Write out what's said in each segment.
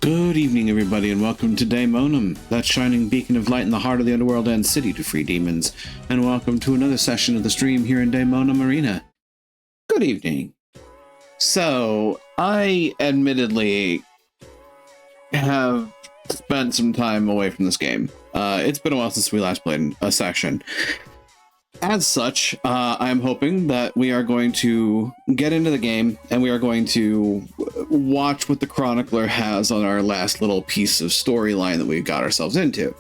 Good evening, everybody, and welcome to Daemonum, that shining beacon of light in the heart of the underworld and city to free demons. And welcome to another session of the stream here in Daemonum Arena. Good evening. So, I admittedly have spent some time away from this game. It's been a while since we last played a session. As such, I'm hoping that we are going to get into the game and we are going to watch what the Chronicler has on our last little piece of storyline that we got ourselves into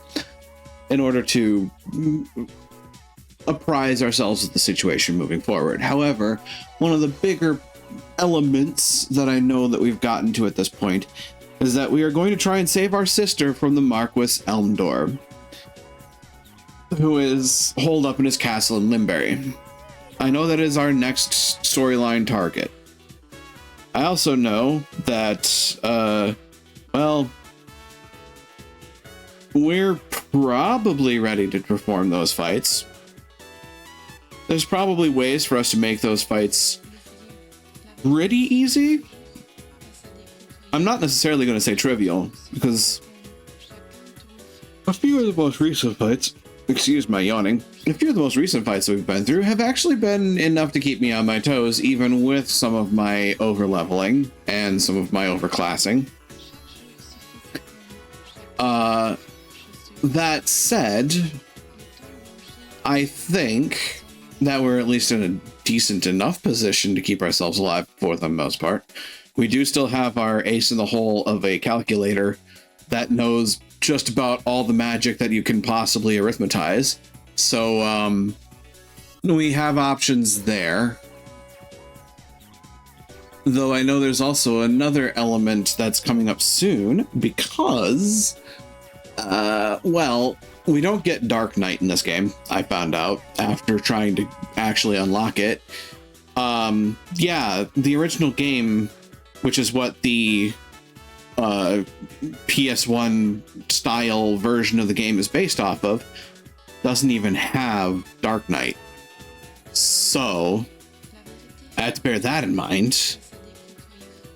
in order to apprise ourselves of the situation moving forward. However, one of the bigger elements that I know that we've gotten to at this point is that we are going to try and save our sister from the Marquis Elmdor, who is holed up in his castle in Limberry. I know that is our next storyline target. I also know that, well, we're probably ready to perform those fights. There's probably ways for us to make those fights pretty easy. I'm not necessarily going to say trivial, because a few of the most recent fights, excuse my yawning, a few of the most recent fights that we've been through have actually been enough to keep me on my toes, even with some of my over-leveling and some of my overclassing. That said, I think that we're at least in a decent enough position to keep ourselves alive for the most part. We do still have our ace in the hole of a calculator that knows just about all the magic that you can possibly arithmetize. So we have options there. Though I know there's also another element that's coming up soon because, well, we don't get Dark Knight in this game, I found out after trying to actually unlock it. Yeah, the original game, which is what the PS1 style version of the game is based off of, doesn't even have Dark Knight. So I have to bear that in mind.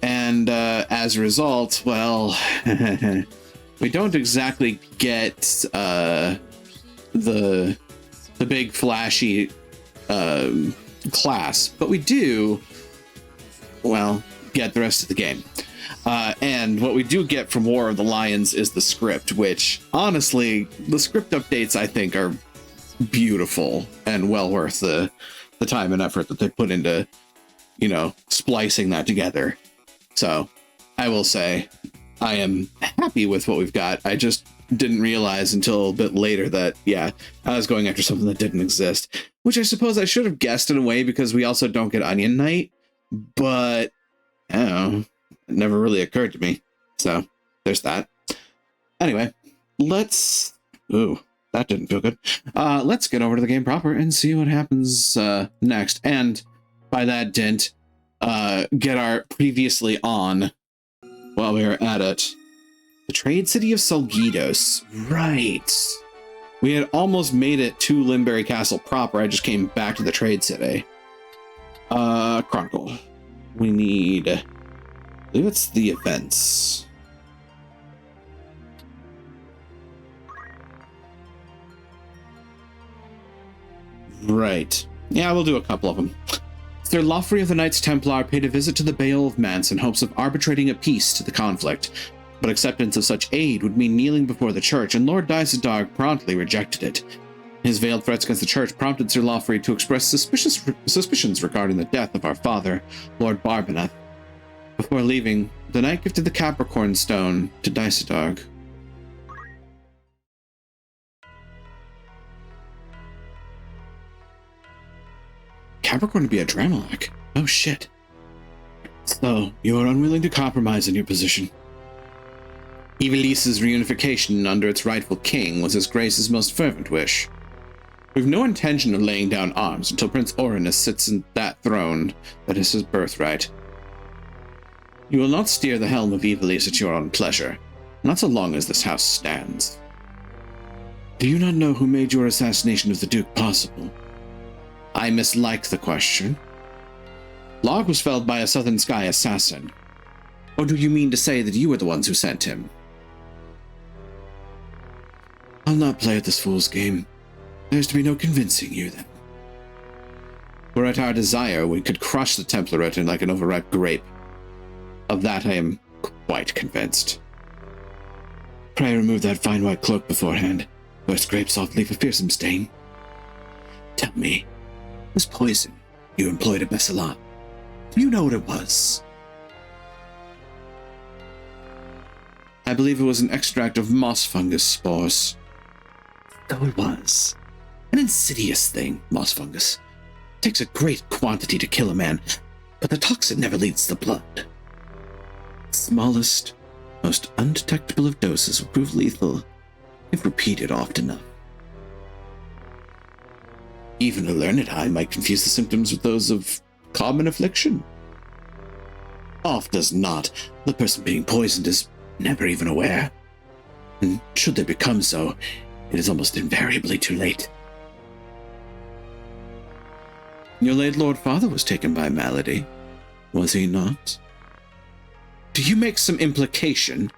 And as a result, well, we don't exactly get the big flashy class, but we do, well, get the rest of the game. And what we do get from War of the Lions is the script, which, honestly, the script updates, I think, are beautiful and well worth the time and effort that they put into, you know, splicing that together. So, I will say, I am happy with what we've got. I just didn't realize until a bit later that, yeah, I was going after something that didn't exist, which I suppose I should have guessed in a way because we also don't get Onion Knight, but, I don't know. It never really occurred to me. So there's that. Anyway, let's... Ooh, that didn't feel good. Let's get over to the game proper and see what happens next. And by that dint, get our previously on while we are at it. The trade city of Solgidos. Right. We had almost made it to Limberry Castle proper. I just came back to the trade city. Chronicle. We need... I believe it's the events. Right. Yeah, we'll do a couple of them. Sir Lofri of the Knights Templar paid a visit to the Bale of Mance in hopes of arbitrating a peace to the conflict, but acceptance of such aid would mean kneeling before the church, and Lord Dysadarg promptly rejected it. His veiled threats against the church prompted Sir Lofri to express suspicions regarding the death of our father, Lord Barbeneth. Before leaving, the knight gifted the Capricorn Stone to Dysadarg. Capricorn to be a Dramelach? Oh shit. So, you are unwilling to compromise in your position. Ivalice's reunification under its rightful king was His Grace's most fervent wish. We've no intention of laying down arms until Prince Orinus sits in that throne that is his birthright. You will not steer the helm of Ivalice at your own pleasure, not so long as this house stands. Do you not know who made your assassination of the Duke possible? I mislike the question. Log was felled by a Southern Sky assassin. Or do you mean to say that you were the ones who sent him? I'll not play at this fool's game. There's to be no convincing you, then. Were it our desire, we could crush the Template like an overripe grape. Of that I am quite convinced. Pray remove that fine white cloak beforehand, or scrape softly for fearsome stain. Tell me, this poison you employed at Besselat, do you know what it was? I believe it was an extract of moss fungus spores. Though it was. An insidious thing, moss fungus. It takes a great quantity to kill a man, but the toxin never leaves the blood. The smallest, most undetectable of doses will prove lethal if repeated often enough. Even a learned eye might confuse the symptoms with those of common affliction. Oft does not. The person being poisoned is never even aware. And should they become so, it is almost invariably too late. Your late Lord Father was taken by malady, was he not? Do you make some implication?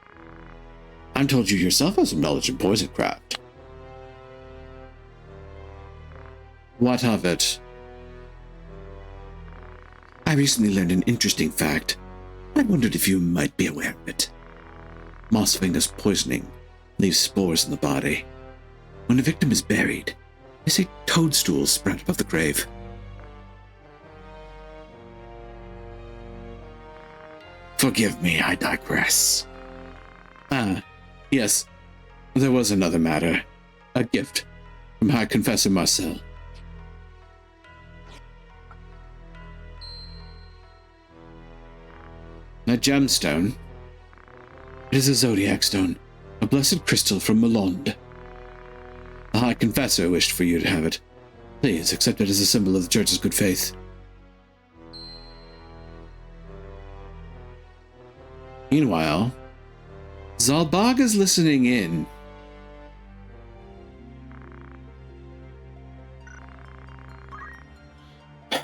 I'm told you yourself have some knowledge in poisoncraft. What of it? I recently learned an interesting fact. I wondered if you might be aware of it. Moss fungus poisoning leaves spores in the body. When a victim is buried, they say toadstools sprout above the grave. Forgive me, I digress. Yes, there was another matter. A gift from High Confessor Marcel. A gemstone. It is a zodiac stone, a blessed crystal from Melonde. The High Confessor wished for you to have it. Please accept it as a symbol of the Church's good faith. Meanwhile, Zalbag is listening in.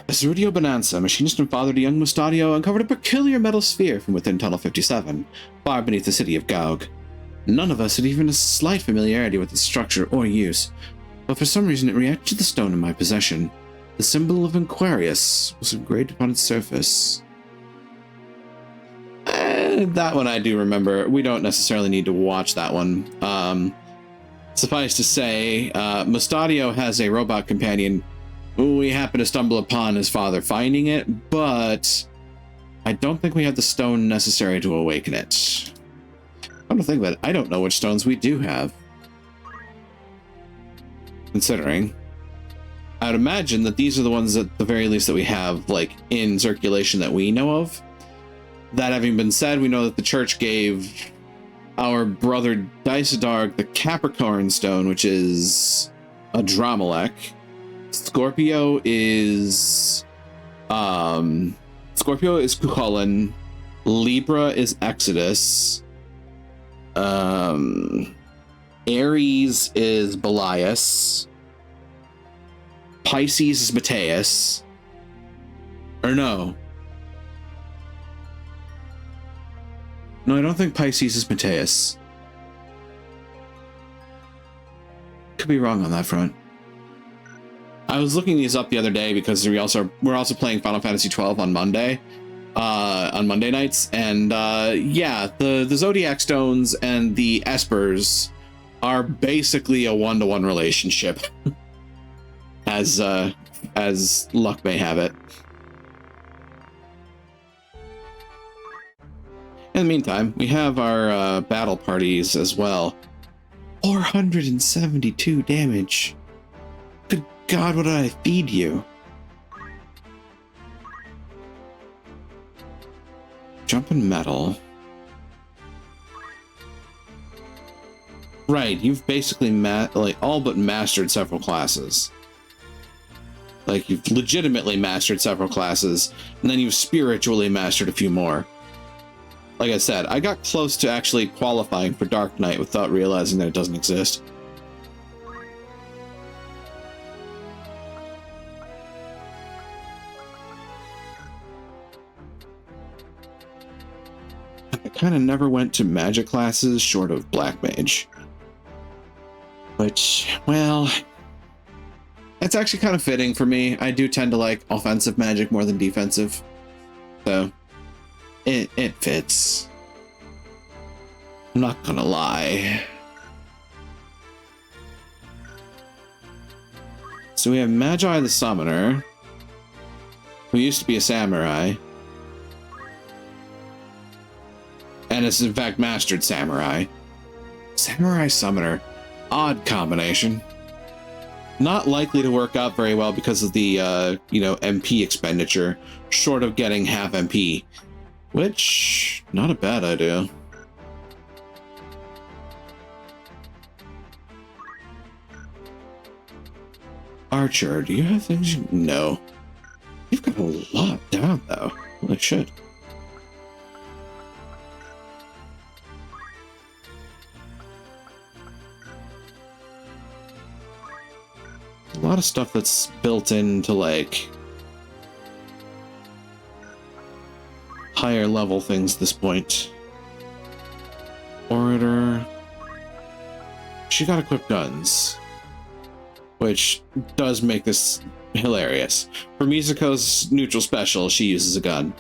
Zerudio Bonanza, machinist and father to young Mustadio, uncovered a peculiar metal sphere from within Tunnel 57, far beneath the city of Gaug. None of us had even a slight familiarity with its structure or use, but for some reason it reacted to the stone in my possession. The symbol of Aquarius was engraved upon its surface. That one I do remember. We don't necessarily need to watch that one. Suffice to say, Mustadio has a robot companion. We happen to stumble upon his father finding it, but I don't think we have the stone necessary to awaken it. I don't think that I don't know which stones we do have. Considering, I would imagine that these are the ones at the very least that we have, like, in circulation that we know of. That having been said, we know that the church gave our brother Dysadarg the Capricorn stone, which is a Dramalek. Scorpio is Cuchulainn. Libra is Exodus. Aries is Belias. Pisces is Mateus. Or no. No, I don't think Pisces is Mateus. Could be wrong on that front. I was looking these up the other day because we're also playing Final Fantasy XII on Monday nights, and yeah, the Zodiac Stones and the Espers are basically a one-to-one relationship, as luck may have it. In the meantime, we have our battle parties as well. 472 damage. Good God, what did I feed you? Jumping metal. Right, you've basically all but mastered several classes. Like, you've legitimately mastered several classes, and then you've spiritually mastered a few more. Like I said, I got close to actually qualifying for Dark Knight without realizing that it doesn't exist. kind of never went to magic classes short of Black Mage. Which, well, it's actually kind of fitting for me. I do tend to like offensive magic more than defensive. So, it fits. I'm not gonna lie. So we have Magi the Summoner, who used to be a samurai, and is in fact mastered samurai. Samurai Summoner. Odd combination. Not likely to work out very well because of the, MP expenditure, short of getting half MP, which, not a bad idea. Archer, do you have things you... No. You've got a lot down, though. Holy shit. A lot of stuff that's built into, like, higher level things at this point. Orator. She got equipped guns, which does make this hilarious. For Mizuko's neutral special, she uses a gun.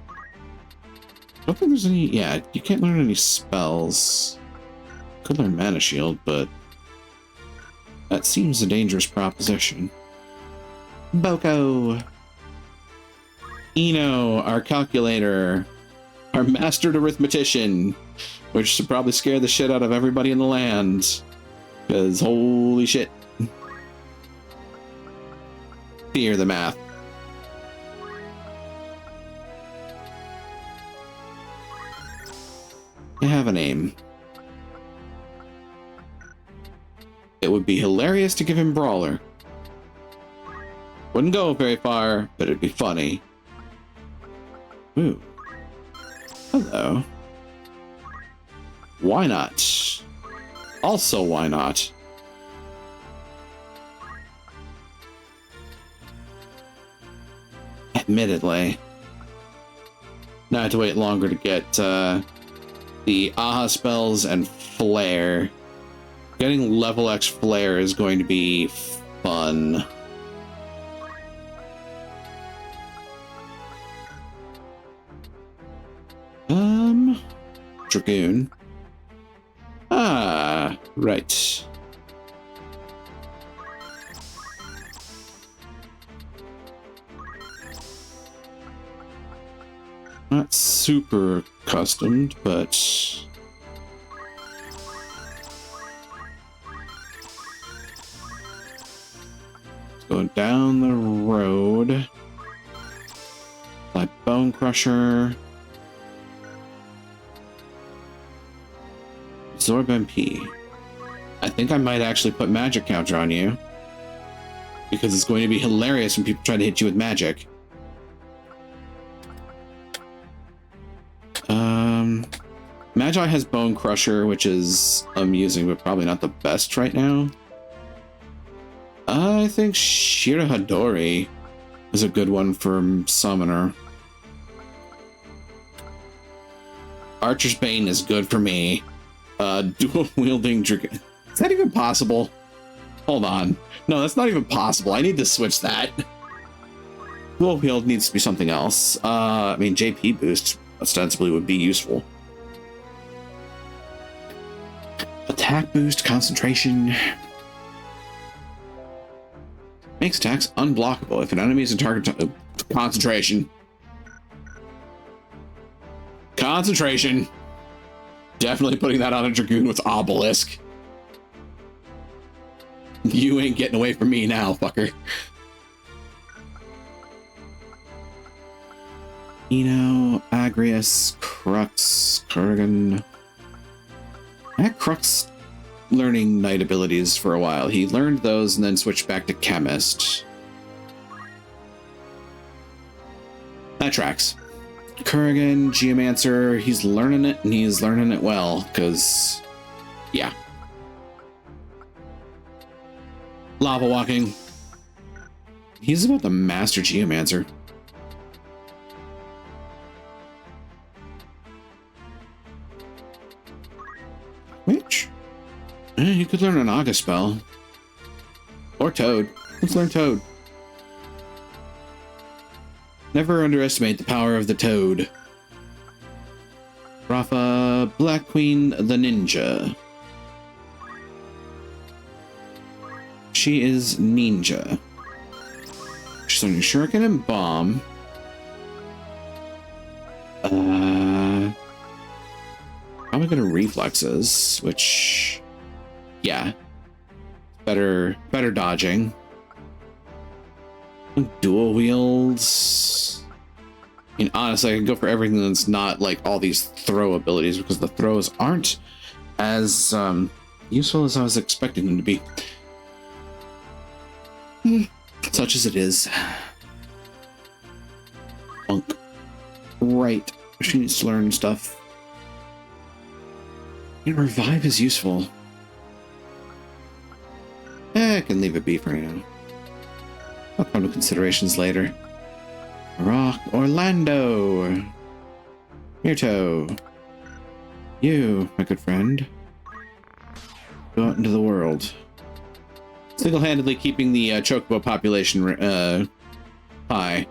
I don't think there's any... Yeah, you can't learn any spells. Could learn Mana Shield, but that seems a dangerous proposition. Boko! Eno, our calculator. Our mastered arithmetician. Which should probably scare the shit out of everybody in the land. Because holy shit. Fear the math. I have a name. It would be hilarious to give him Brawler. Wouldn't go very far, but it'd be funny. Ooh. Hello. Why not? Also, why not? Admittedly. Now I have to wait longer to get the Aha spells and Flare. Getting level X Flare is going to be fun. Dragoon. Ah, right. Not super accustomed, but going down the road. Like Bone Crusher. Absorb MP. I think I might actually put magic counter on you. Because it's going to be hilarious when people try to hit you with magic. Magi has Bone Crusher, which is amusing, but probably not the best right now. I think Shirahadori is a good one for Summoner. Archer's Bane is good for me. Dual wielding dragon. Is that even possible? Hold on. No, that's not even possible. I need to switch that. Dual wield needs to be something else. I mean, JP boost ostensibly would be useful. Attack boost, concentration. Makes attacks unblockable if an enemy is in target. Concentration. Concentration. Definitely putting that on a Dragoon with Obelisk. You ain't getting away from me now, fucker. Eno, Agrius, Crux, Kurgan. I had Crux learning knight abilities for a while. He learned those and then switched back to Chemist. That tracks. Kurgan, Geomancer, he's learning it, and he's learning it well, because, yeah. Lava Walking. He's about to master Geomancer. could learn an Aga spell. Or Toad. Let's learn Toad. Never underestimate the power of the Toad. Rafa, Black Queen, the Ninja. She is Ninja. She's learning Shuriken and Bomb. Probably gonna Reflexes, which... yeah. Better dodging. Dual wields. I mean, honestly, I can go for everything that's not like all these throw abilities because the throws aren't as useful as I was expecting them to be. Such as it is. Bunk. Right. She needs to learn stuff. You know, revive is useful. I can leave it be for now. I'll come to considerations later. Rock, Orlando, Mirto, you, my good friend, go out into the world. Single-handedly keeping the Chocobo population high.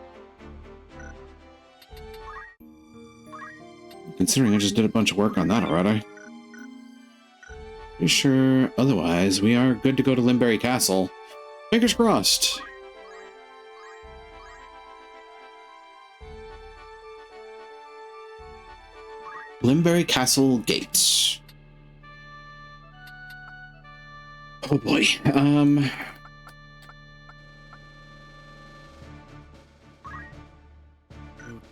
Considering I just did a bunch of work on that already. Pretty sure otherwise we are good to go to Limberry Castle. Fingers crossed. Limberry Castle gates. Oh boy.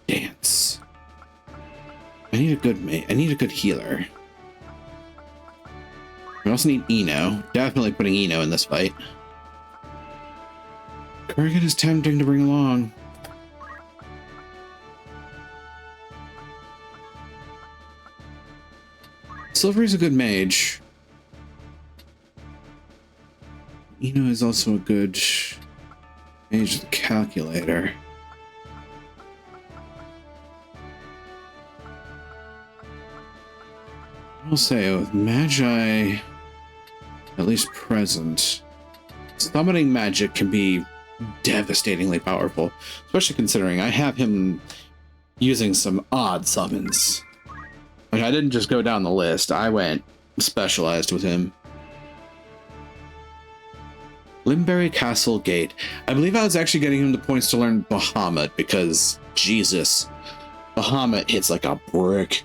Dance. I need a good healer. We also need Eno. Definitely putting Eno in this fight. Kurgan is tempting to bring along. Silvery's a good mage. Eno is also a good mage with a calculator. I'll say with Magi at least present, summoning magic can be devastatingly powerful, especially considering I have him using some odd summons. Like, I didn't just go down the list, I went specialized with him. Limberry Castle Gate. I believe I was actually getting him the points to learn Bahamut because, Jesus, Bahamut hits like a brick.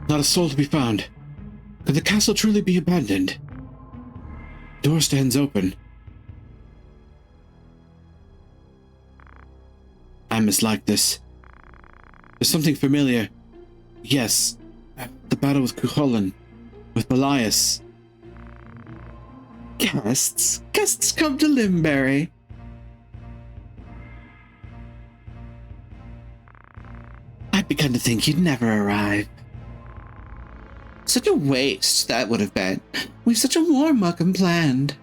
Not a soul to be found. Could the castle truly be abandoned? Door stands open. I mislike this. There's something familiar. Yes, the battle with Cuchulainn, with Belias. Guests come to Limberry. I'd begun to think you'd never arrive. Such a waste that would have been. We've such a warm welcome planned.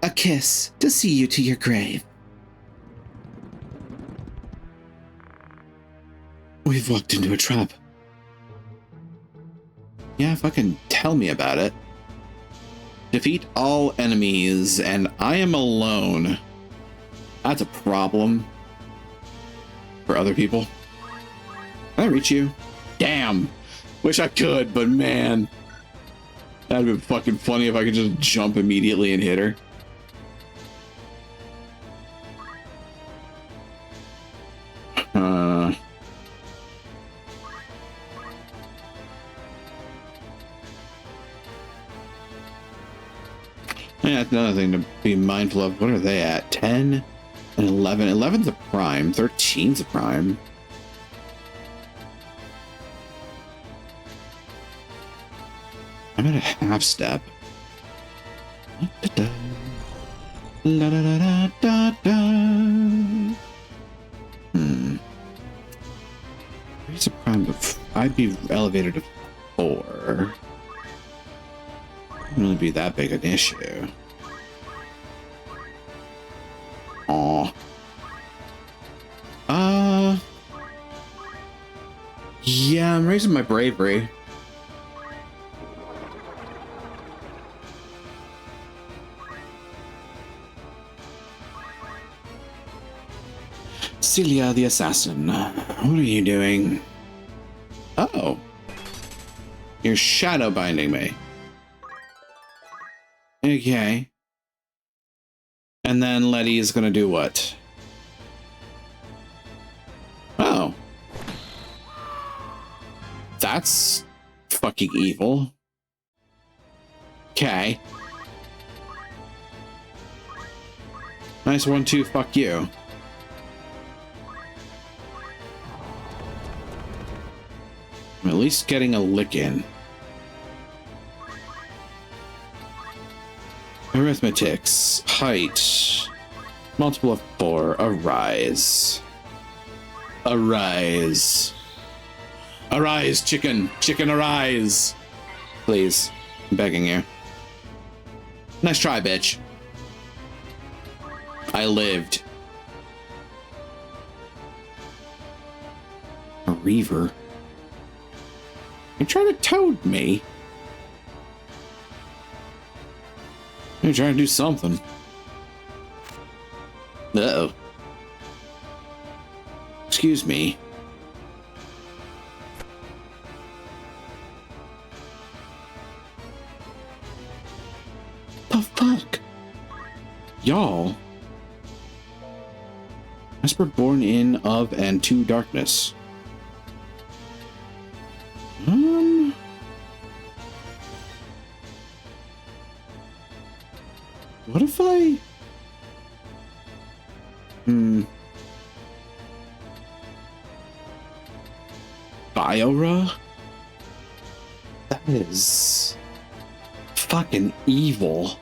A kiss to see you to your grave. We've walked into a trap. Yeah, fucking tell me about it. Defeat all enemies, and I am alone. That's a problem. For other people. Can I reach you? Damn. Wish I could, but man. That'd be fucking funny if I could just jump immediately and hit her. Yeah, that's another thing to be mindful of. What are they at? 10 and 11. 11's a prime. 13's a prime. I'm at a half step. There's a prime of... I'd be elevated to 4. Really shouldn't be that big an issue. Aw. Yeah, I'm raising my bravery. Celia the assassin, what are you doing? Oh. You're shadow binding me. Okay. And then Letty is gonna do what? Oh. That's fucking evil. Okay. Nice 1-2, fuck you. I'm at least getting a lick in. Arithmetics. Height. Multiple of 4. Arise. Arise. Arise, chicken. Chicken, arise. Please. I'm begging you. Nice try, bitch. I lived. A reaver. You're trying to toad me. You're trying to do something. Uh-oh. Excuse me. The fuck? Y'all. Esper born in, of, and to darkness. What if I... Biora? That is... fucking evil.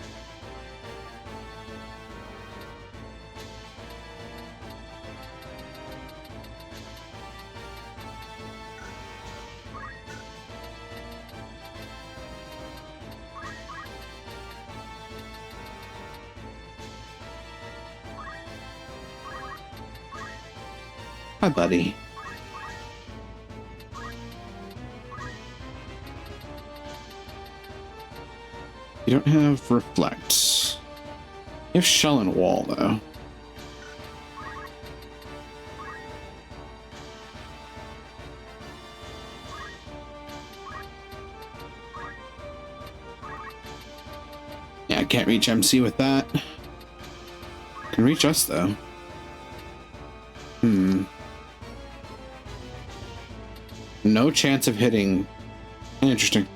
Hi, buddy. You don't have reflect. You have shell and wall, though. Yeah, I can't reach MC with that. Can reach us, though. No chance of hitting. Interesting.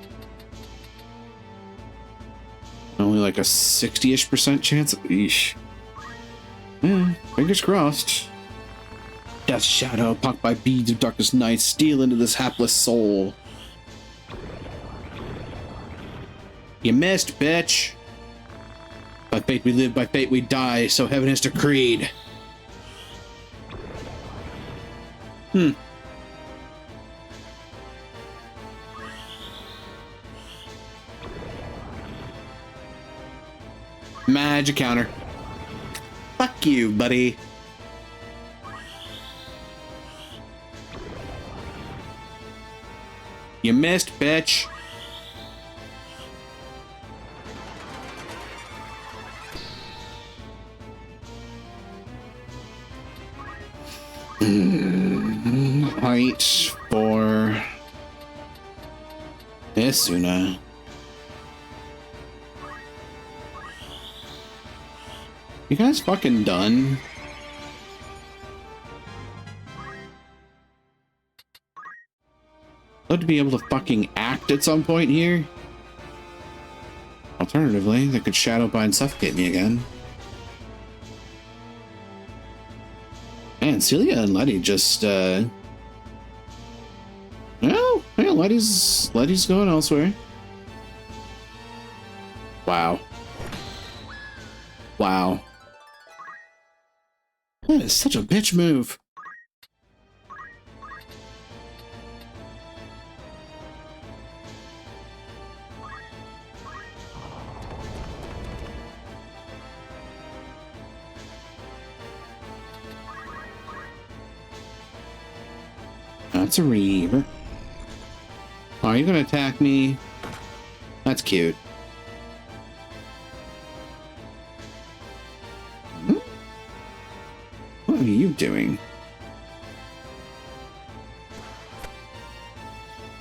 Only like a 60-ish% chance. Eesh. Yeah, fingers crossed. Death shadow, pocked by beads of darkest night, steal into this hapless soul. You missed, bitch. By fate we live, by fate we die, so heaven has decreed. Magic counter. Fuck you, buddy. You missed, bitch. Height for Isuna. You guys fucking done? Love to be able to fucking act at some point here. Alternatively, they could Shadowbind suffocate me again. Man, Celia and Letty just, well, hey, Letty's going elsewhere. Wow. Wow. That is such a bitch move. That's a Reaver. Are you gonna attack me? That's cute. Hmm? What are you doing?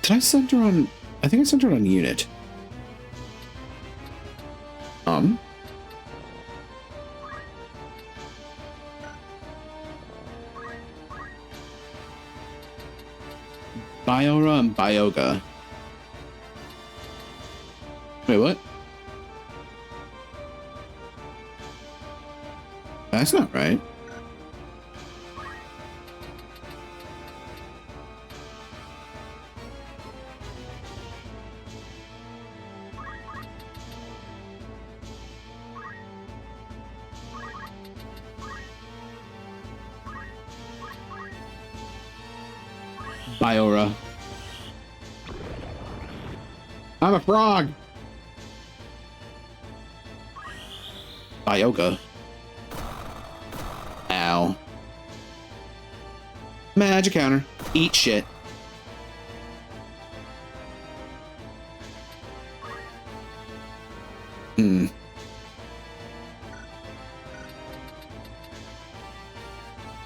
Did I center on... I think I centered on unit. Biora and Bioga. Wait, what? That's not right. Biora. I'm a frog. Bioga. Ow. Magic counter. Eat shit.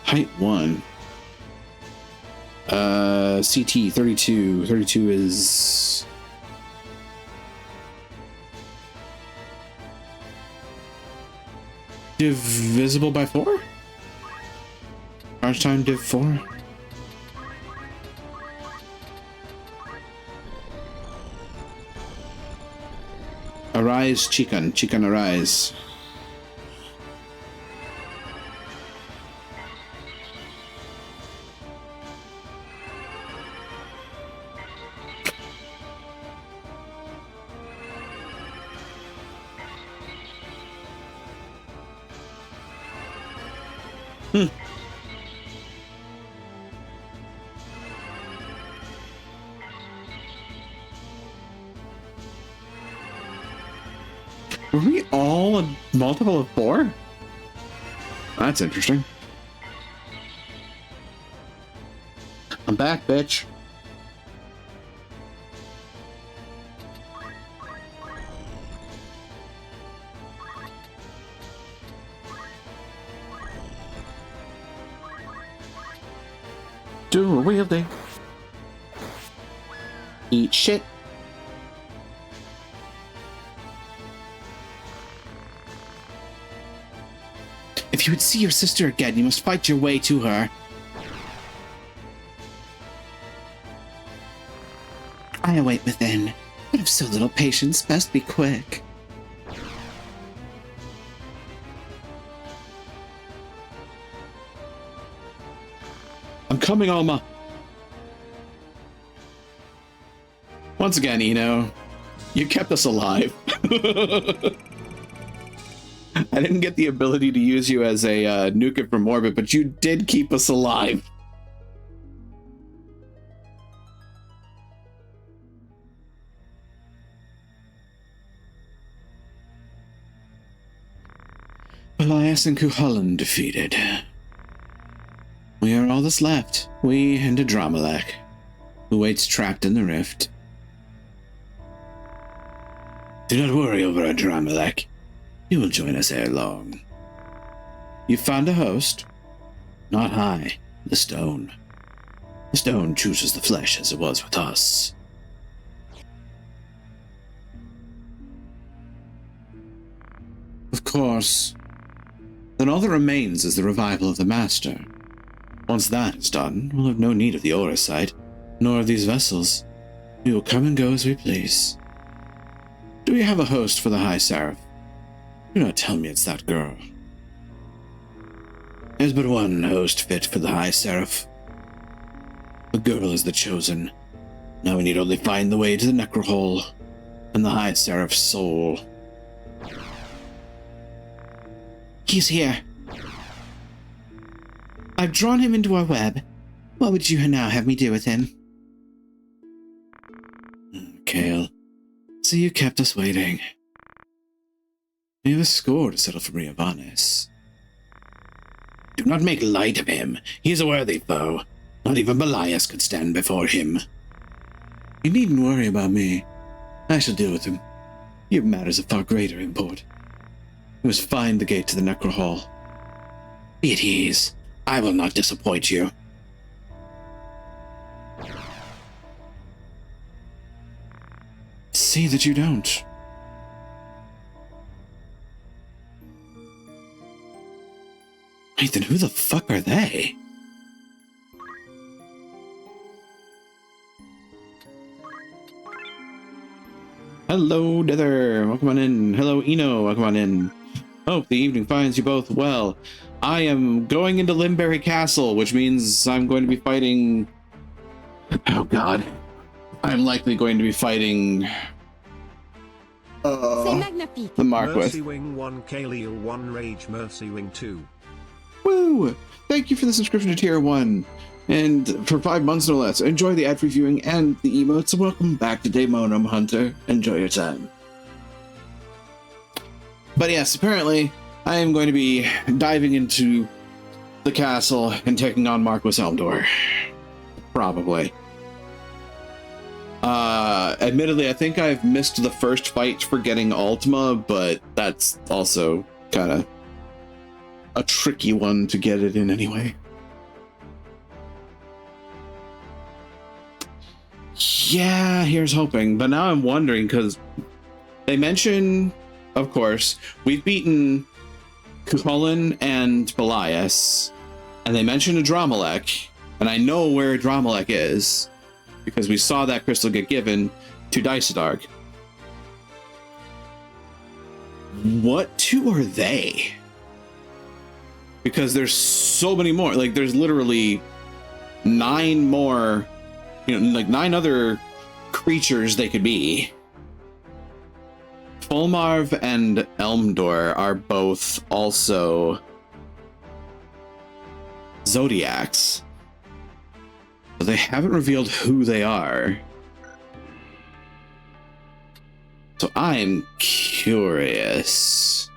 Height 1. CT 32. 32 is... divisible by 4? Charge time div 4? Arise, Chikan. Chikan, arise. Were we all a multiple of 4? That's interesting. I'm back, bitch. Do a wielding. Eat shit. If you would see your sister again, you must fight your way to her. I await within, but of so little patience, best be quick. I'm coming, Alma. Once again, Eno, you kept us alive. I didn't get the ability to use you as a nuke it from orbit, but you did keep us alive. Elias and Cuchulainn defeated. We are all that's left, we and Adramelech, who waits trapped in the rift. Do not worry over Adramelech. He will join us ere long. You found a host? Not I, the stone. The stone chooses the flesh as it was with us. Of course. Then all that remains is the revival of the Master. Once that is done, we'll have no need of the Auracite, nor of these vessels. We will come and go as we please. Do we have a host for the High Seraph? Do not tell me it's that girl. There's but one host fit for the High Seraph. The girl is the chosen. Now we need only find the way to the Necrohole and the High Seraph's soul. He's here. I've drawn him into our web. What would you now have me do with him? Kael, so you kept us waiting. We have a score to settle for Riovanes. Do not make light of him. He is a worthy foe. Not even Belias could stand before him. You needn't worry about me. I shall deal with him. You have matters of far greater import. You must find the gate to the Necro Hall. Be at ease. I will not disappoint you. See that you don't. Wait, then who the fuck are they? Hello, Dither. Welcome on in. Hello, Eno. Welcome on in. Hope the evening finds you both well. I am going into Limberry Castle, which means I'm going to be fighting... Oh, God. I'm likely going to be fighting... the Marquis. Mercy Wing 1, Khalil 1, Rage Mercy Wing 2. Woo! Thank you for the subscription to Tier 1. And for 5 months no less. Enjoy the ad-free viewing and the emotes. Welcome back to Daemonum Hunter. Enjoy your time. But yes, apparently, I am going to be diving into the castle and taking on Marquis Elmdor. Probably. Admittedly, I think I've missed the first fight for getting Ultima, but that's also kind of a tricky one to get it in anyway. Yeah, here's hoping. But now I'm wondering, because they mention, of course, we've beaten Cuchulainn and Belias, and they mention Adramelech, and I know where Adramelech is, because we saw that crystal get given to Dysadarg. What two are they? Because there's so many more. Like, there's literally 9 more, like 9 other creatures they could be. Fulmarv and Elmdor are both also Zodiacs. But they haven't revealed who they are. So I'm curious.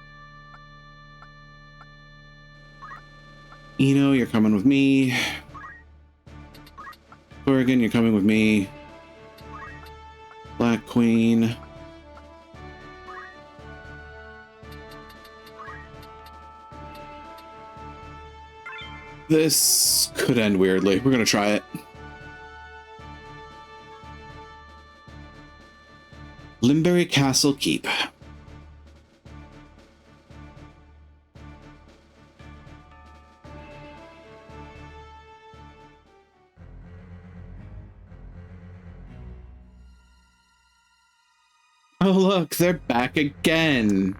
Eno, you're coming with me. Corrigan, you're coming with me. Black Queen. This could end weirdly. We're gonna try it. Limberry Castle Keep. Oh look, they're back again.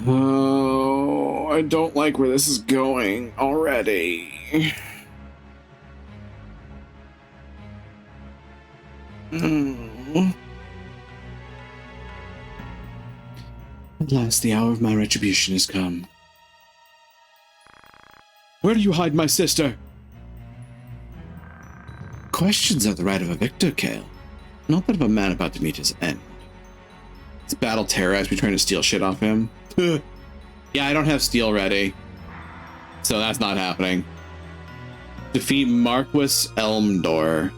Oh, I don't like where this is going already. At last, the hour of my retribution has come. Where do you hide my sister? Questions are the right of a victor, Kale. Not that of a man about to meet his end. This battle terrorized me trying to steal shit off him. Yeah, I don't have steel ready. So that's not happening. Defeat Marquis Elmdor.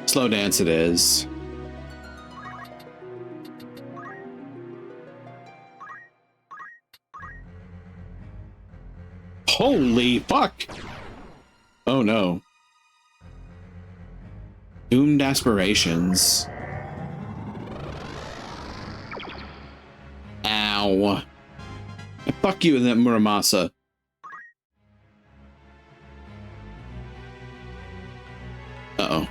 Slow dance it is. Holy fuck! Oh no. Doomed aspirations. Ow. Fuck you and that Muramasa. Uh-oh.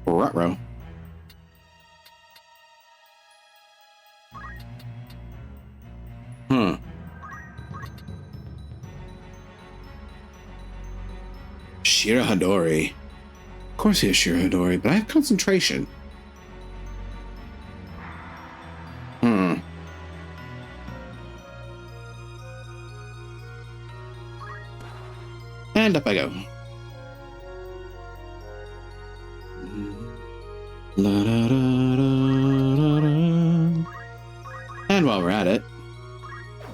Ruh-roh. Shirahadori. Of course he has Shirahadori, but I have concentration. And up I go. And while we're at it,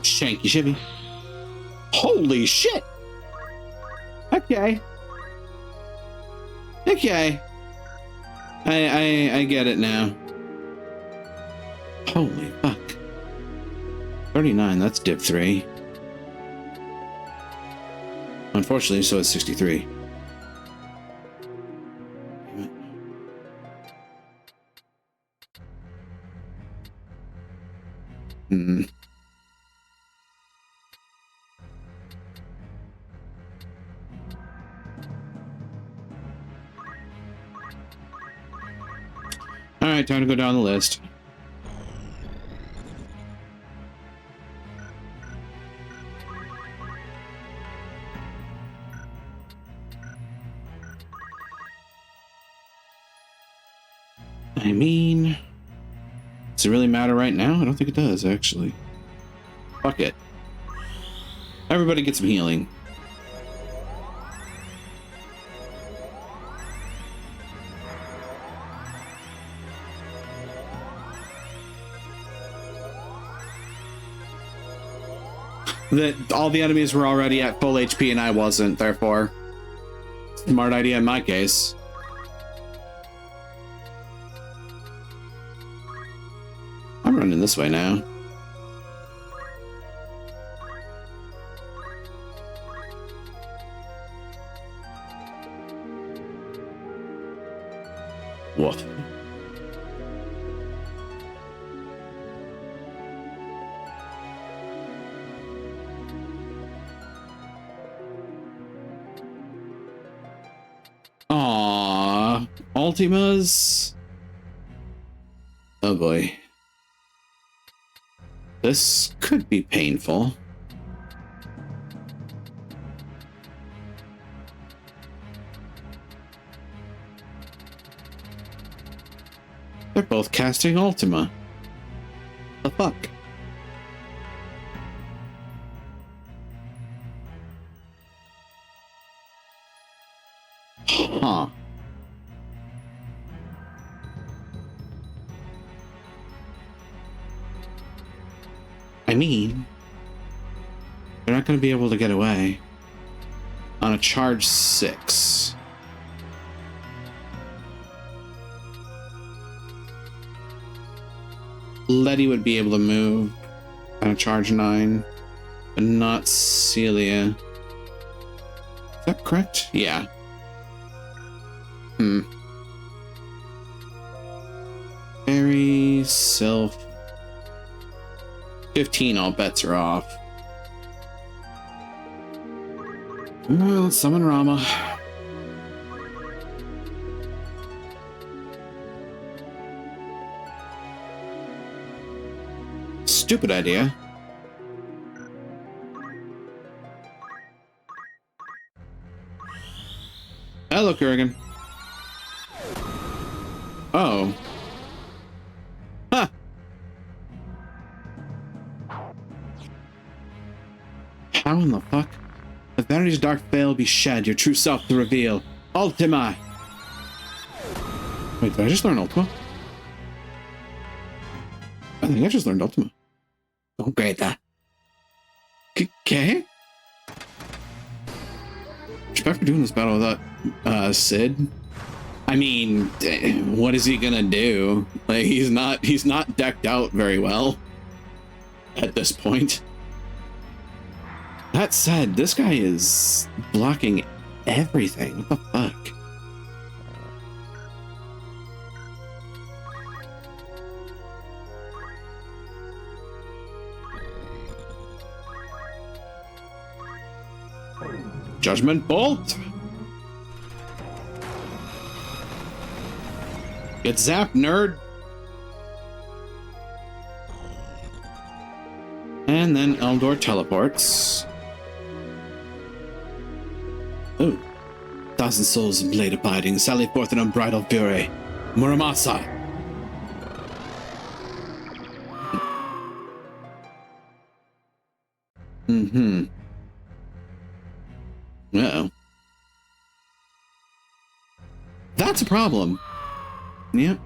shanky shivy. Holy shit! Okay. Okay. I get it now. Holy fuck. 39, that's div 3. Unfortunately, so it's 63. Damn it. Alright, time to go down the list. I mean, does it really matter right now? I don't think it does, actually. Fuck it. Everybody get some healing. That all the enemies were already at full HP and I wasn't, therefore. Smart idea in my case. I'm running this way now. Woof. Aww. Ultimas? Oh boy. This could be painful. They're both casting Ultima. The fuck? Huh. I mean, they're not going to be able to get away on a charge 6. Letty would be able to move on a charge 9, but not Celia. Is that correct? Yeah. Very self. 15, all bets are off. Well, let's summon Rama. Stupid idea. Hello, Kurgan. Oh. Huh. How in the fuck? The vanity's dark veil be shed, your true self to reveal. Ultima! Wait, did I just learn Ultima? I think I just learned Ultima. Oh, great, that. Okay? Respect for doing this battle without, Sid. I mean, what is he gonna do? Like, he's not decked out very well at this point. That said, this guy is blocking everything. What the fuck? Judgment Bolt! Get zapped, nerd! And then Eldor teleports. Ooh. 1,000 souls in blade abiding, sally forth in unbridled fury. Muramasa! Mm-hmm. Uh-oh. That's a problem. Yep.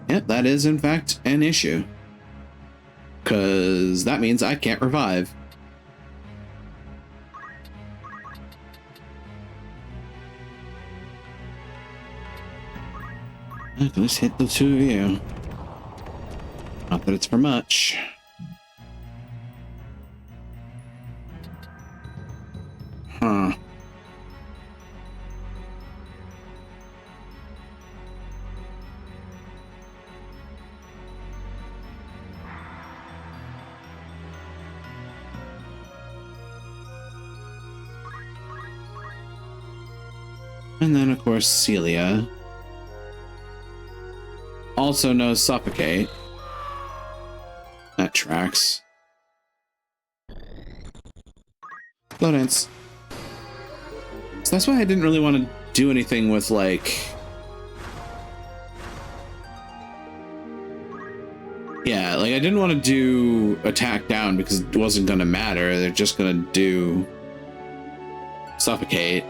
Yep, that is in fact an issue. Because that means I can't revive. Let's hit the two of you. Not that it's for much. Huh. And then, of course, Celia. Also knows Suffocate. That tracks. Flow dance. So that's why I didn't really want to do anything with, like... Yeah, like, I didn't want to do attack down because it wasn't going to matter. They're just going to do... Suffocate.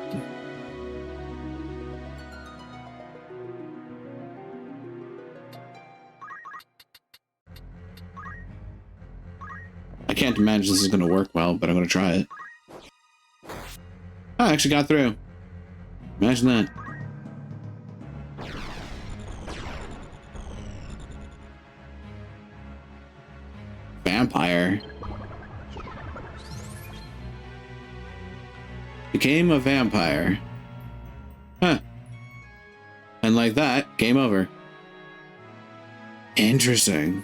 I can't imagine this is going to work well, but I'm going to try it. Oh, I actually got through. Imagine that. Vampire. Became a vampire. Huh. And like that, game over. Interesting.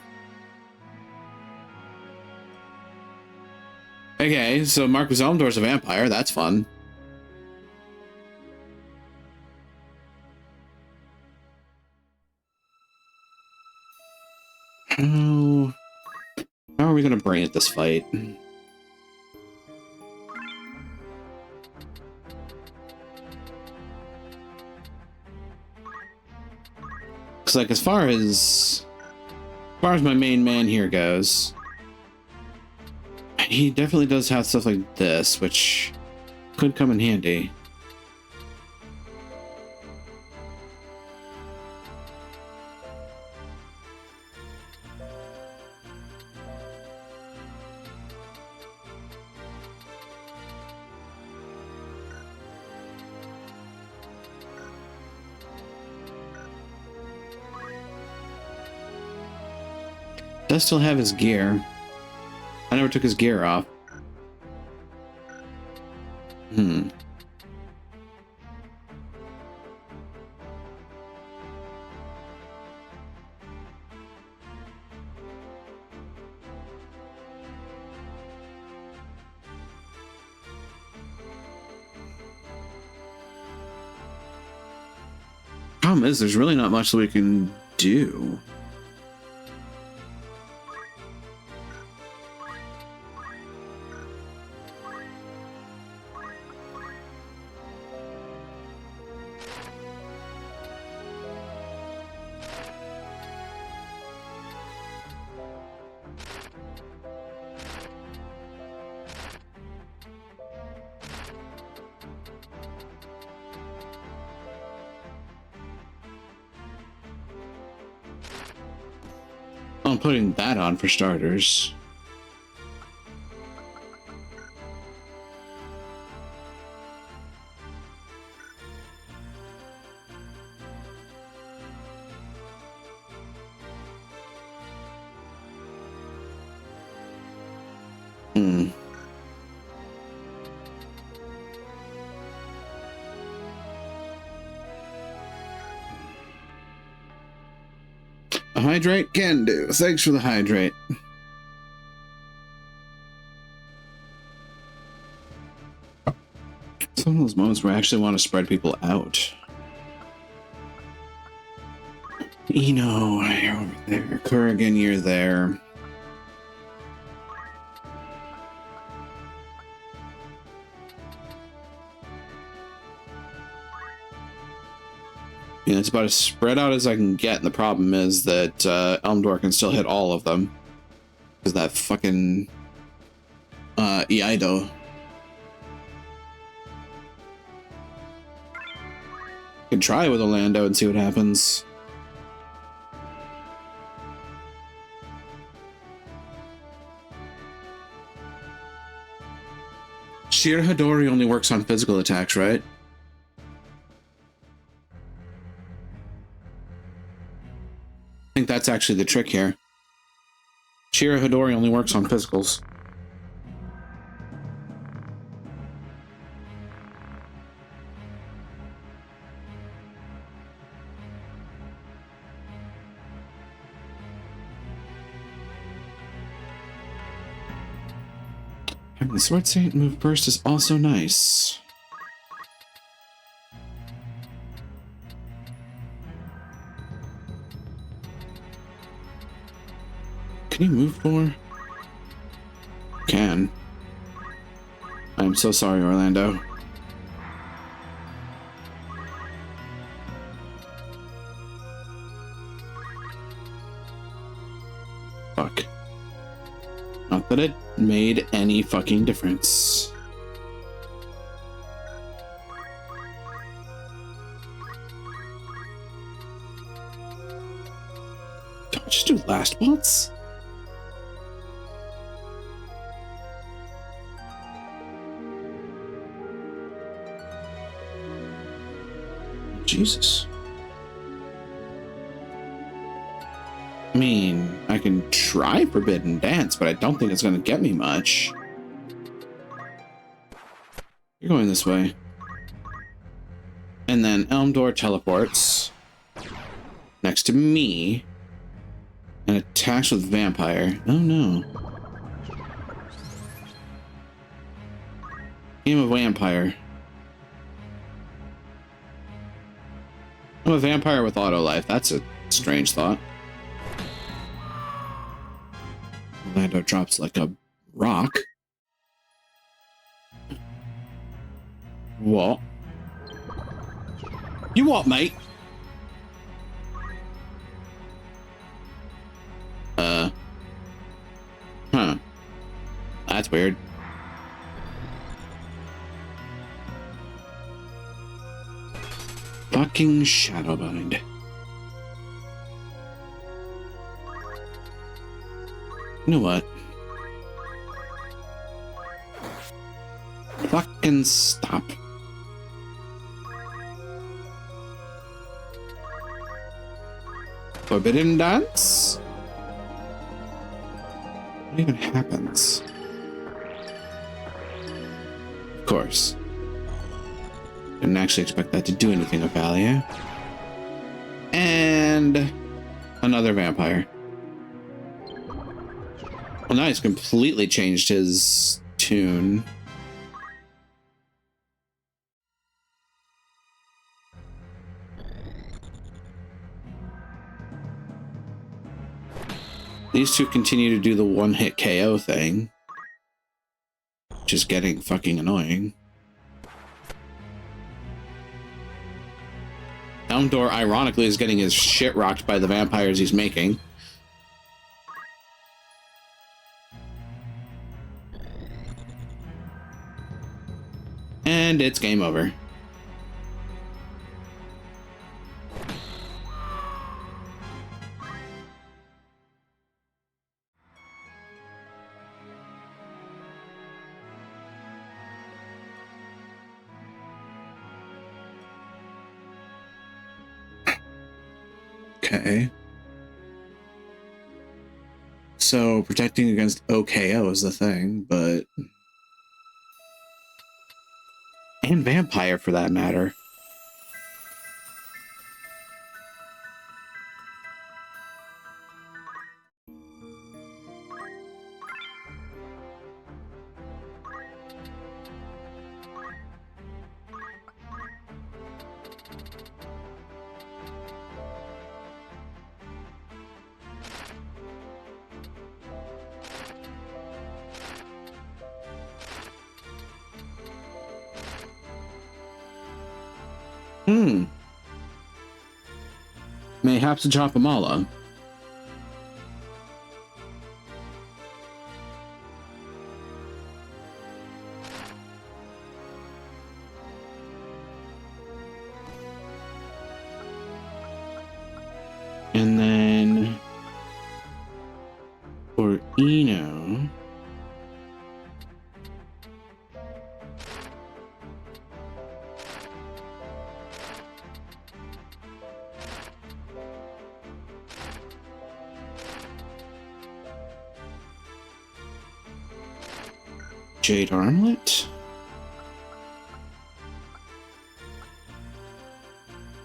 Okay, so Marcus Elmdor's a vampire. That's fun. How are we gonna brain at this fight? Cause like as far as my main man here goes, he definitely does have stuff like this, which could come in handy. Does still have his gear. I never took his gear off. Problem is, there's really not much that we can do. I'm putting that on for starters. A hydrate can do. Thanks for the hydrate. Some of those moments where I actually want to spread people out. Eno, you're over there. Kurgan, you're there. It's about as spread out as I can get, and the problem is that Elmdor can still hit all of them. Because that fucking Iaido. Can try with Orlando and see what happens. Shir Hadori only works on physical attacks, right? I think that's actually the trick here. Shira Hadori only works on physicals. Having the Sword Saint move burst is also nice. Can you move more? Can. I'm so sorry, Orlando. Fuck. Not that it made any fucking difference. Don't just do last bots? Jesus. I mean, I can try Forbidden Dance, but I don't think it's going to get me much. You're going this way. And then Elmdor teleports next to me and attacks with Vampire. Oh no. Game of Vampire. I'm a vampire with auto life. That's a strange thought. Orlando drops like a rock. What? You what, mate? Huh. That's weird. Fucking Shadowbind. You know what? Fucking stop. Forbidden Dance? What even happens? Of course. Didn't actually expect that to do anything of value. And another vampire. Well, now he's completely changed his tune. These two continue to do the one-hit KO thing, which is getting fucking annoying. Elmdor, ironically, is getting his shit rocked by the vampires he's making. And it's game over. Okay. So protecting against OKO is the thing, but... And Vampire, for that matter. Mayhaps a Chapamala. And then for Eno, Jade Armlet,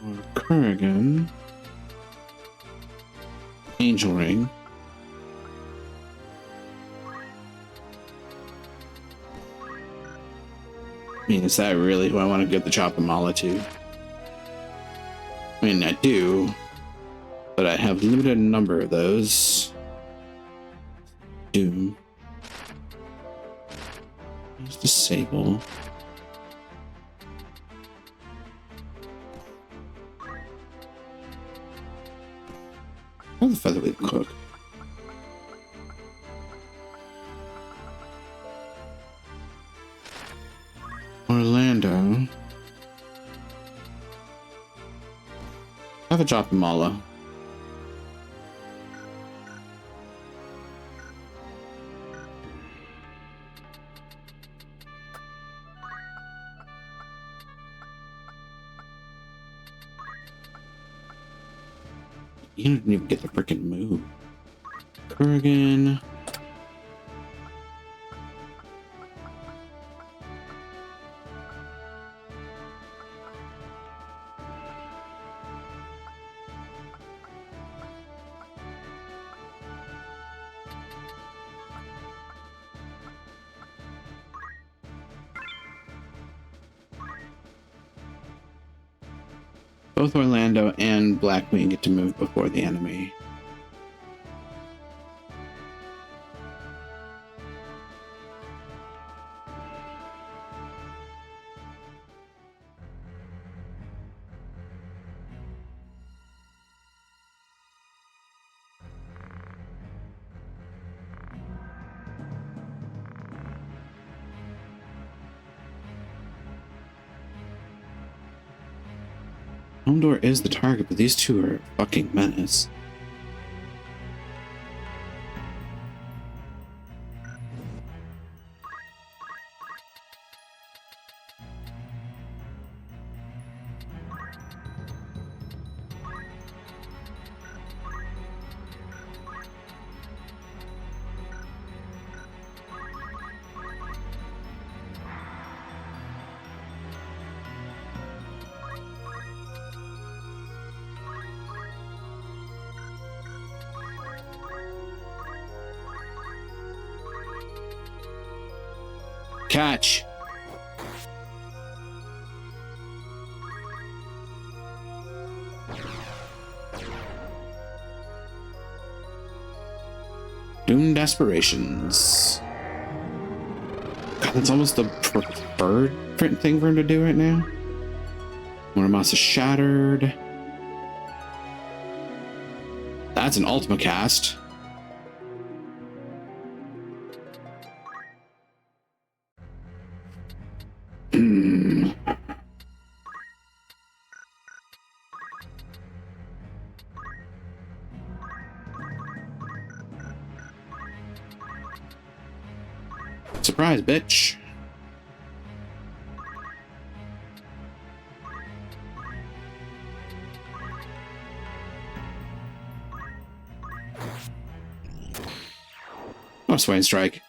or Kurgan, Angel Ring, I mean, is that really who I want to give the Chapamala to? I mean, I do, but I have limited number of those. Doom. There's Disable. Or the Featherweight Cook. Orlando. I have a Chapamala. You didn't even get the freaking move. Kurgan. Both Orlando and Blackwing get to move before the enemy. Homedoor is the target, but these two are fucking menace. Catch. Doomed Aspirations. God, that's almost the preferred thing for him to do right now. Muramasa Shattered. That's an Ultima cast. Surprise, bitch. Oh, Swain Strike.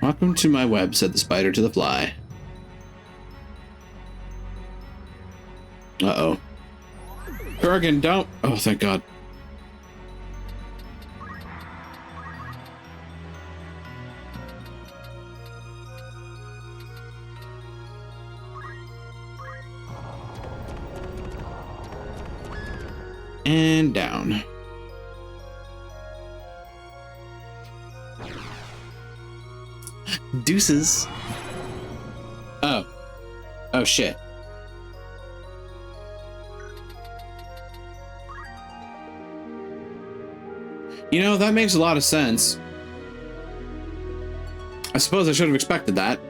Welcome to my web, said the spider to the fly. Uh-oh. Kurgan, don't! Oh, thank God. And down. Deuces. Oh. Oh, shit. You know, that makes a lot of sense. I suppose I should have expected that.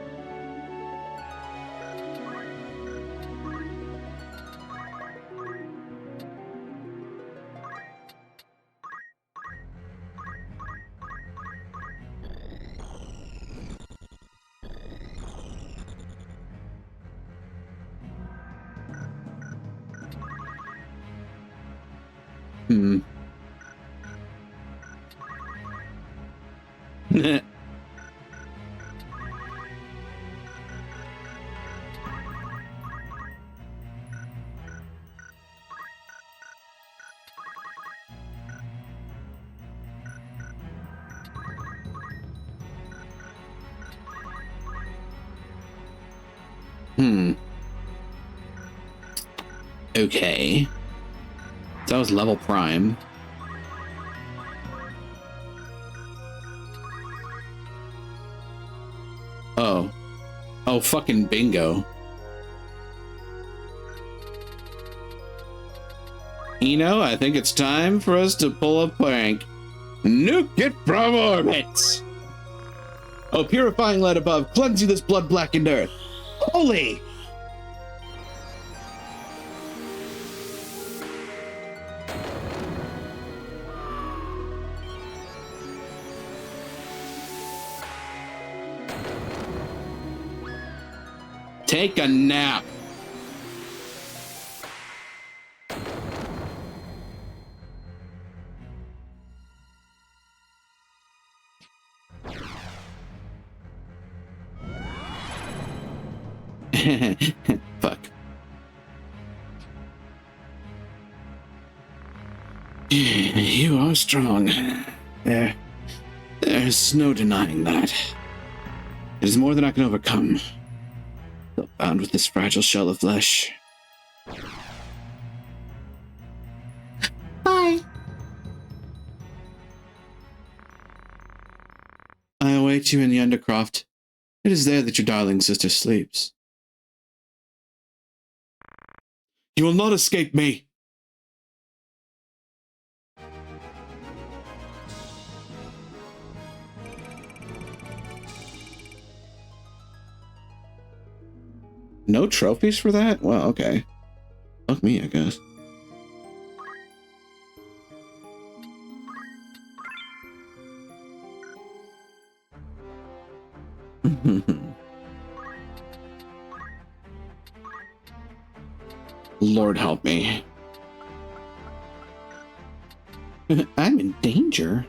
Hmm. Hmm. Okay. That was level prime. Oh. Oh, fucking bingo. I think it's time for us to pull a prank. Nuke it from orbit! Oh, purifying light above, cleanse you this blood-blackened earth. Holy! Take a nap. Fuck. You are strong. There's no denying that. It is more than I can overcome. Still bound with this fragile shell of flesh. Bye. I await you in the Undercroft. It is there that your darling sister sleeps. You will not escape me. No trophies for that? Well, okay. Fuck me, I guess. Lord help me. I'm in danger.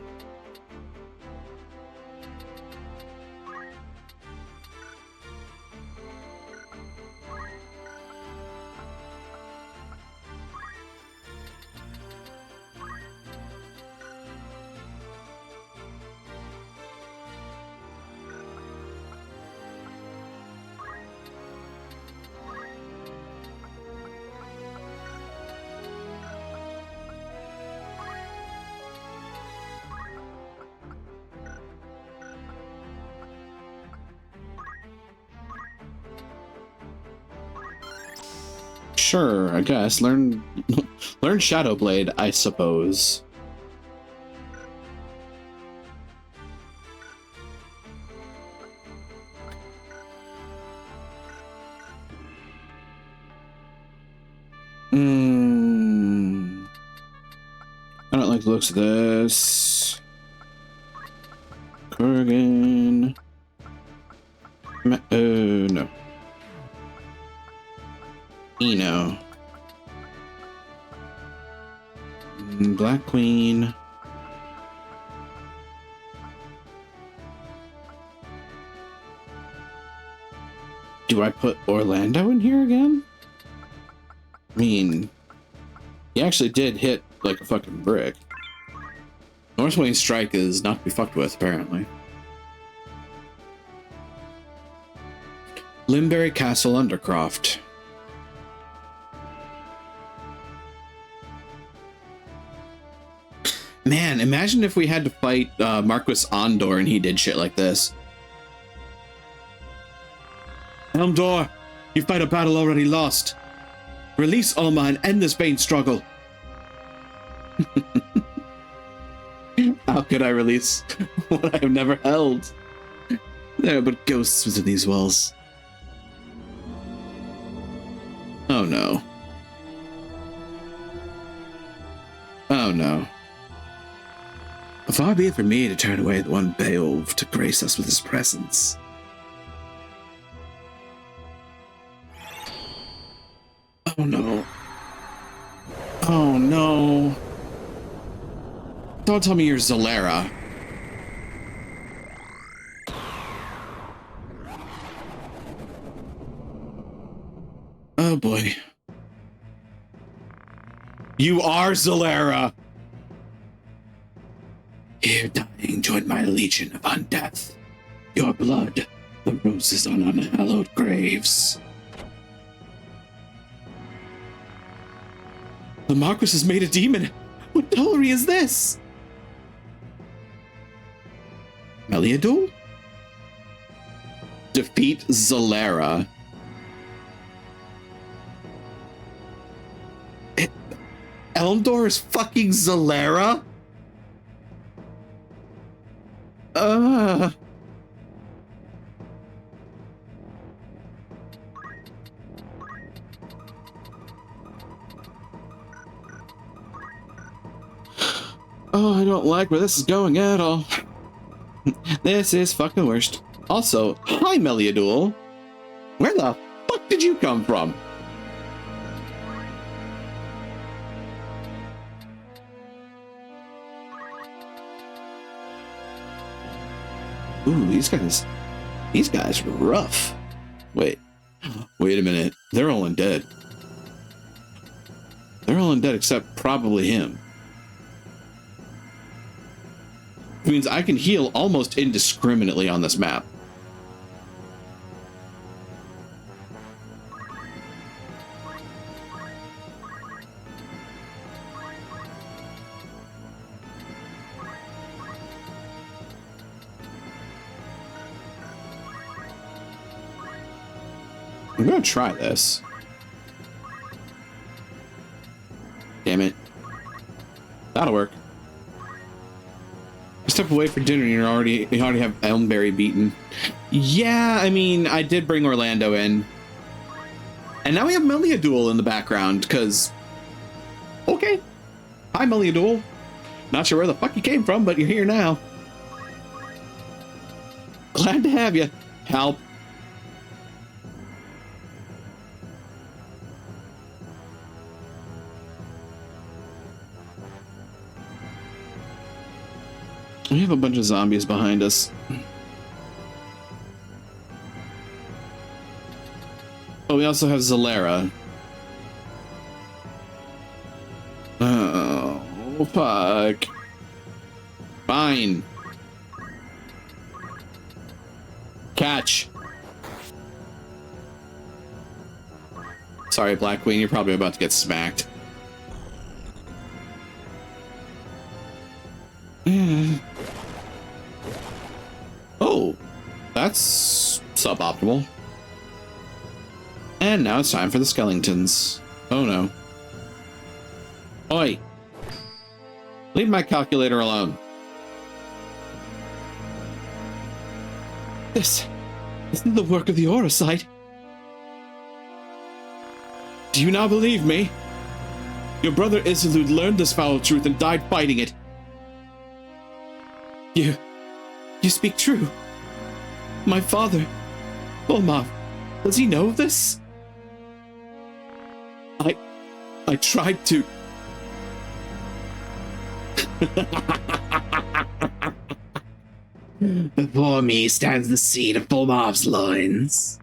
Sure, I guess. Learn Shadowblade, I suppose. I don't like the looks of this. Kurgan. No. Eno. Black Queen. Do I put Orlando in here again? I mean, he actually did hit like a fucking brick. Northwing Strike is not to be fucked with, apparently. Limberry Castle Undercroft. Man, imagine if we had to fight Marquis Ondor and he did shit like this. Elmdor, you fight a battle already lost. Release Alma and end this vain struggle. How could I release what I have never held? There are but ghosts within these walls. Oh no. Oh no. Far be it from me to turn away the one Beowulf to grace us with his presence. Oh no. Oh no. Don't tell me you're Zalera. Oh boy. You are Zalera! Here dying join my legion upon death. Your blood, the roses on unhallowed graves. The Marquis has made a demon. What dollery is this? Meliadul? Defeat Zalera. Elmdor is fucking Zalera? Oh, I don't like where this is going at all. This is fucking worst. Also, hi Meliadul. Where the fuck did you come from? Ooh, these guys are rough. Wait a minute. They're all undead. They're all undead except probably him. Which means I can heal almost indiscriminately on this map. I'm gonna try this. Damn it. That'll work. Step away for dinner and you already have Elmberry beaten. Yeah, I mean, I did bring Orlando in. And now we have Meliadul in the background, because... Okay. Hi, Meliadul. Not sure where the fuck you came from, but you're here now. Glad to have you. Help. We have a bunch of zombies behind us. Oh, we also have Zalera. Oh, fuck. Fine. Catch. Sorry, Black Queen, you're probably about to get smacked. Oh, that's suboptimal. And now it's time for the skeletons. Oh no. Oi! Leave my calculator alone. This isn't the work of the Auracite. Do you now believe me? Your brother Isilud learned this foul truth and died fighting it. You speak true. My father, Volmov, does he know of this? I tried to. Before me stands the seed of Volmov's loins.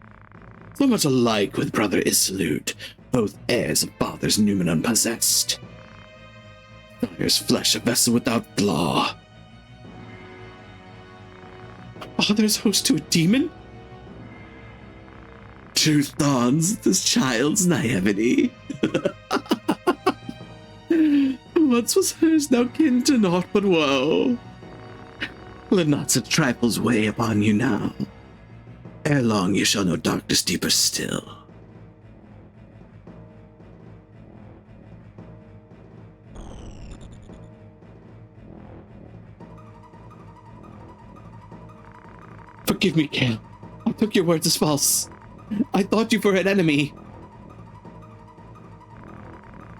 So much alike with brother Isilud, both heirs of fathers Numenor possessed. Fire's flesh a vessel without flaw. Father's host to a demon? Truth dawns this child's naivety. Once was hers, now kin to naught but woe. Let not such trifles weigh upon you now. Ere long you shall know darkness deeper still. Forgive me, Kael. I took your words as false. I thought you were an enemy.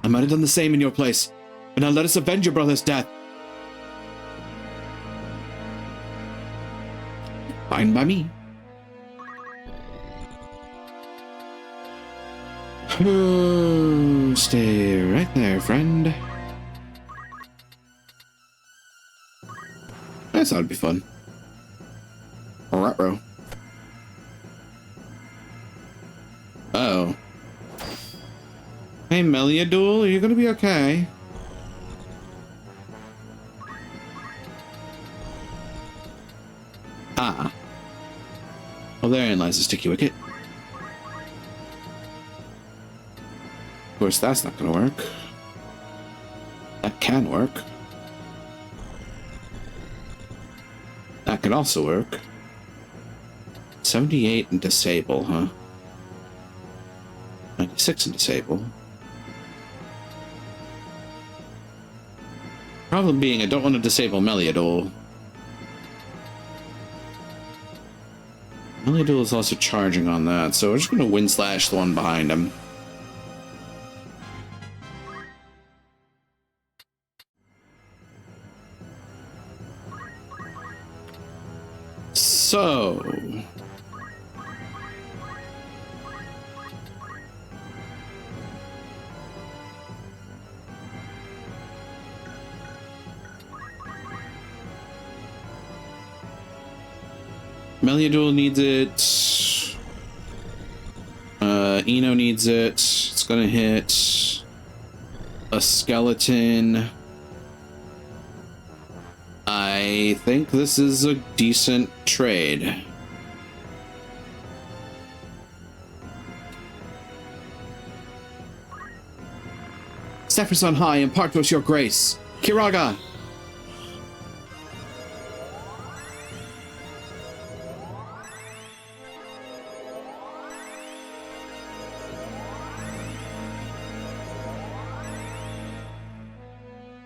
I might have done the same in your place, but now let us avenge your brother's death. Fine by me. Stay right there, friend. I thought it'd be fun. Ruh-roh. Uh-oh. Hey, Meliadul, are you gonna be okay? Ah. Well, therein lies the sticky wicket. Of course, that's not gonna work. That can work. That could also work. 78 and disable, huh? 96 and disable. Problem being, I don't want to disable Meliadul. Meliadul is also charging on that, so we're just going to wind slash the one behind him. So... Meliadul needs it. Eno needs it. It's gonna hit a skeleton. I think this is a decent trade. Zephyrs on high, impart to us your grace. Kiraga!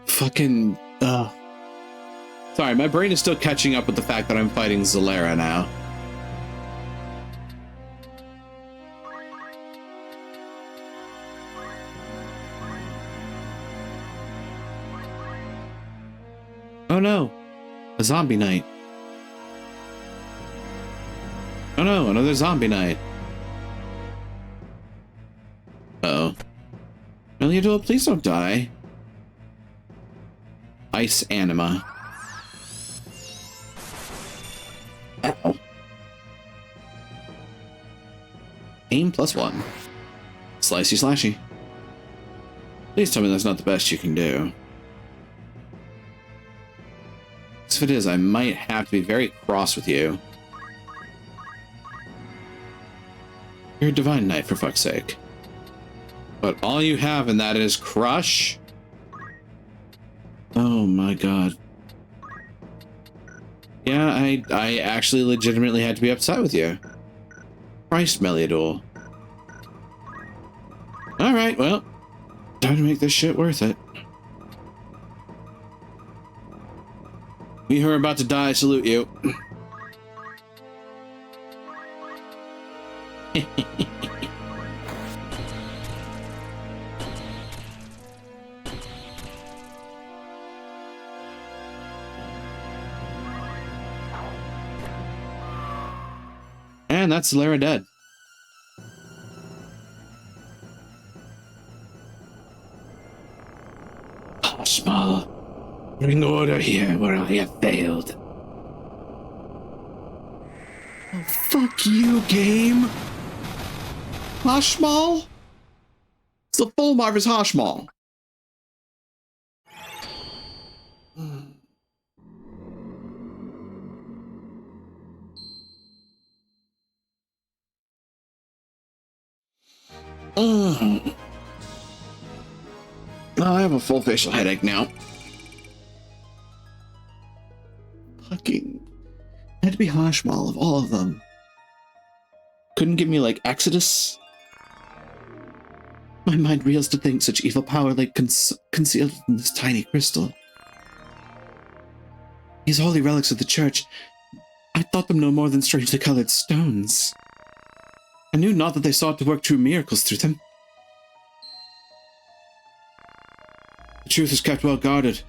Fucking, sorry, my brain is still catching up with the fact that I'm fighting Zalera now. Oh no, a zombie knight. Oh no, another zombie knight. Uh-oh. Meliadul, please don't die. Ice Anima. Ow. Aim +1. Slicey slashy. Please tell me that's not the best you can do. If it is, I might have to be very cross with you. You're a divine knight, for fuck's sake. But all you have in that is crush? Oh my god. Yeah, I actually legitimately had to be upset with you. Christ, Meliadul. Alright, well, time to make this shit worth it. We who are about to die salute you. And that's Lara dead. Small. Bring order here where I have failed. Oh, fuck you, game. Hashmal? It's the full Marvis Hashmal. I have a full facial headache now. Fucking had to be Hashmal of all of them. Couldn't give me like Exodus. My mind reels to think such evil power lay concealed in this tiny crystal. These holy relics of the church, I thought them no more than strangely colored stones. I knew not that they sought to work true miracles through them. The truth is kept well guarded,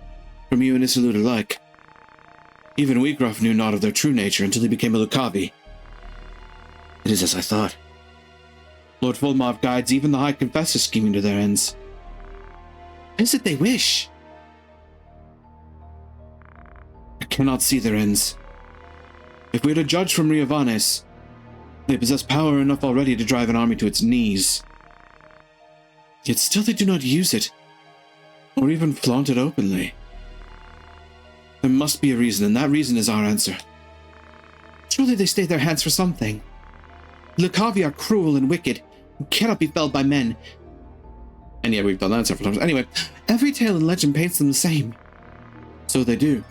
from you and Isilud alike. Even Wheatgrove knew not of their true nature until he became a Lucavi. It is as I thought. Lord Volmov guides even the High Confessor scheming to their ends. What is it they wish? I cannot see their ends. If we are to judge from Riovanes, they possess power enough already to drive an army to its knees. Yet still they do not use it, or even flaunt it openly. There must be a reason, and that reason is our answer. Surely they stay their hands for something. The Lucavi are cruel and wicked, and cannot be felled by men. And yet we've done that several times. Anyway, every tale and legend paints them the same. So they do.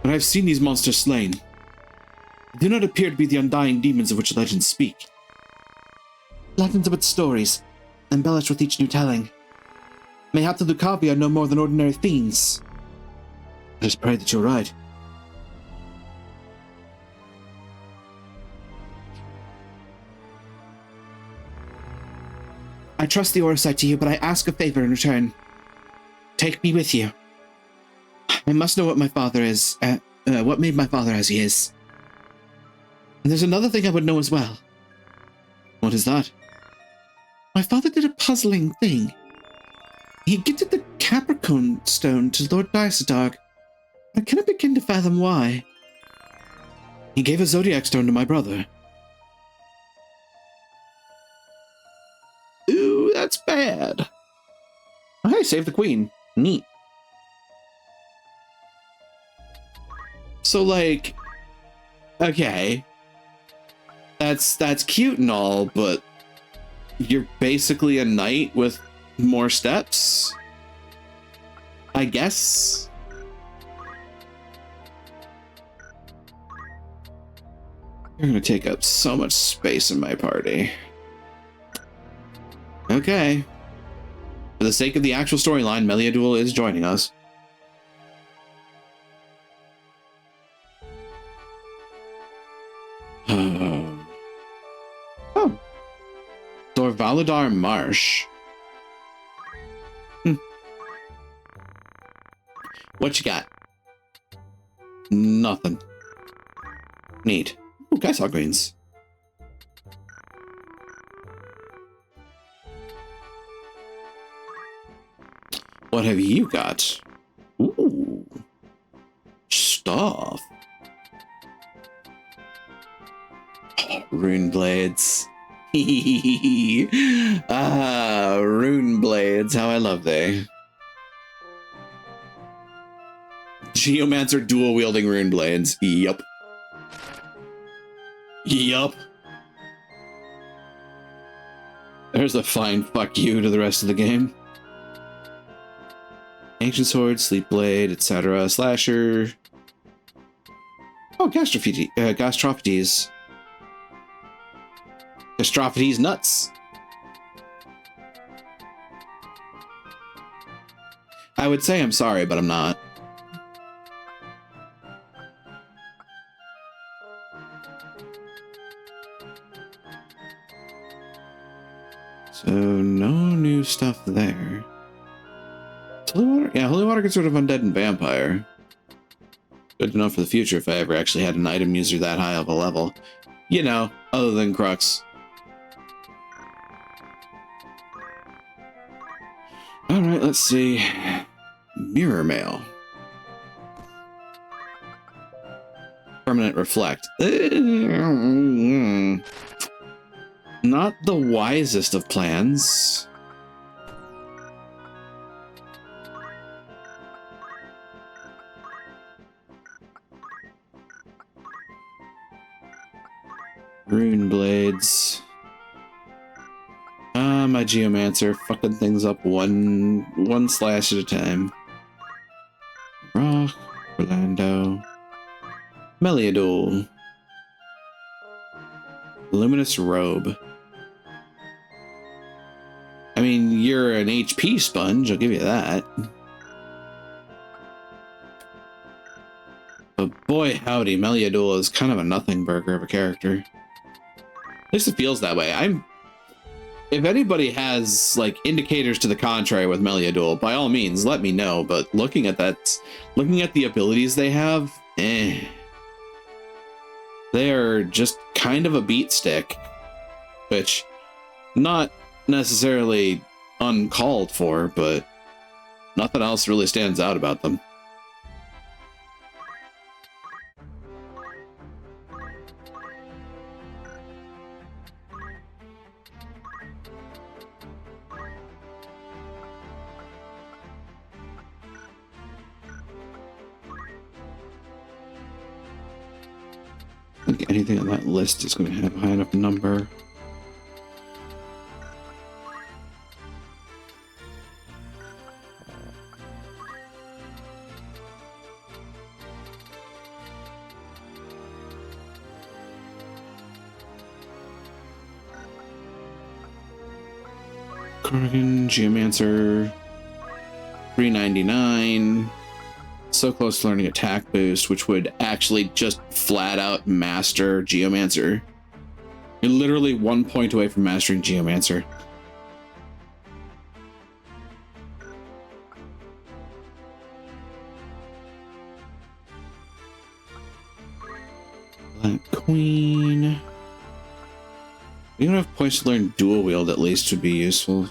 But I've seen these monsters slain. They do not appear to be the undying demons of which legends speak. Legends are but stories, embellished with each new telling. Mayhap the Lucavi are no more than ordinary fiends. Let us pray that you're right. I trust the Oracite to you, but I ask a favor in return. Take me with you. I must know what my father is, what made my father as he is. And there's another thing I would know as well. What is that? My father did a puzzling thing. He gifted the Capricorn stone to Lord Daisadarg. I cannot begin to fathom why. He gave a Zodiac stone to my brother. Ooh, that's bad. Oh, hey, save the queen. Neat. So, like, okay. That's cute and all, but you're basically a knight with more steps? I guess? You're gonna take up so much space in my party. Okay. For the sake of the actual storyline, Meliadul is joining us. Oh. Dorvalidar Marsh. What you got? Nothing. Neat. Ooh, Geisel greens. What have you got? Ooh. Stuff. Rune blades. Rune blades. How I love they. Geomancer dual wielding rune blades. Yup. Yup. There's a fine fuck you to the rest of the game. Ancient sword, sleep blade, etc. Slasher. Oh, Gastrophites. Gastrophites nuts. I would say I'm sorry, but I'm not. So, no new stuff there. Holy water? Yeah, holy water gets rid of undead and vampire. Good to know for the future if I ever actually had an item user that high of a level. You know, other than Crux. Alright, let's see. Mirror mail. Permanent reflect. Not the wisest of plans. Rune blades. My Geomancer fucking things up one slash at a time. Rock, Orlando, Meliadul, Luminous Robe. I mean, you're an HP sponge, I'll give you that. But boy, howdy, Meliadul is kind of a nothing burger of a character. At least it feels that way. If anybody has like indicators to the contrary with Meliadul, by all means, let me know. But looking at the abilities they have, they are just kind of a beat stick, which not necessarily uncalled for, but nothing else really stands out about them. I think anything on that list is going to have a high enough number. Cardigan, Geomancer, 399. So close to learning attack boost, which would actually just flat out master Geomancer. You're literally 1 point away from mastering Geomancer. Black Queen. You don't have points to learn dual wield, at least would be useful.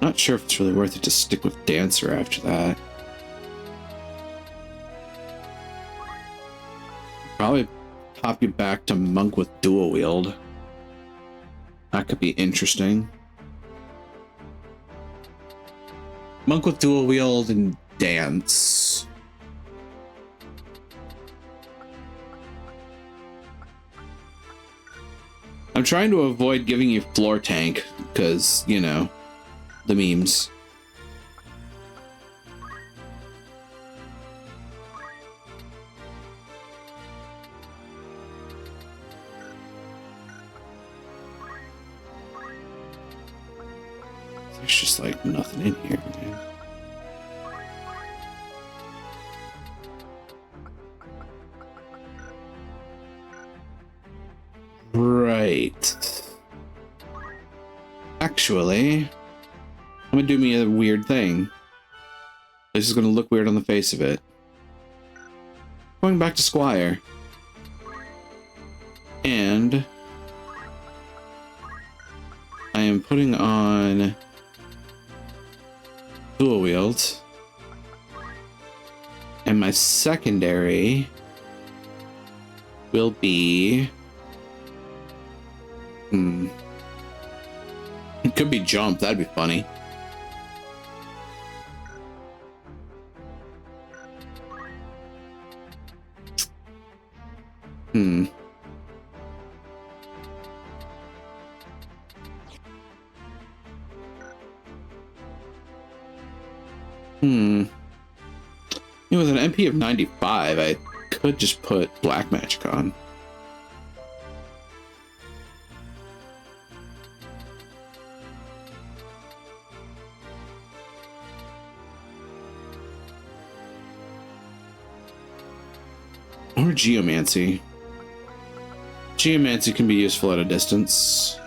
Not sure if it's really worth it to stick with Dancer after that. Probably pop you back to Monk with dual wield. That could be interesting. Monk with dual wield and Dance. I'm trying to avoid giving you Floor Tank because, you know, the memes. There's just like nothing in here, man. Right. Actually, I'm gonna do me a weird thing. This is gonna look weird on the face of it. Going back to Squire. And I am putting on dual wield. And my secondary will be it could be jump, that'd be funny. With an MP of 95, I could just put Black Magic on. Or Geomancy. Geomancy can be useful at a distance.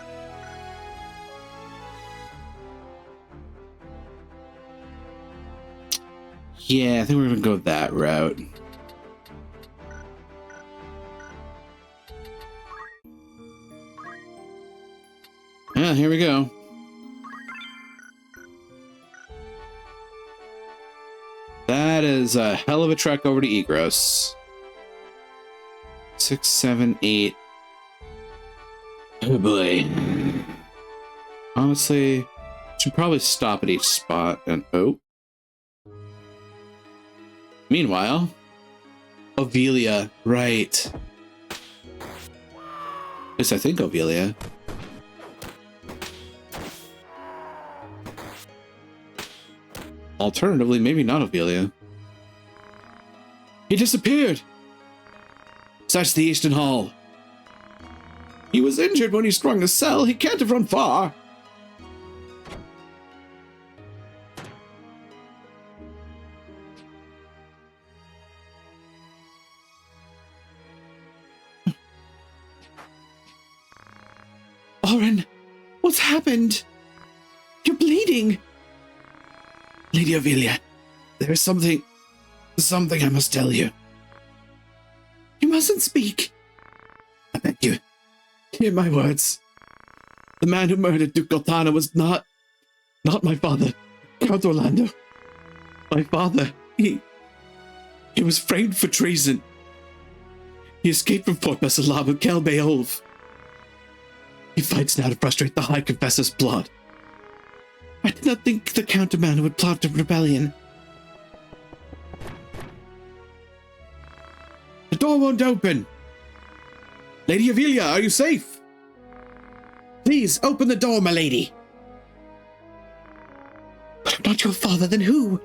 Yeah, I think we're gonna go that route. Yeah, here we go. That is a hell of a trek over to Egros. 6, 7, 8. Oh boy. Honestly, should probably stop at each spot and oh. Meanwhile, Ovelia, right. At least I think Ovelia. Alternatively, maybe not Ovelia. He disappeared! Such the Eastern Hall. He was injured when he sprung the cell. He can't have run far. Oren, what's happened? You're bleeding. Lady Ovelia, there is something I must tell you. You mustn't speak. I beg you, hear my words. The man who murdered Duke Goltana was not my father, Count Orlando. My father, he was framed for treason. He escaped from Fort Bessalab with Kel Beowulf. He fights now to frustrate the High Confessor's plot. I did not think the Count a man who would plot a rebellion. The door won't open. Lady Ovelia, are you safe? Please, open the door, my lady. But I'm not your father, then who?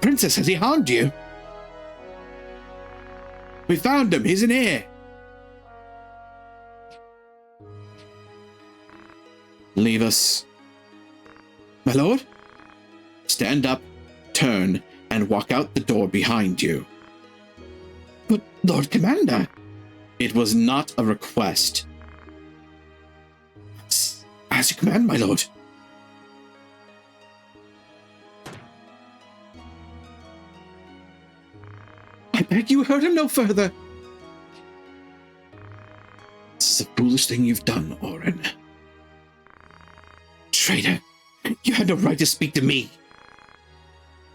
Princess, has he harmed you? We found him. He's in here. Leave us. My lord? Stand up, turn, and walk out the door behind you. But, Lord Commander... It was not a request. As you command, my lord. I beg you, hurt him no further. This is a foolish thing you've done, Oren. Traitor, you had no right to speak to me.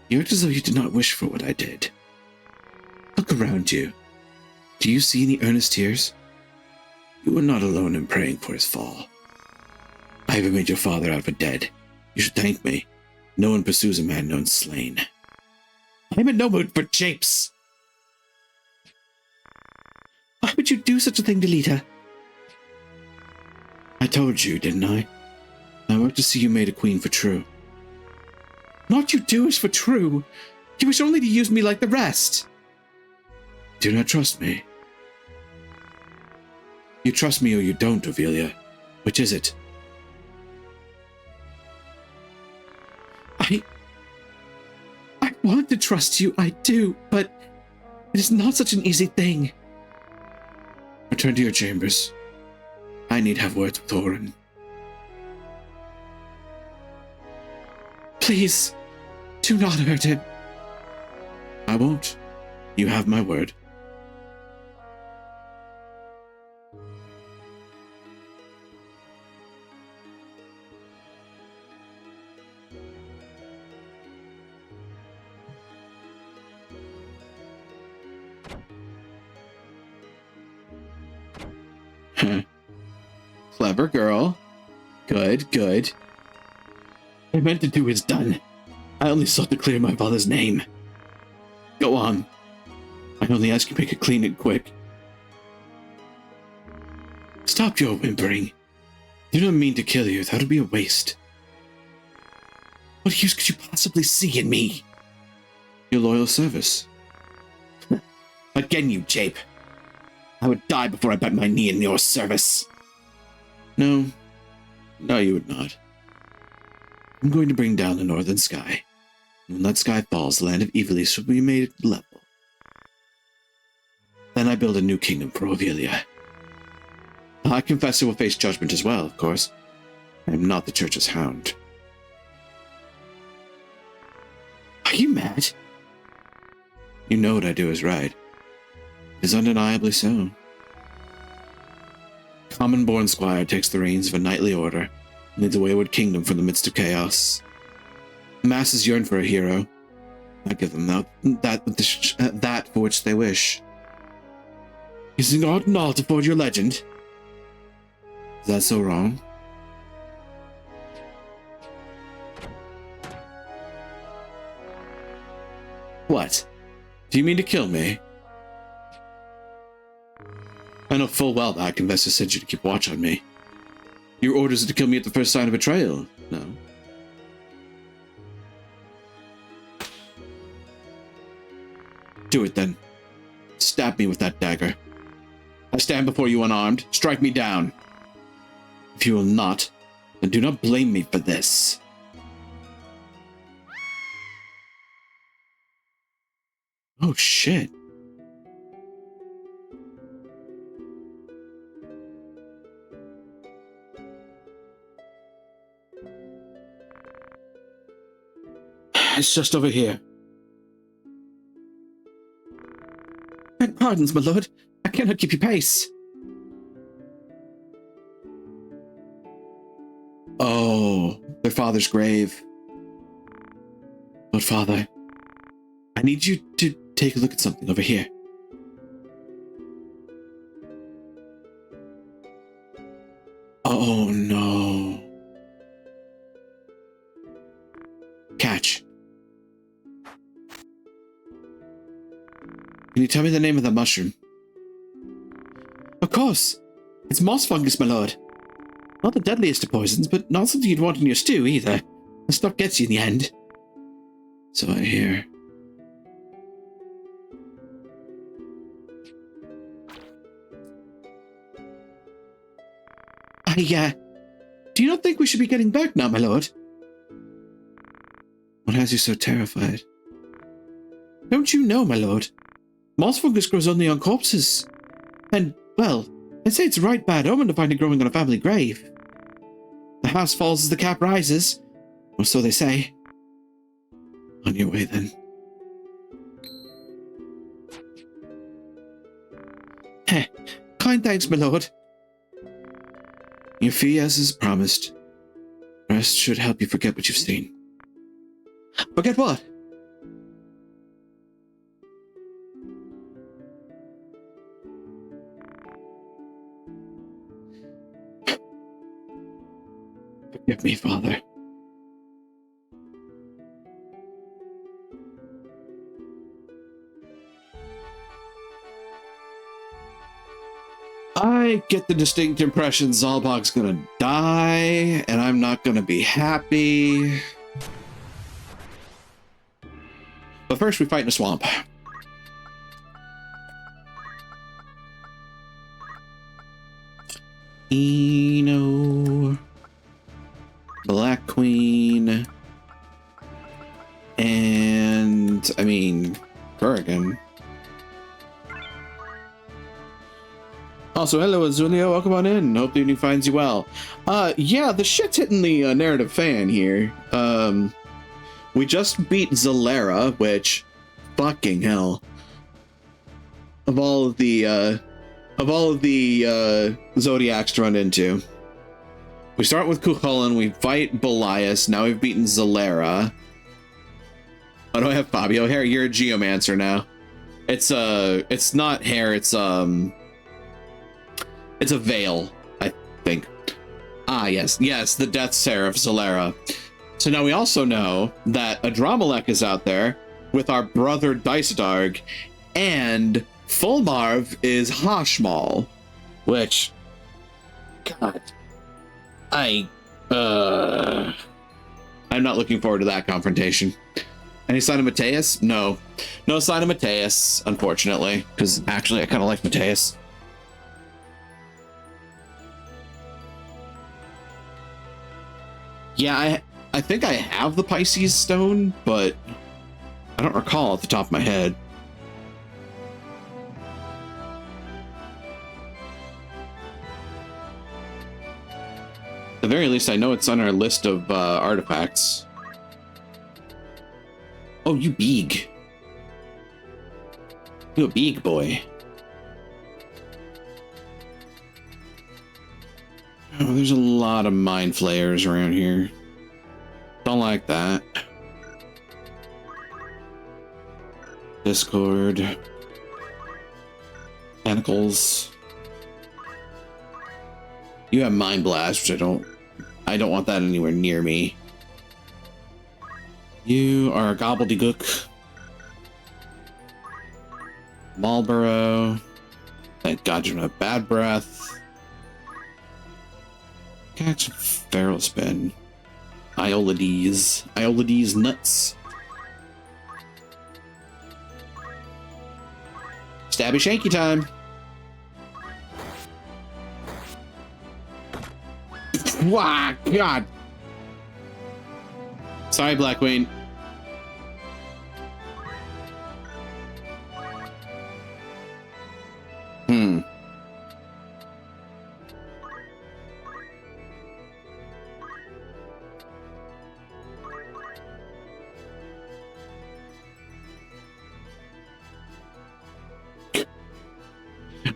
You act as though you did not wish for what I did. Look around you. Do you see any earnest tears? You were not alone in praying for his fall. I even made your father out of dead. You should thank me. No one pursues a man known slain. I'm in no mood for japes. Why would you do such a thing to Lita? I told you, didn't I? I worked to see you made a queen for true. Not you do is for true. You wish only to use me like the rest. Do not trust me. You trust me or you don't, Ovelia. Which is it? I want to trust you, I do, but it is not such an easy thing. Return to your chambers. I need have words with Oren. Please, do not hurt him. I won't. You have my word. Clever girl. Good, good. What I meant to do is done. I only sought to clear my father's name. Go on. I only ask you make it clean and quick. Stop your whimpering. I do not mean to kill you. That would be a waste. What use could you possibly see in me? Your loyal service. Again, you jape. I would die before I bent my knee in your service. No. No, you would not. I'm going to bring down the northern sky. When that sky falls, the land of Ivalice will be made level. Then I build a new kingdom for Ovelia. The High Confessor will face judgment as well, of course. I am not the Church's hound. Are you mad? You know what I do is right. It is undeniably so. Common-born squire takes the reins of a knightly order and leads a wayward kingdom from the midst of chaos. The masses yearn for a hero. I give them that for which they wish. Is it not all to forge your legend? Is that so wrong? What? Do you mean to kill me? I know full well the High Confessor sent you to keep watch on me. Your orders are to kill me at the first sign of betrayal, no? Do it then. Stab me with that dagger. I stand before you unarmed. Strike me down. If you will not, then do not blame me for this. Oh, shit. It's just over here. Beg pardons, my lord. I cannot keep you pace. Oh, their father's grave. But father, I need you to take a look at something over here. Oh no. Catch. Can you tell me the name of the mushroom? Of course. It's moss fungus, my lord. Not the deadliest of poisons, but not something you'd want in your stew either. The stuff gets you in the end. So I hear. Do you not think we should be getting back now, my lord? What has you so terrified? Don't you know, my lord? Moss fungus grows only on corpses. And, well, I'd say it's a right bad omen to find it growing on a family grave. The house falls as the cap rises, or so they say. On your way, then. Heh, kind thanks, my lord. Your fee as promised. Rest should help you forget what you've seen. Forget what? Forgive me, Father. I get the distinct impression Zalbog's gonna die, and I'm not gonna be happy. But first, we fight in a swamp. Eno, Black Queen, and I mean, Kurgan. Also, hello, Azulio. Welcome on in. Hope the evening finds you well. Yeah, the shit's hitting the narrative fan here. We just beat Zalera, which, fucking hell, of all of the Zodiacs to run into. We start with Cuchulainn, we fight Belias, now we've beaten Zalera. Oh, do I have Fabio hair? You're a Geomancer now. It's not hair, it's a veil, I think. Ah, yes, the Death Seraph Zalera. So now we also know that Adramelech is out there with our brother Daisadarg, and Fulmarv is Hashmal, which, God, I'm not looking forward to that confrontation. Any sign of Mateus? No sign of Mateus, unfortunately, because actually I kind of like Mateus. Yeah, I think I have the Pisces stone, but I don't recall off the top of my head. At the very least, I know it's on our list of artifacts. Oh, you big. You a big boy. Oh, there's a lot of mind flayers around here. Don't like that. Discord. Tentacles. You have Mind Blast, which I don't want that anywhere near me. You are a gobbledygook. Marlboro. Thank God you don't have bad breath. Catch Feral Spin. Iolades nuts. Stabby shanky time. Wow, God. Sorry, Blackwing.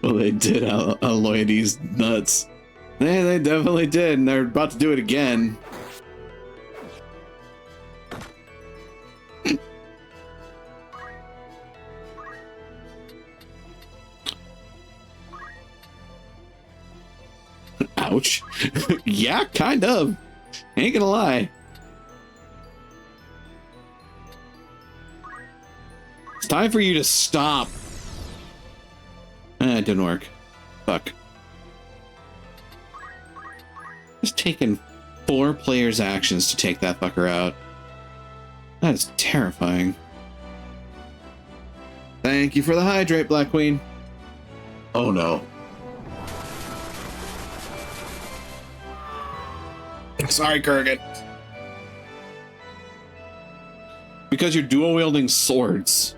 Well, they did alloy these nuts. Yeah, they definitely did, and they're about to do it again. Ouch. Yeah, kind of. Ain't gonna lie. It's time for you to stop. It didn't work. Fuck. Just taking 4 players' actions to take that fucker out. That is terrifying. Thank you for the hydrate, Black Queen. Oh no. Sorry, Kurgan. Because you're dual wielding swords.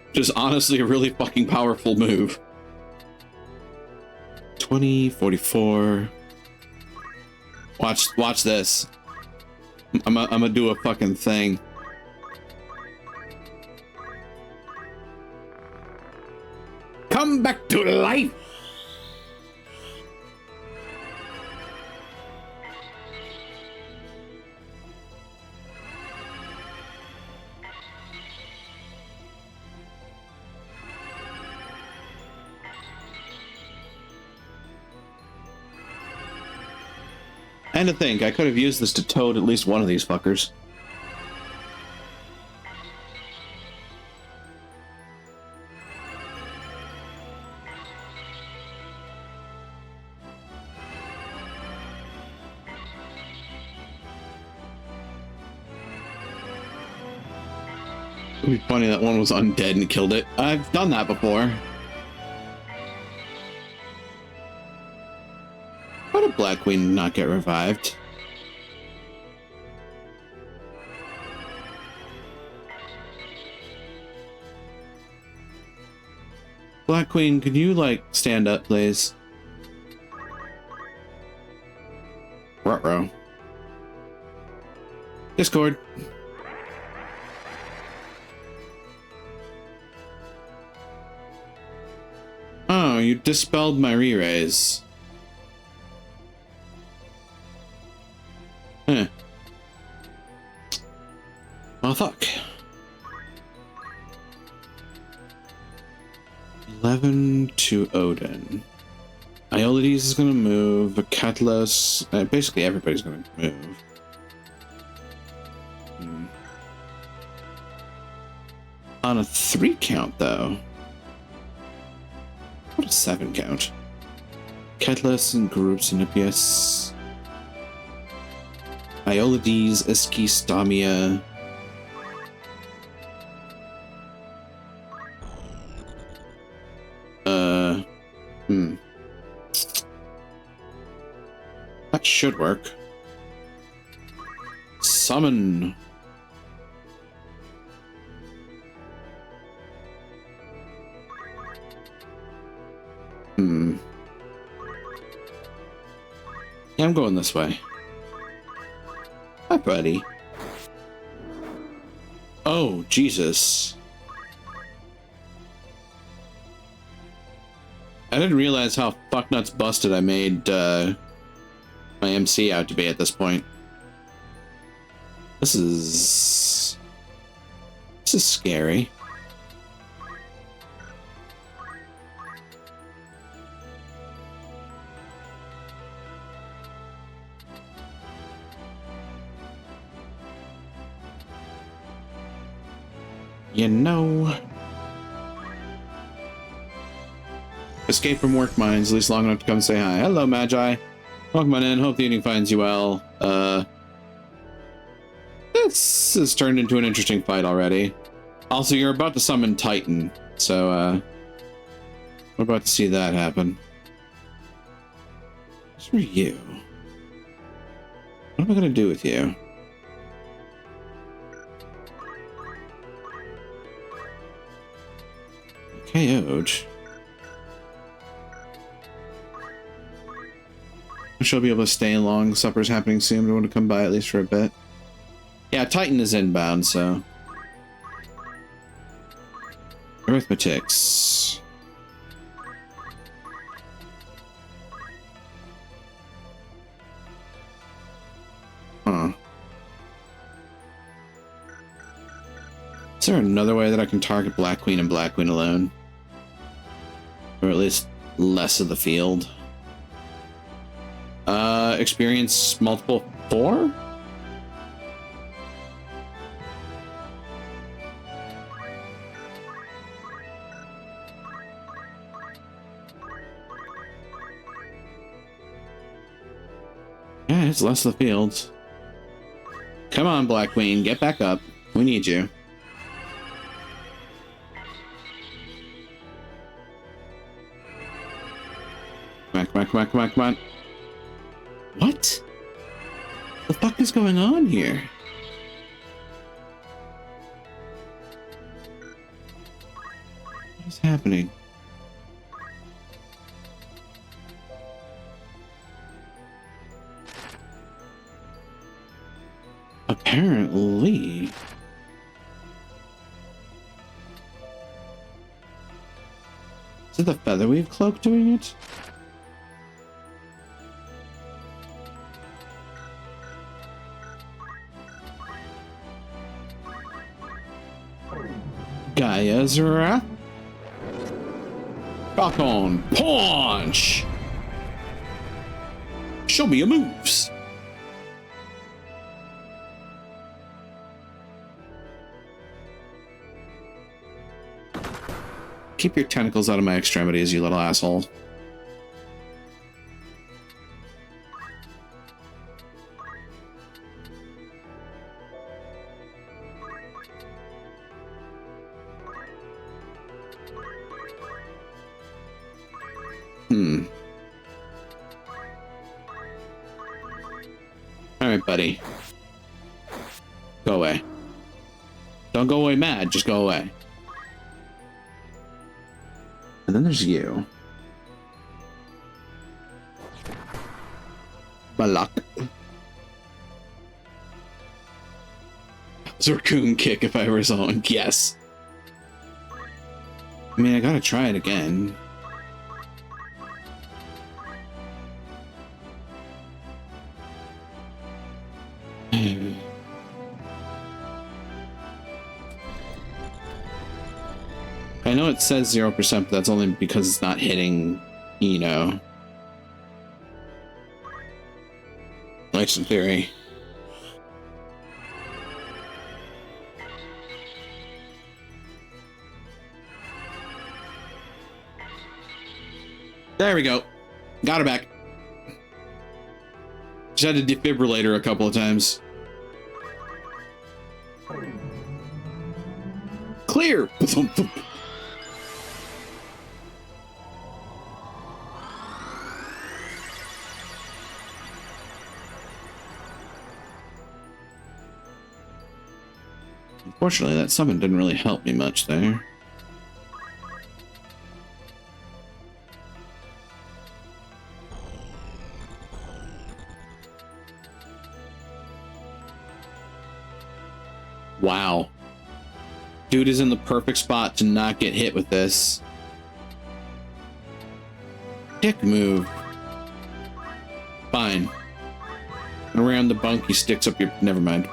Which is honestly a really fucking powerful move. 20, 44. Watch this. I'm gonna do a fucking thing. Come back to life. And to think, I could have used this to toad at least one of these fuckers. It would be funny that one was undead and killed it. I've done that before. Why did Black Queen not get revived? Black Queen, could you, like, stand up, please? Ruh-roh. Discord. Oh, you dispelled my re-raise. Huh. Oh, fuck. 11 to Odin. Iolides is gonna move. Catalos. Basically, everybody's gonna move. On a 3 count, though. What a 7 count? Catalos and groups and Nippius. Iolides, Ischistomia. That should work. Summon. Yeah, I'm going this way. Hi, buddy. Oh, Jesus. I didn't realize how fucknuts busted I made my MC out to be at this point. This is scary. You know. Escape from work minds, at least long enough to come say hi. Hello, Magi. Welcome on in. Hope the evening finds you well. This has turned into an interesting fight already. Also, you're about to summon Titan. So, we're about to see that happen. What's for you? What am I going to do with you? KO'd. She'll be able to stay long. Supper's happening soon. We want to come by at least for a bit. Yeah, Titan is inbound, so. Arithmetics. Huh. Is there another way that I can target Black Queen and Black Queen alone? Or at least less of the field? Experience multiple 4? Yeah, it's less of the fields. Come on, Black Queen, get back up. We need you. Come on. What? The fuck is going on here? What is happening? Apparently. Is it the Featherweave Cloak doing it? Gaia's Wrath. Rock on. Punch! Show me your moves. Keep your tentacles out of my extremities, you little asshole. Alright, buddy. Go away. Don't go away mad, just go away. And then there's you. Balak. Raccoon kick if I ever saw one. Yes. I mean, I gotta try it again. I know it says 0%, but that's only because it's not hitting, you know. Nice in theory. There we go. Got her back. Just had to defibrillate her a couple of times. Clear! Unfortunately, that summon didn't really help me much there. Wow. Dude is in the perfect spot to not get hit with this. Dick move. Fine. And around the bunk, he sticks up your... Never mind.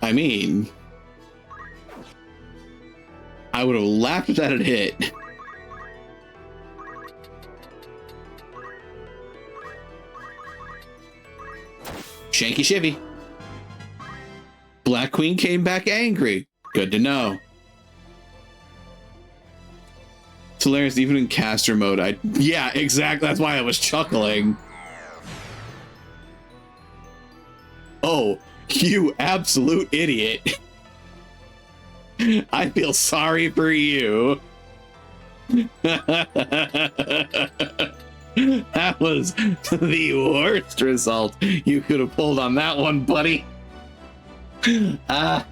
I mean... I would have laughed if that had hit. Shanky shivy. Black Queen came back angry. Good to know. hilarious. Even in caster mode, yeah, exactly. That's why I was chuckling. Oh, you absolute idiot. I feel sorry for you. That was the worst result you could have pulled on that one, buddy. Oh,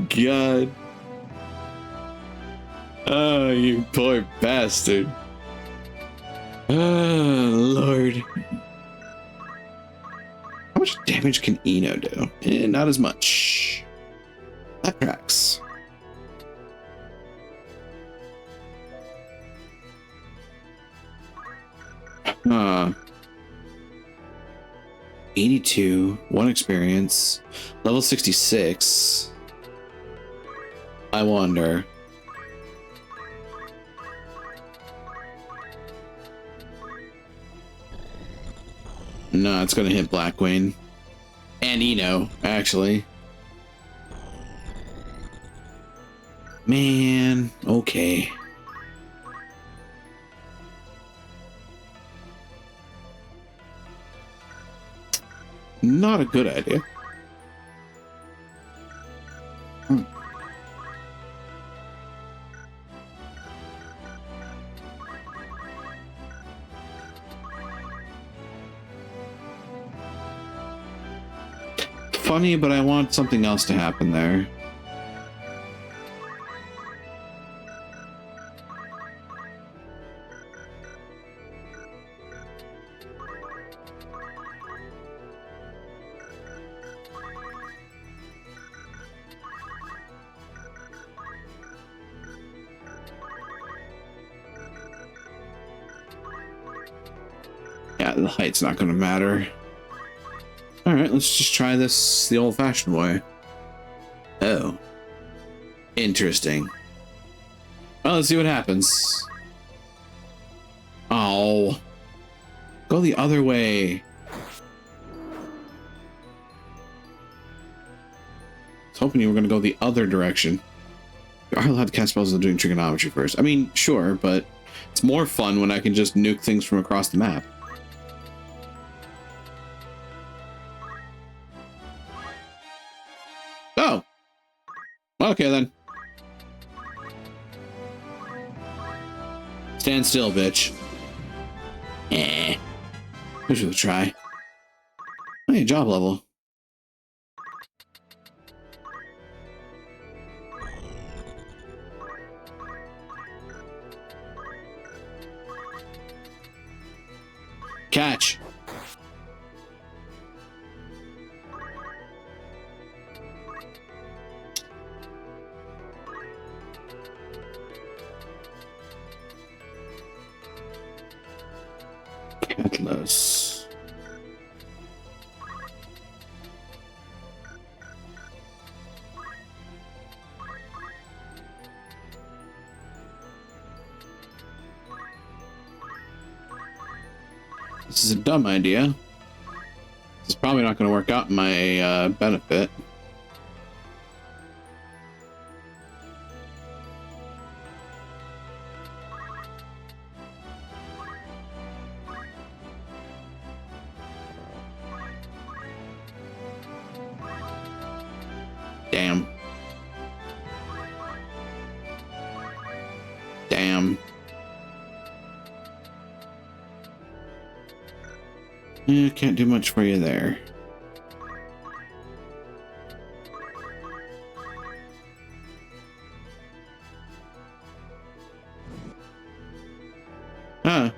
God. Oh, you poor bastard. Oh, Lord. How much damage can Eno do? Not as much. That tracks. Huh. 82, 1 experience, level 66. I wonder. No, it's gonna hit Blackwing. And Eno, actually. Man, okay. Not a good idea. Funny, but I want something else to happen there. Yeah, the height's not going to matter. All right, let's just try this the old-fashioned way. Oh. Interesting. Well, let's see what happens. Oh. Go the other way. I was hoping you were going to go the other direction. You are allowed to cast spells without doing trigonometry first. I mean, sure, but it's more fun when I can just nuke things from across the map. Oh. Okay, then. Stand still, bitch. Eh. Here's a try. Hey, job level. Catch. Atlas. This is a dumb idea. This is probably not going to work out in my benefit. Damn. Damn. Yeah, can't do much for you there. Huh.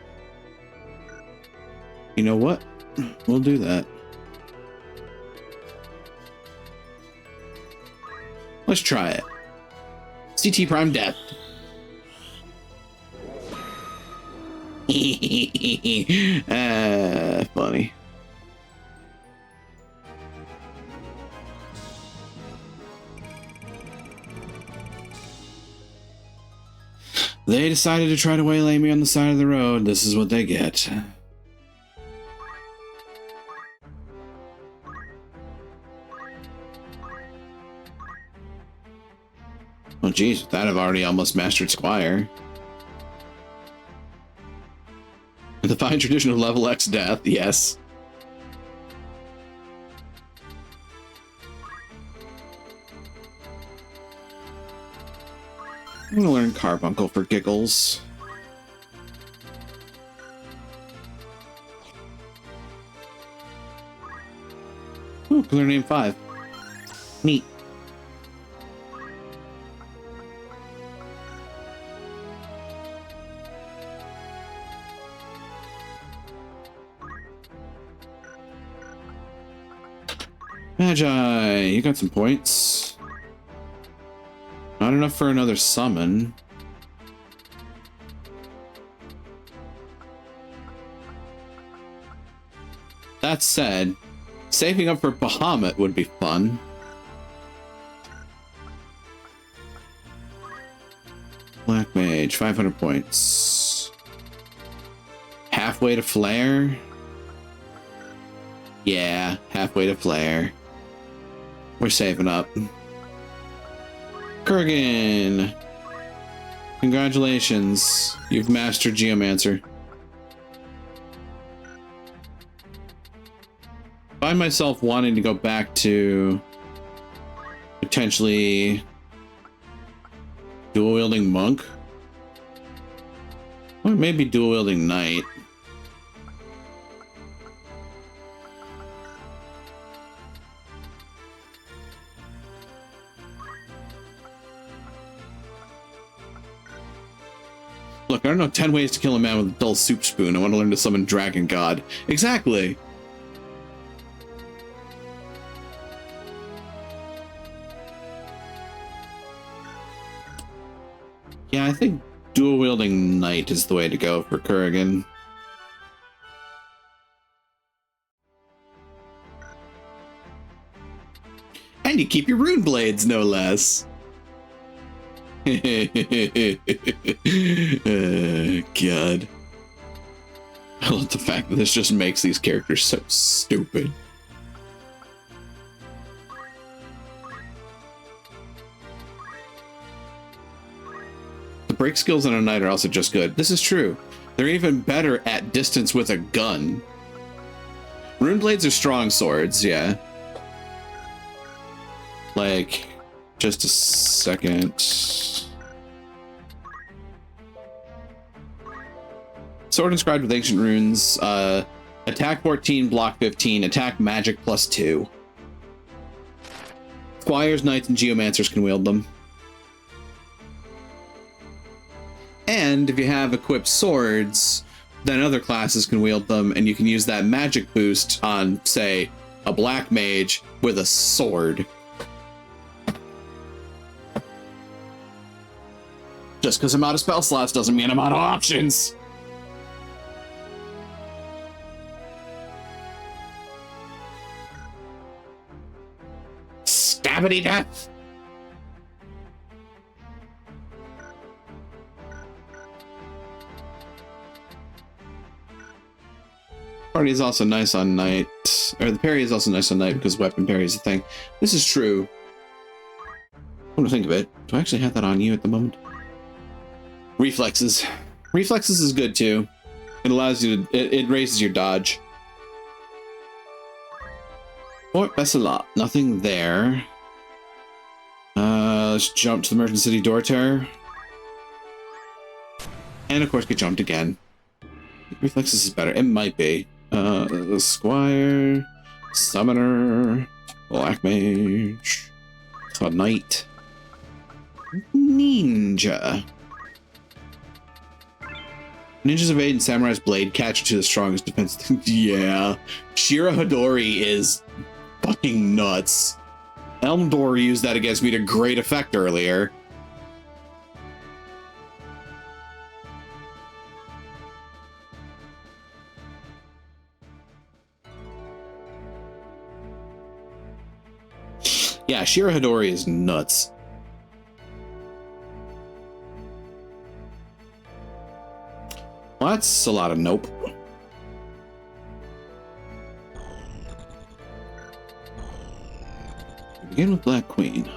You know what? We'll do that. Let's try it. CT Prime Death. Funny. They decided to try to waylay me on the side of the road. This is what they get. Oh, geez, with that I've already almost mastered Squire. The fine tradition of level X death, yes. I'm gonna learn Carbuncle for giggles. Ooh, can learn name 5. Neat. Magi, you got some points. Not enough for another summon. That said, saving up for Bahamut would be fun. Black Mage, 500 points. Halfway to Flare? Yeah, halfway to Flare. We're saving up. Kurgan! Congratulations, you've mastered Geomancer. Find myself wanting to go back to potentially dual wielding monk, or maybe dual wielding knight. Look, I don't know 10 ways to kill a man with a dull soup spoon. I want to learn to summon Dragon God. Exactly. Yeah, I think dual wielding knight is the way to go for Kurgan. And you keep your rune blades, no less. God. I love the fact that this just makes these characters so stupid. The break skills on a knight are also just good. This is true. They're even better at distance with a gun. Rune blades are strong swords, yeah. Like, just a second. Sword inscribed with ancient runes. Attack 14, block 15, attack magic +2. Squires, knights, and geomancers can wield them. And if you have equipped swords, then other classes can wield them, and you can use that magic boost on, say, a black mage with a sword. Just because I'm out of spell slots doesn't mean I'm out of options. Stabbity death. Party is also nice on night, or the parry is also nice on night because weapon parry is a thing. This is true. Come to think of it, do I actually have that on you at the moment? Reflexes. Reflexes is good too. It allows you to, it raises your dodge. Fort Besselat, nothing there. Let's jump to the Merchant City Door Terror. And of course get jumped again. Reflexes is better, it might be. The Squire, Summoner, Black Mage, a Knight, Ninja. Ninjas evade and Samurai's blade catch to the strongest defense. Yeah, Shira Hadori is fucking nuts. Elmdor used that against me to great effect earlier. Yeah, Shira Hadori is nuts. Well, that's a lot of nope. We begin with Black Queen.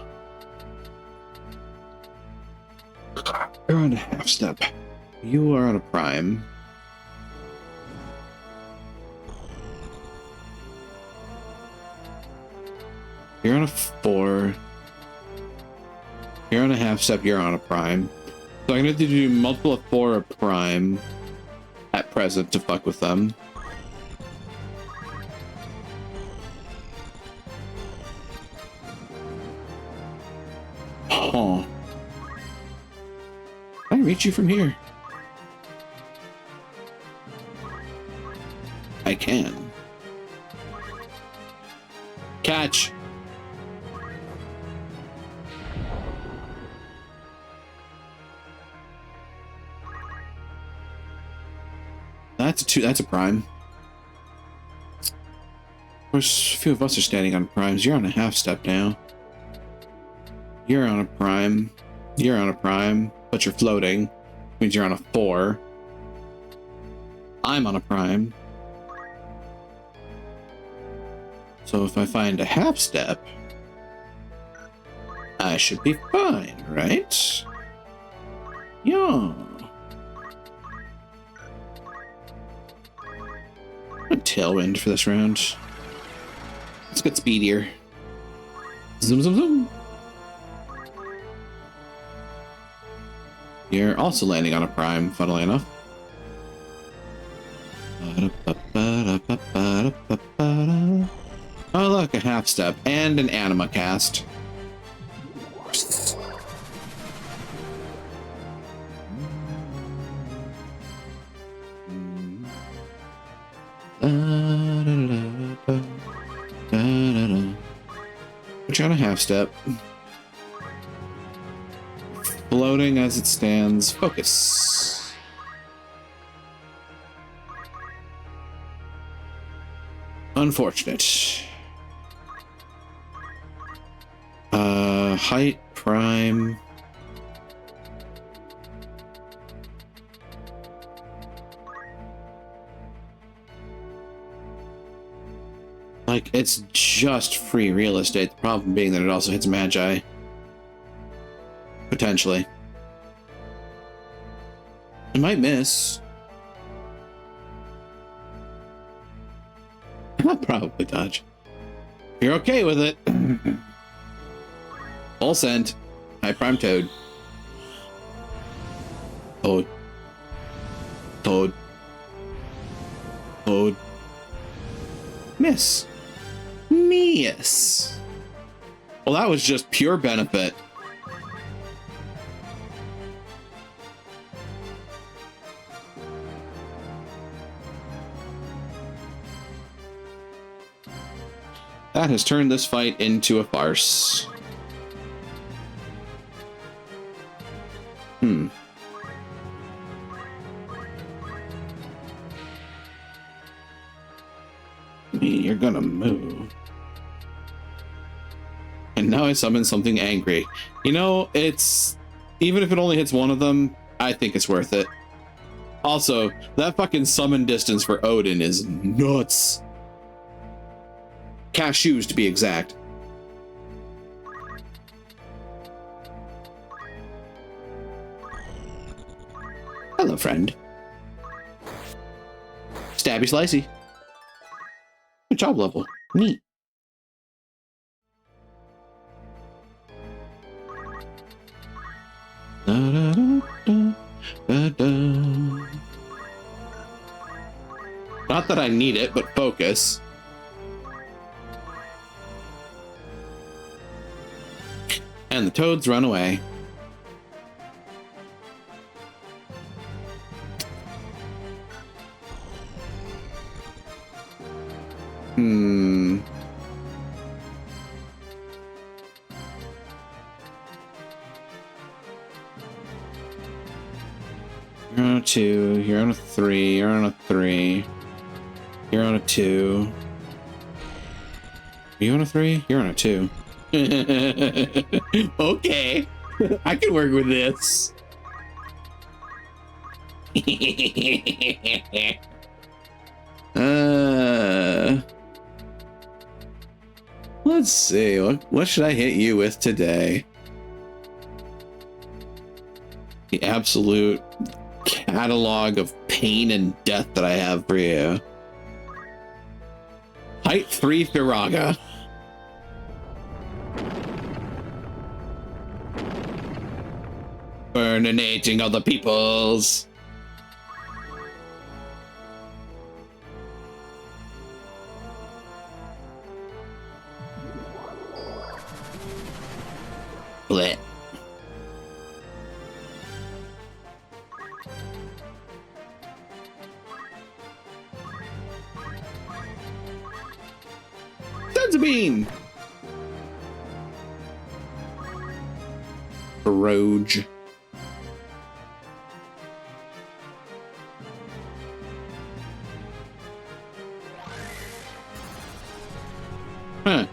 You're on a half step. You are on a prime. You're on a 4. You're on a half step. You're on a prime. So I'm gonna have to do multiple of 4 or prime at present to fuck with them. Huh. Can I reach you from here? I can. Catch. That's a 2. That's a prime. Of course, a few of us are standing on primes. You're on a half step now. You're on a prime. You're on a prime, but you're floating. Means you're on a 4. I'm on a prime. So if I find a half step, I should be fine, right? Yeah. A tailwind for this round. Let's get speedier. Zoom, zoom, zoom. You're also landing on a prime, funnily enough. Oh, look, a half step and an anima cast. Put you on a half step. Floating as it stands. Focus. Unfortunate. Height, prime. Like, it's just free real estate. The problem being that it also hits Magi. Potentially. I might miss. I'll probably dodge. You're okay with it. Full send. High prime Toad. Toad. Toad. Toad. Miss. Miss. Well, that was just pure benefit. That has turned this fight into a farce. You're gonna move. And now I summon something angry. You know, it's... Even if it only hits one of them, I think it's worth it. Also, that fucking summon distance for Odin is nuts. Cashews, to be exact. Hello, friend. Stabby slicey. Good job level. Neat. Da, da, da, da, da. Not that I need it, but focus. And the toads run away. You're on a 2, you're on a 3, you're on a 3. You're on a 2. Are you on a 3? You're on a 2. Okay. I can work with this. Let's see. What should I hit you with today? The absolute catalog of pain and death that I have for you. Height 3 Firaga. Burninating other peoples. Blech. Senzu bean. Roge. Huh.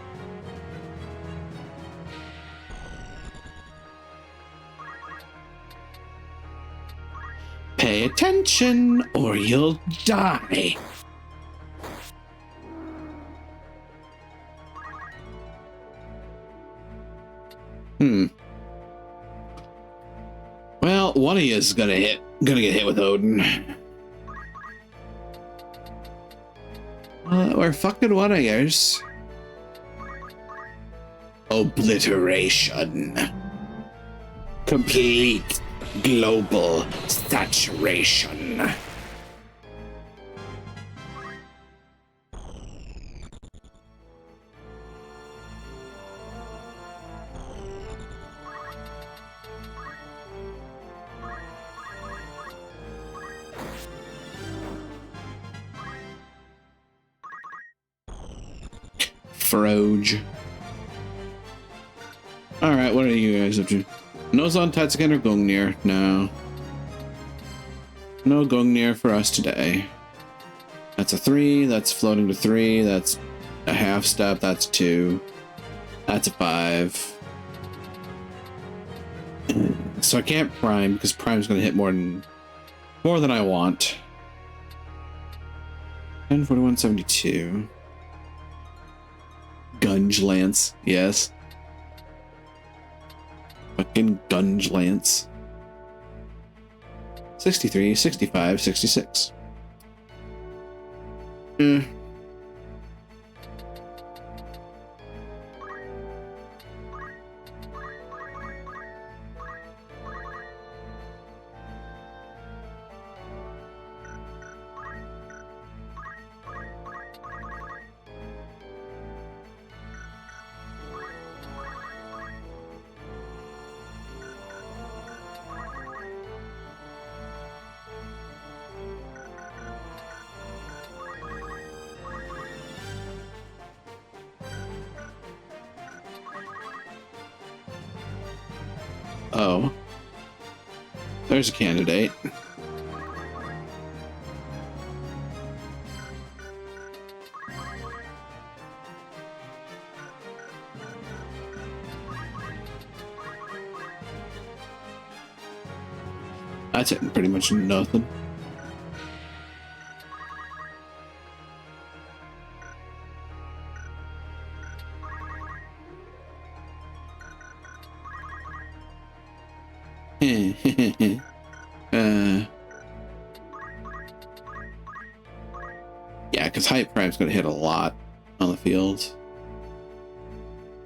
Pay attention or you'll die. Well, one of you is gonna get hit with Odin. Or fucking one of yours. Obliteration. Complete global saturation. Froge. Alright, what are you guys up to? Nozon, Tatsuken, or Gungnir? No. No Gungnir for us today. That's a 3, that's floating to 3, that's a half step, that's 2. That's a 5. So I can't prime, because prime's gonna hit more than I want. 10, 41, 72. Gunge Lance, yes. Fucking Gunge Lance. 63, 65, 66. Oh. There's a candidate. That's hitting pretty much nothing. Yeah, because Hype Prime's going to hit a lot on the field.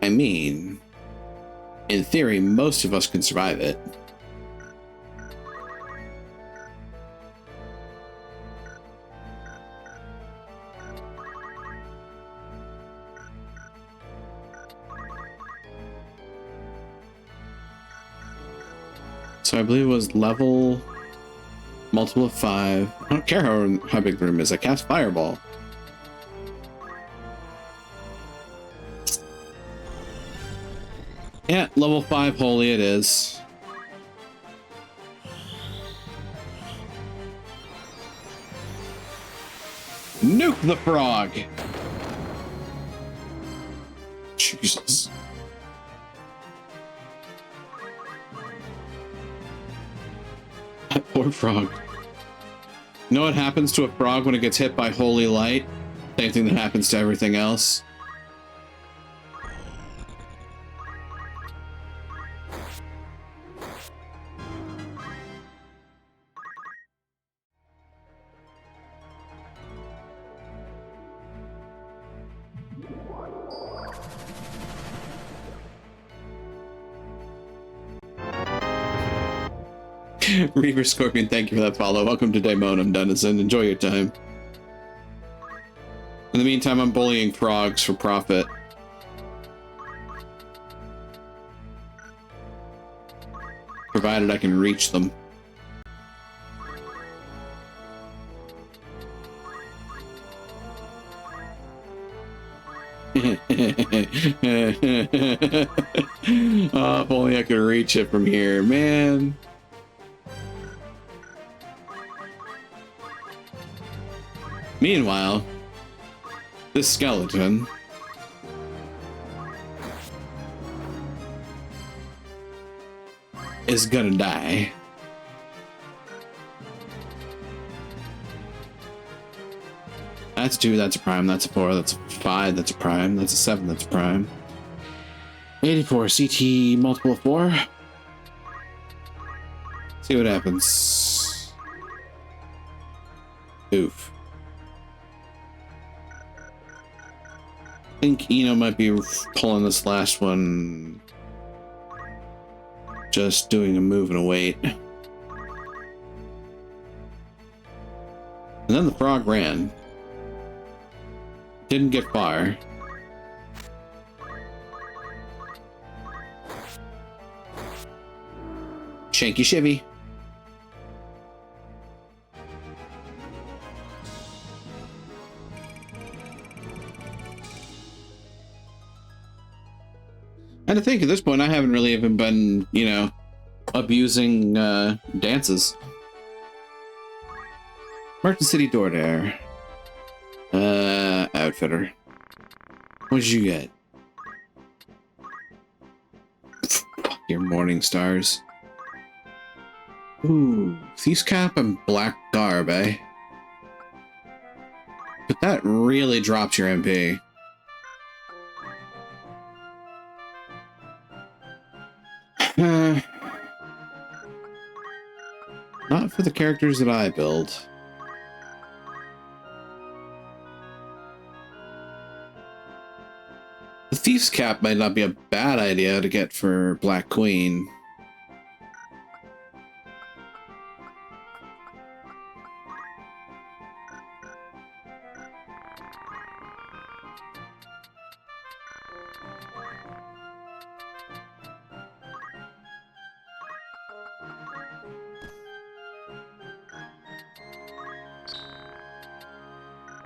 I mean, in theory, most of us can survive it. So I believe it was level multiple of 5. I don't care how big the room is. I cast Fireball. Yeah, level 5 holy it is. Nuke the frog! Jesus. That poor frog. You know what happens to a frog when it gets hit by holy light? Same thing that happens to everything else. Reaver Scorpion, thank you for that follow. Welcome to Daimonum, Denizen. Enjoy your time. In the meantime, I'm bullying frogs for profit. Provided I can reach them. Oh, if only I could reach it from here, man. Meanwhile, this skeleton is gonna die. That's 2, that's a prime, that's a 4, that's a 5, that's a prime, that's a 7, that's a prime. 84, CT multiple of 4. See what happens. Oof. I think Eno might be pulling this last one. Just doing a move and a wait. And then the frog ran. Didn't get far. Shanky shivy. And to think at this point, I haven't really even been, you know, abusing dances. Merchant City Door there. Outfitter. What did you get? Fuck your morning stars. Ooh, Thief's Cap and Black Garb, eh? But that really drops your MP. Not for the characters that I build. The Thief's Cap might not be a bad idea to get for Black Queen.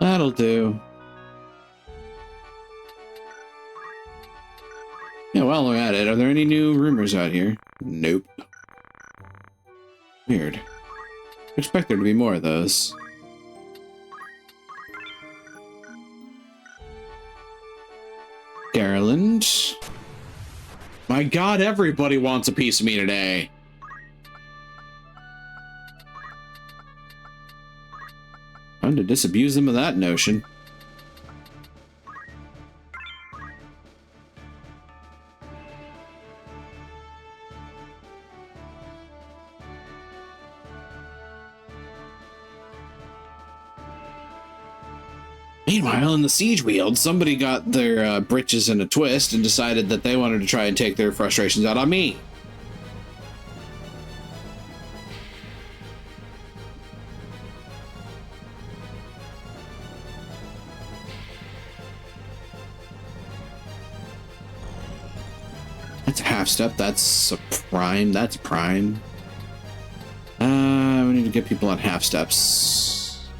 That'll do. Yeah, while we're at it, are there any new rumors out here? Nope. Weird. I expect there to be more of those. Garland. My god, everybody wants a piece of me today. Time to disabuse them of that notion. Meanwhile, in the Siege Weald, somebody got their britches in a twist and decided that they wanted to try and take their frustrations out on me. That's a half step. That's a prime. That's prime. We need to get people on half steps.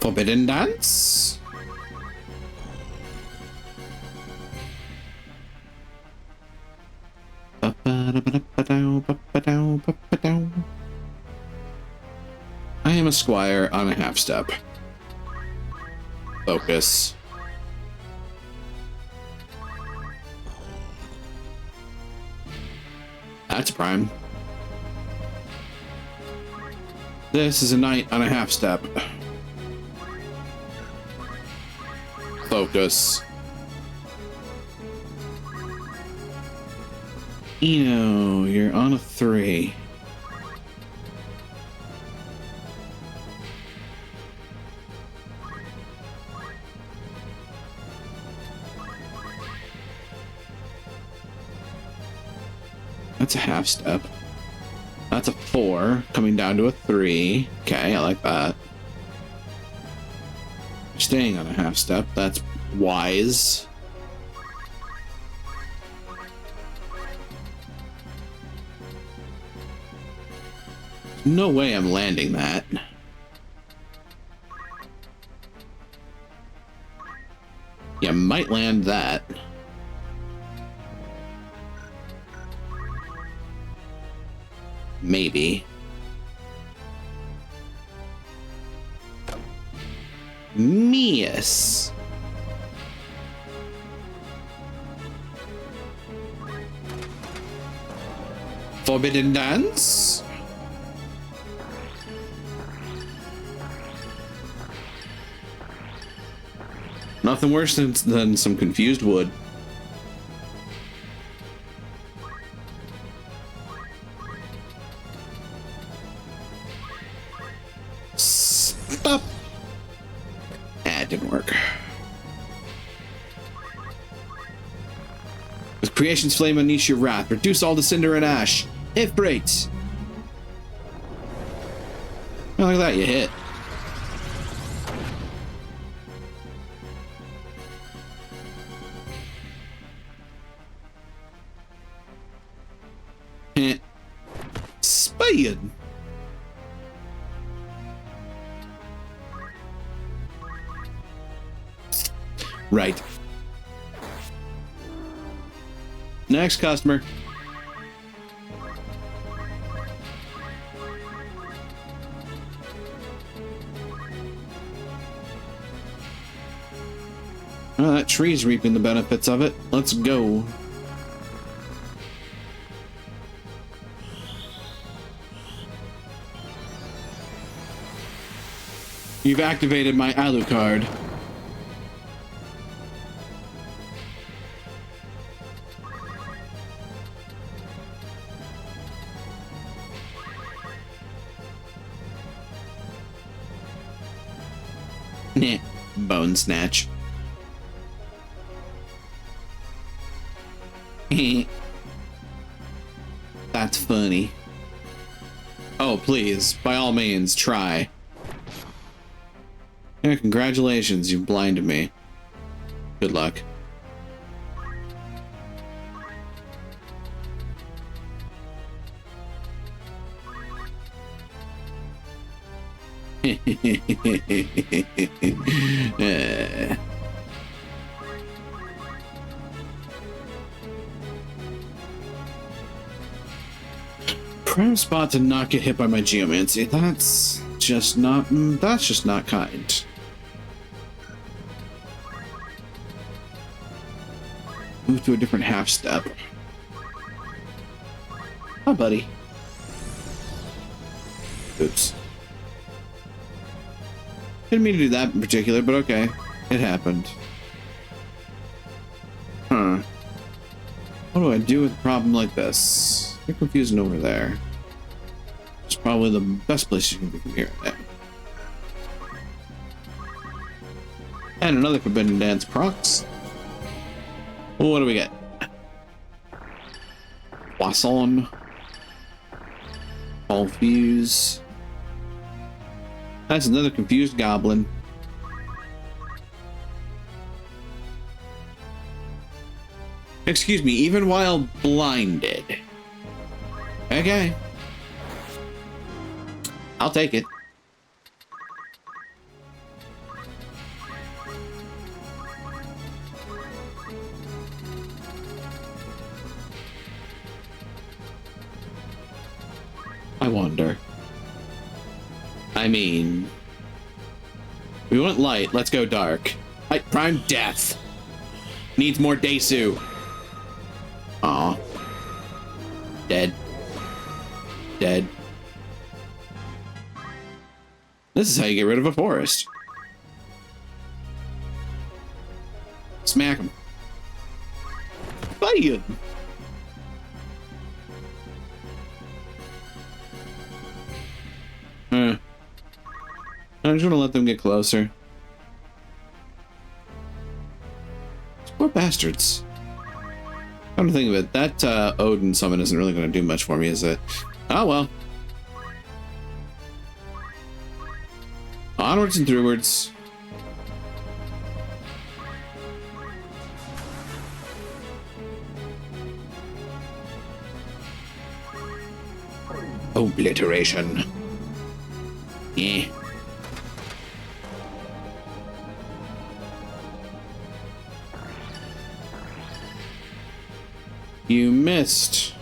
Forbidden Dance? I am a squire on a half step. Focus. That's prime. This is a knight on a half step. Focus. Eno, you're on a 3. That's a half step. That's a 4, coming down to a 3. Okay, I like that. Staying on a half step, that's wise. No way I'm landing that. You might land that. Maybe. Miss. Forbidden dance? Nothing worse than some confused wood. Stop. It didn't work. With creation's flame unleash your wrath. Reduce all the cinder and ash. If great. Oh, look at that, you hit. Spade. Right. Next customer. Well, that tree's reaping the benefits of it. Let's go. You've activated my Alucard. Nah, bone snatch. That's funny. Oh, please, by all means, try. Yeah, congratulations, you blinded me. Good luck. Prime spot to not get hit by my geomancy. That's just not kind. Move to a different half step. Oh, buddy. Oops. Didn't mean to do that in particular, but okay. It happened. Huh. What do I do with a problem like this? You're confusing over there. It's probably the best place you can be from here. And another Forbidden Dance procs. What do we get? Poisson. All fuse. That's another confused goblin. Excuse me, even while blinded. Okay. I'll take it. I wonder. I mean, we want light. Let's go dark. Prime death. Needs more Desu. Aw. Dead. Dead. This is how you get rid of a forest. Smack him. Bam! I just want to let them get closer. These poor bastards. Come to think of it, that Odin summon isn't really going to do much for me, is it? Oh well. Onwards and throughwards. Obliteration. Yeah. You missed.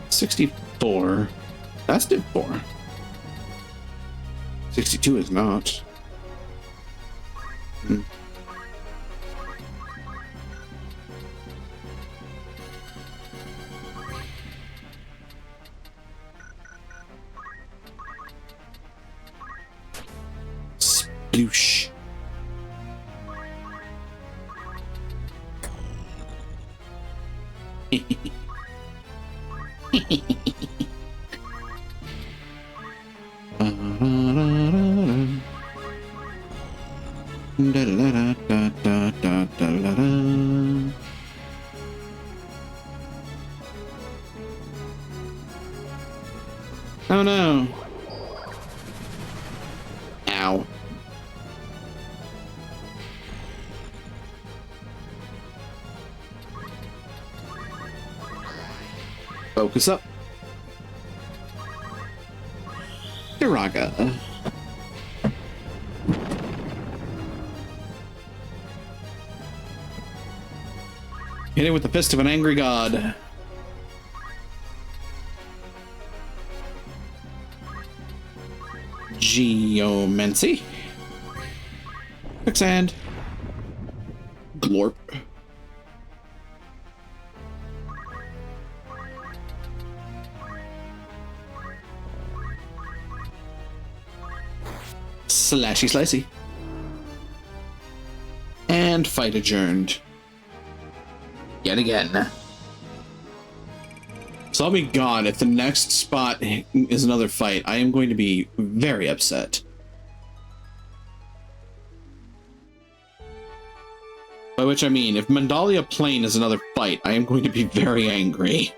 $64. That's did 4. 62 is not. Hmm. Sploosh. Oh no. Ow. Focus up. Diraga. Hit it with the fist of an angry god. Geomancy. Quicksand. Glorp. Slashy slicey. And fight adjourned. Yet again. So help me God, if the next spot is another fight, I am going to be very upset. By which I mean, if Mandalia Plain is another fight, I am going to be very angry.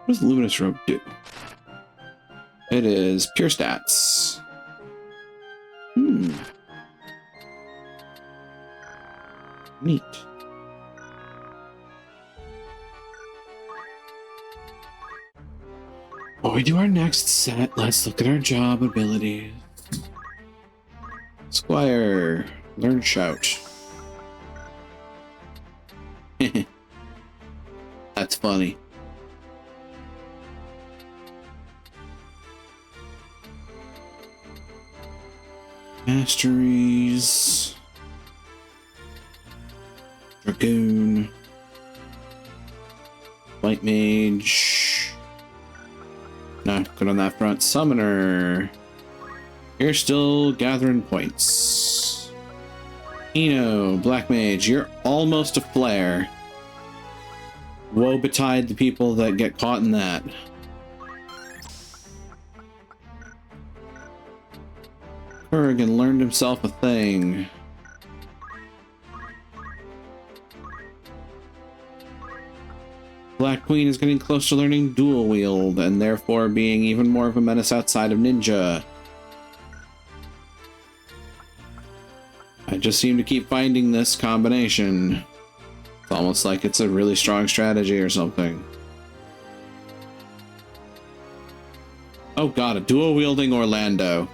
What does Luminous Robe do? It is pure stats. Neat. While we do our next set, let's look at our job abilities. Squire, learn shout. That's funny. Masteries. Dragoon. White Mage. Not good on that front. Summoner. You're still gathering points. Eno, Black Mage, you're almost a flare. Woe betide the people that get caught in that. Kurgan learned himself a thing. Black Queen is getting close to learning dual wield and therefore being even more of a menace outside of ninja. I just seem to keep finding this combination. That's almost like it's a really strong strategy or something. Oh god, a dual-wielding Orlando.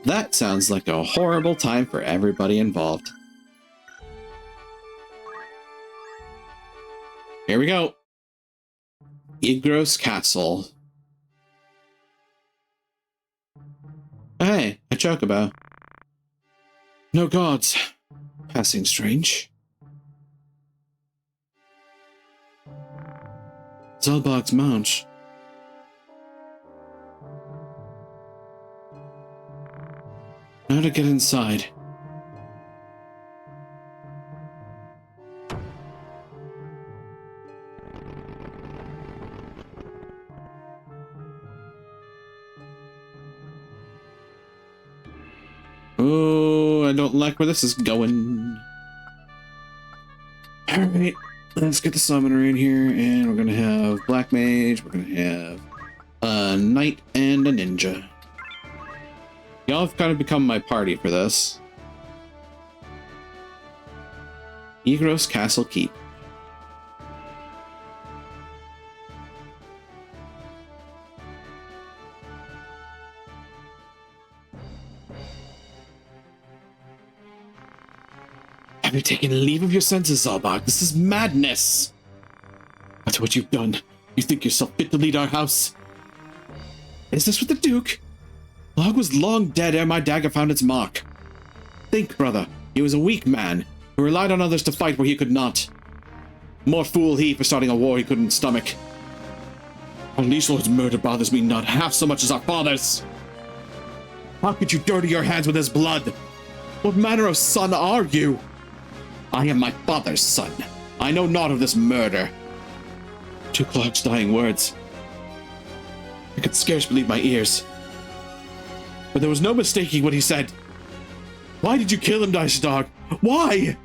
That sounds like a horrible time for everybody involved. Here we go. Igros Castle. Hey, a chocobo. No gods. Passing strange. Zalbog's Mount. How to get inside? Oh, I don't like where this is going. Alright, let's get the summoner in here, and we're gonna have Black Mage, we're gonna have a Knight, and a Ninja. Y'all have kind of become my party for this. Igros Castle Keep. Have you taken leave of your senses, Zalbog? This is madness! After what you've done, you think yourself fit to lead our house? Is this with the Duke? Log was long dead ere my dagger found its mark. Think, brother, he was a weak man, who relied on others to fight where he could not. More fool he for starting a war he couldn't stomach. Our liege lord's murder bothers me not half so much as our father's. How could you dirty your hands with his blood? What manner of son are you? I am my father's son. I know naught of this murder. To Clark's dying words. I could scarce believe my ears. But there was no mistaking what he said. Why did you kill him, Dice Dog? Why?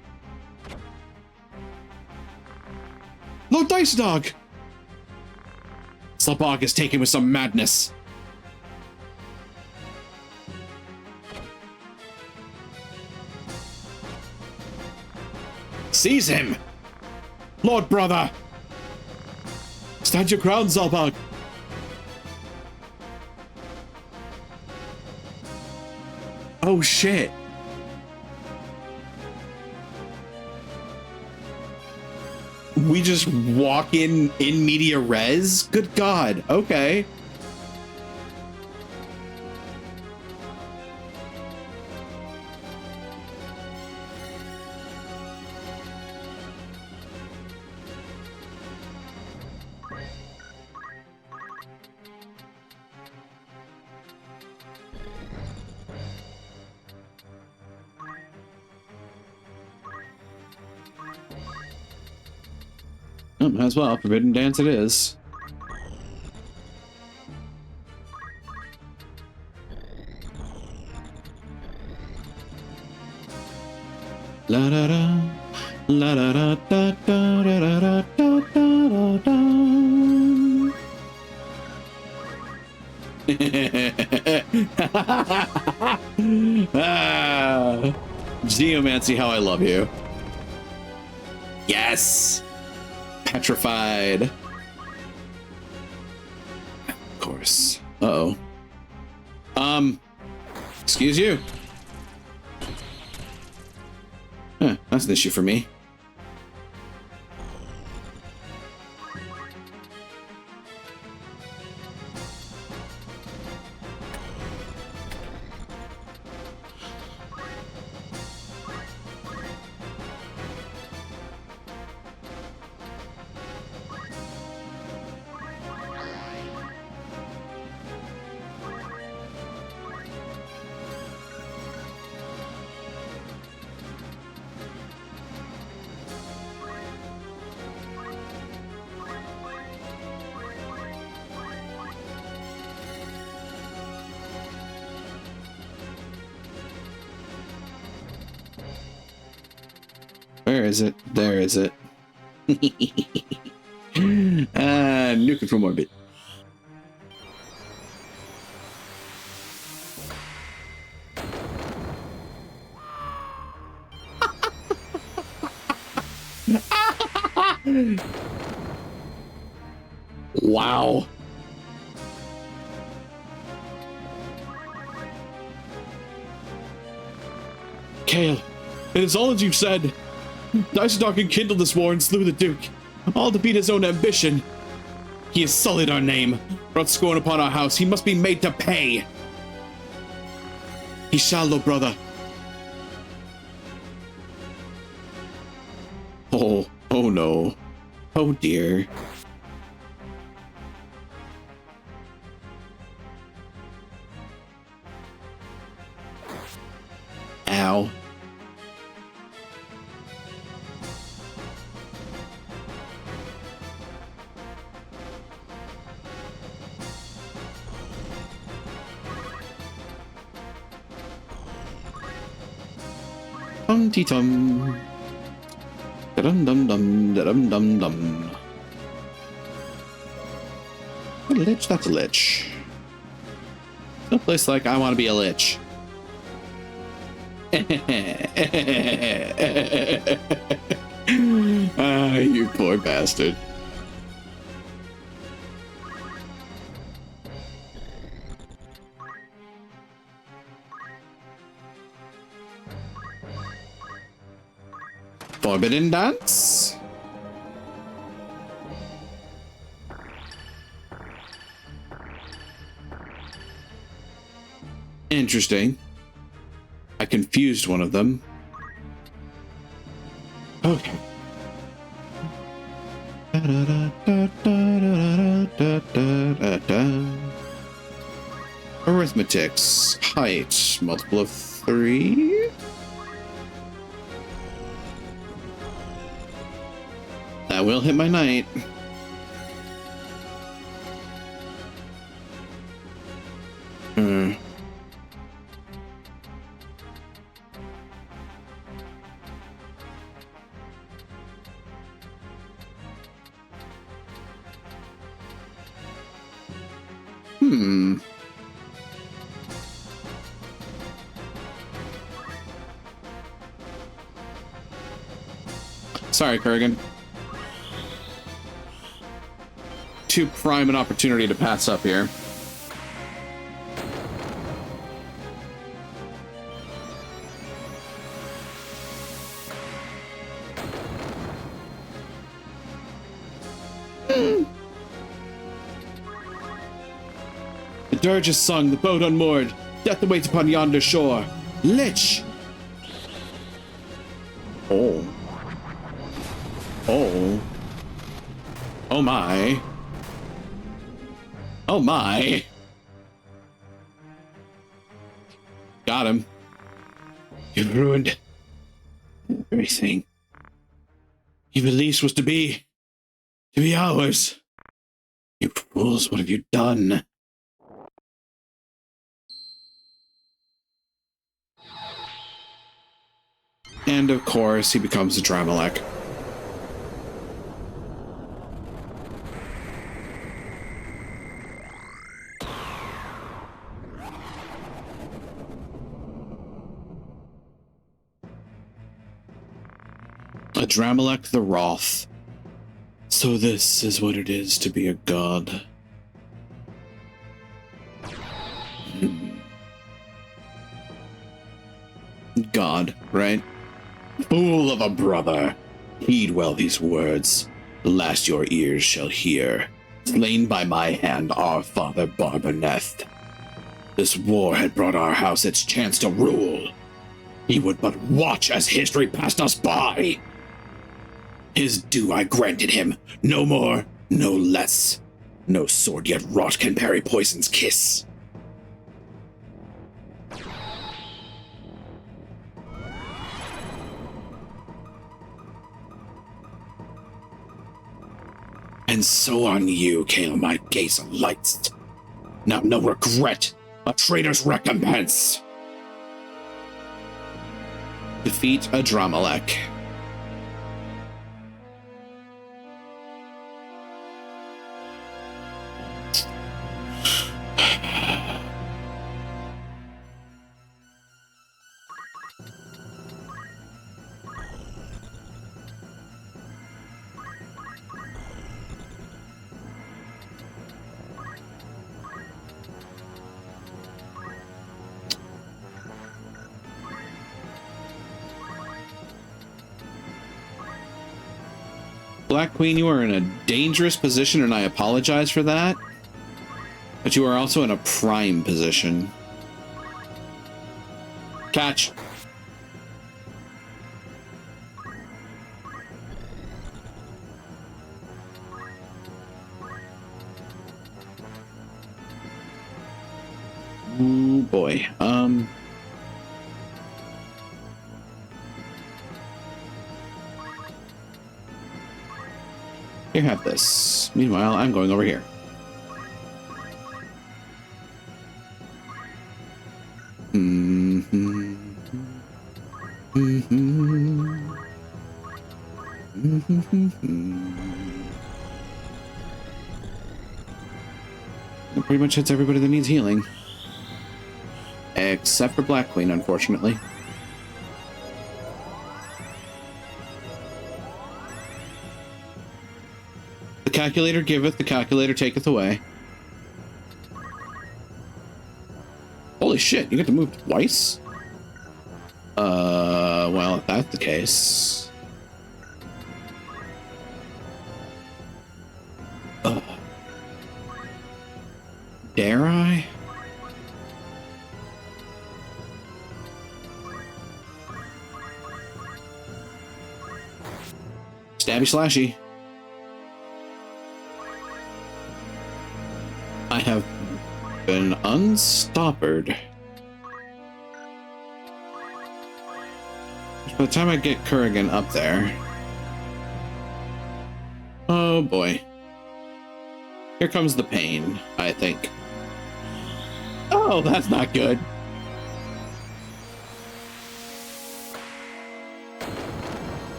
Lord Dice Dog! Zalbog is taken with some madness. Seize him! Lord brother! Stand your ground, Zalbog! Oh shit. We just walk in media res? Good God. Okay. Oh, might as well. Forbidden Dance it is. La da da, la da da da da da da da da da. Ah, Geomancy, how I love you. Yes. Petrified. Of course. Uh-oh. Excuse you. Huh, that's an issue for me. Where is it? There is it. Looking for more bit. Wow. Kale, it is all as you've said. Dysodark kindled this war and slew the Duke, all to beat his own ambition. He has sullied our name, brought scorn upon our house. He must be made to pay. He shall, though, brother. Oh no. Oh dear. Ow. Tum-tee-tum. Da-dum-dum-dum, da-dum-dum-dum. A lich? That's a lich. No place like I want to be a lich. Ah, you poor bastard. Forbidden Dance? Interesting. I confused one of them. Okay. Arithmetics. Height. Multiple of 3. That will hit my knight. Sorry, Kurgan. Too prime an opportunity to pass up here. The dirge is sung, the boat unmoored. Death awaits upon yonder shore. Lich! Oh. Oh. Oh my. Oh my. Got him. You've ruined everything. You believed was to be ours. You fools, what have you done? And of course, he becomes a Dramelech. A Dramelech the Wroth. So this is what it is to be a god. God, right? Fool of a brother! Heed well these words. The last your ears shall hear. Slain by my hand, our father Barberneth. This war had brought our house its chance to rule. He would but watch as history passed us by. His due I granted him, no more, no less. No sword yet wrought can parry poison's kiss. And so on you, Kale, my gaze lights. Now no regret, a traitor's recompense. Defeat a Dramelech. Black Queen, you are in a dangerous position, and I apologize for that. But you are also in a prime position. Catch. Ooh, boy. Here, have this. Meanwhile, I'm going over here. It pretty much hits everybody that needs healing. Except for Black Queen, unfortunately. The calculator giveth, the calculator taketh away. Holy shit, you get to move twice? Well, if that's the case... Dare I? Stabby slashy. I have been unstoppered. By the time I get Kurgan up there... Oh boy. Here comes the pain, I think. Oh, that's not good.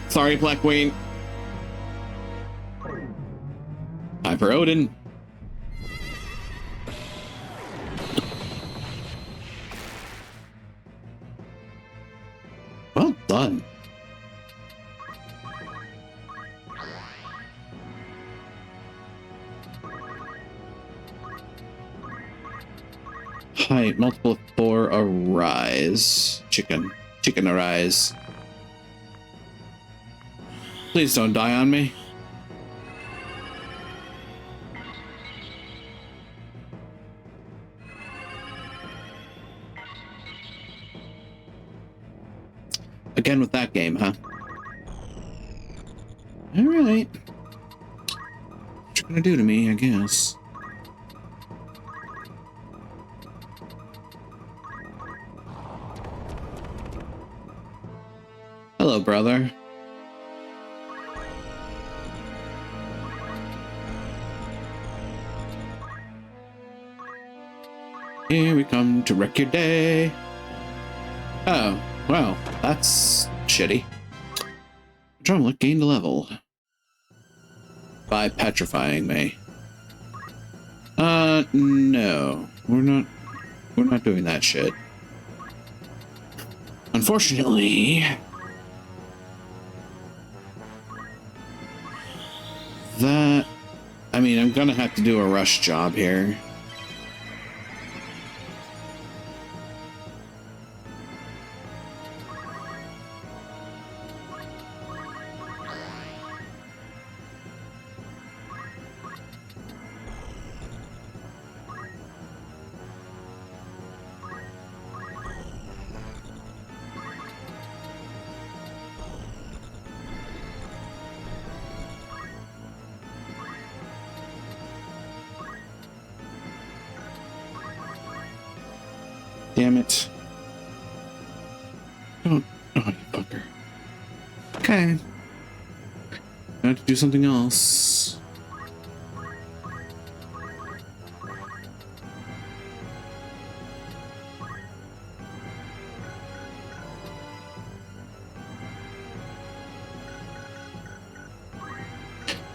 Sorry, Black Queen. Time for Odin. Well done. Height, multiple of 4, arise. Chicken arise. Please don't die on me. Again with that game, huh? Alright. What you gonna do to me, I guess. Hello, brother. Here we come to wreck your day. Oh, well, that's shitty. Drama gained a level by petrifying me. No, we're not doing that shit. Unfortunately, I mean, I'm gonna have to do a rush job here. Damn it. Don't. Oh, you fucker. Okay. I have to do something else.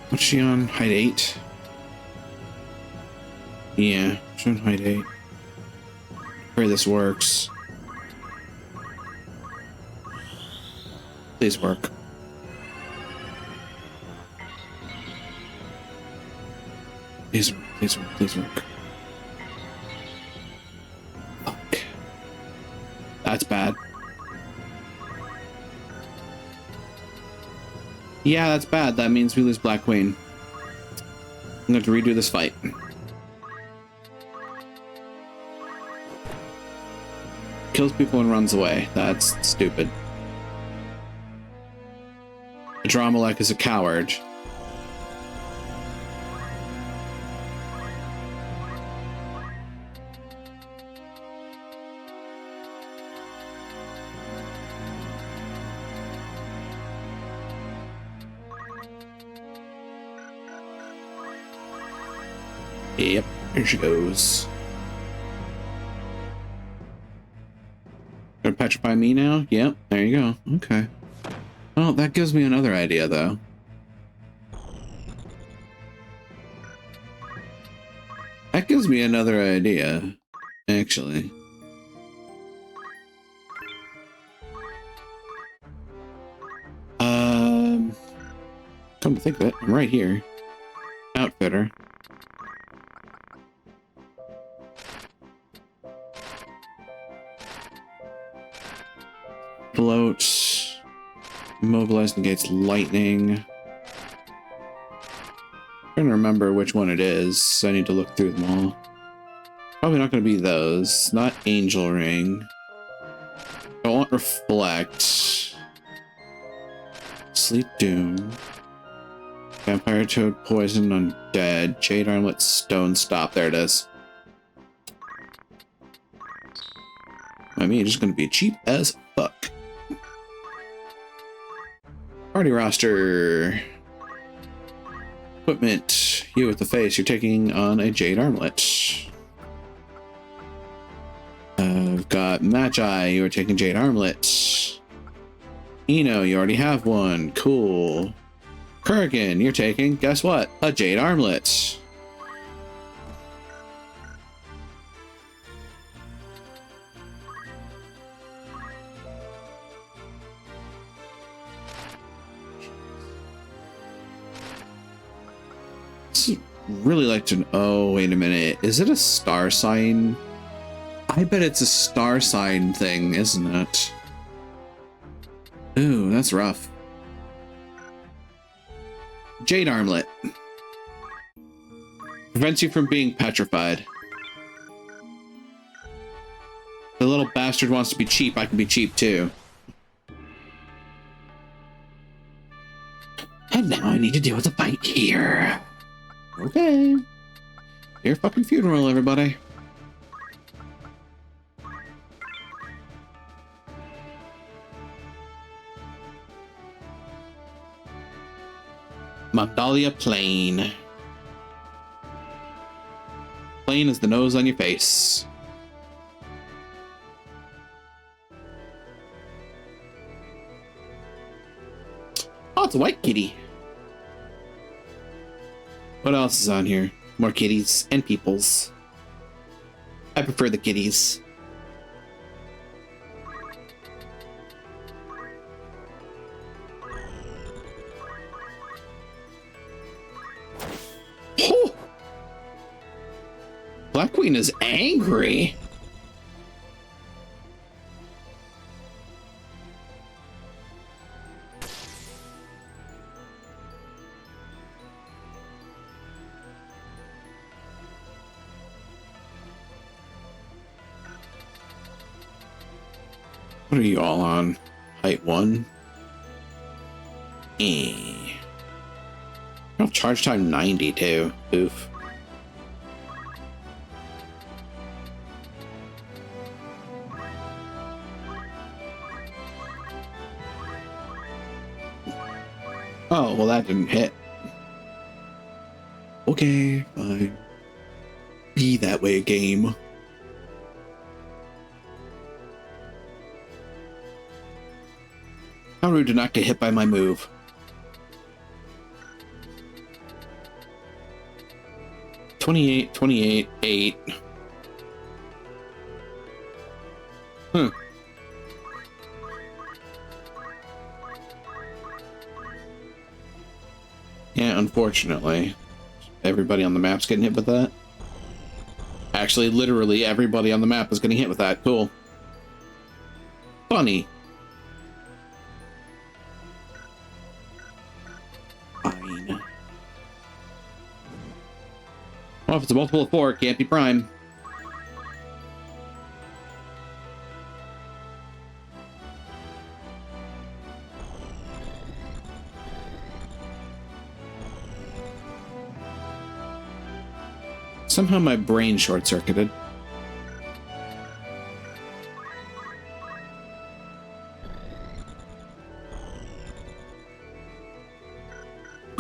What's she on? Height 8? Yeah, she's on height 8. Pray this works. Please work. Please work, please work, please work. Fuck. That's bad. Yeah, that's bad. That means we lose Black Queen. I'm going to have to redo this fight. Kills people and runs away. That's stupid. Adramelech is a coward. Yep, here she goes. Gonna petrify me now? Yep, there you go. Okay. Well, that gives me another idea, though. That gives me another idea, actually. Come to think of it, I'm right here. Outfitter. Float. Immobilize negates lightning. I'm trying to remember which one it is, so I need to look through them all. Probably not going to be those. Not Angel Ring. I want Reflect. Sleep Doom. Vampire Toad, Poison, Undead. Jade Armlet, Stone Stop. There it is. I mean, it's just going to be cheap as fuck. Party roster. Equipment. You with the face. You're taking on a Jade Armlet. I've got Magi. You are taking Jade Armlet. Eno, you already have one. Cool. Kurgan, you're taking, guess what? A Jade Armlet. Really like to. Oh, wait a minute. Is it a star sign? I bet it's a star sign thing, isn't it? Ooh, that's rough. Jade Armlet. Prevents you from being petrified. The little bastard wants to be cheap, I can be cheap too. And now I need to deal with a fight here. Okay. Your fucking funeral, everybody. Magdalia Plain. Plain is the nose on your face. Oh, it's a white kitty. What else is on here? More kitties and peoples. I prefer the kitties. Oh! Black Queen is angry. What are you all on? Height 1? Oh, charge time 90 too. Oof. Oh, well that didn't hit. Okay, fine. Be that way, game. How rude to not get hit by my move. $28, $28, $8. Huh. Yeah, unfortunately. Everybody on the map's getting hit with that. Actually, literally everybody on the map is getting hit with that. Cool. Funny. Well, if it's a multiple of 4, it can't be prime. Somehow my brain short-circuited.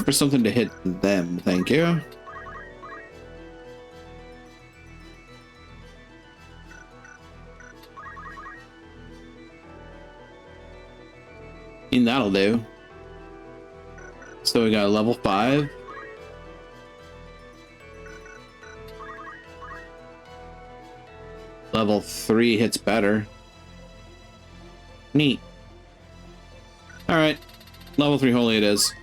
For something to hit them, thank you. And that'll do. So we got a level 5. Level 3 hits better. Neat. Alright. Level 3 holy it is.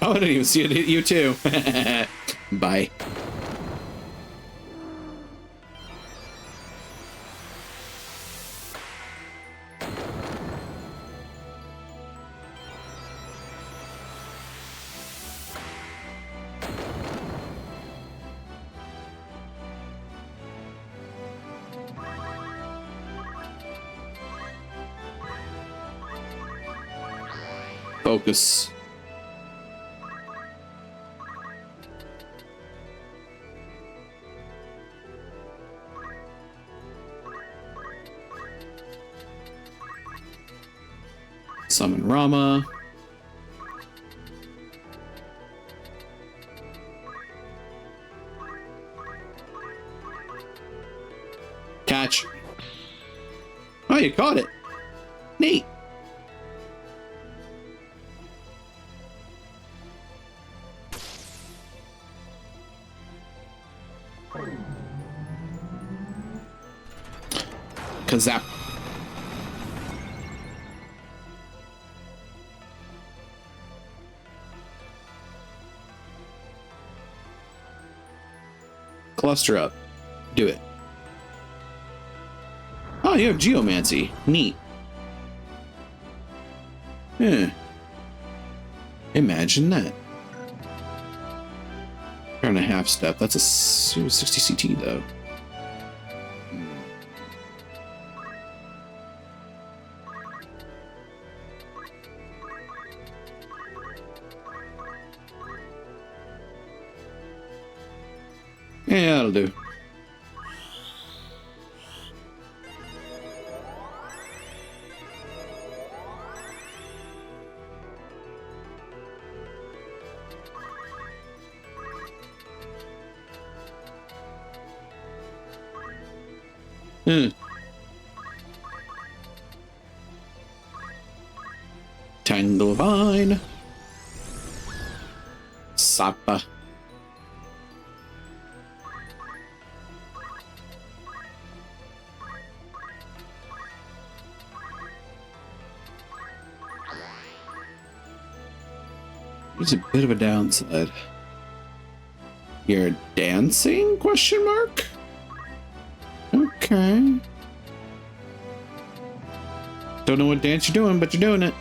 Oh, I didn't even see it hit you too. Bye. Focus. Summon Rama. Catch. Oh, you caught it. Neat. Kazap. Cluster up. Do it. Oh, you have Geomancy. Neat. Yeah. Imagine that. Turn a half step. That's a 60 CT though. Yeah, that'll do. Tanglevine. Sappa. There's a bit of a downside. You're dancing? Question mark? Okay. Don't know what dance you're doing, but you're doing it.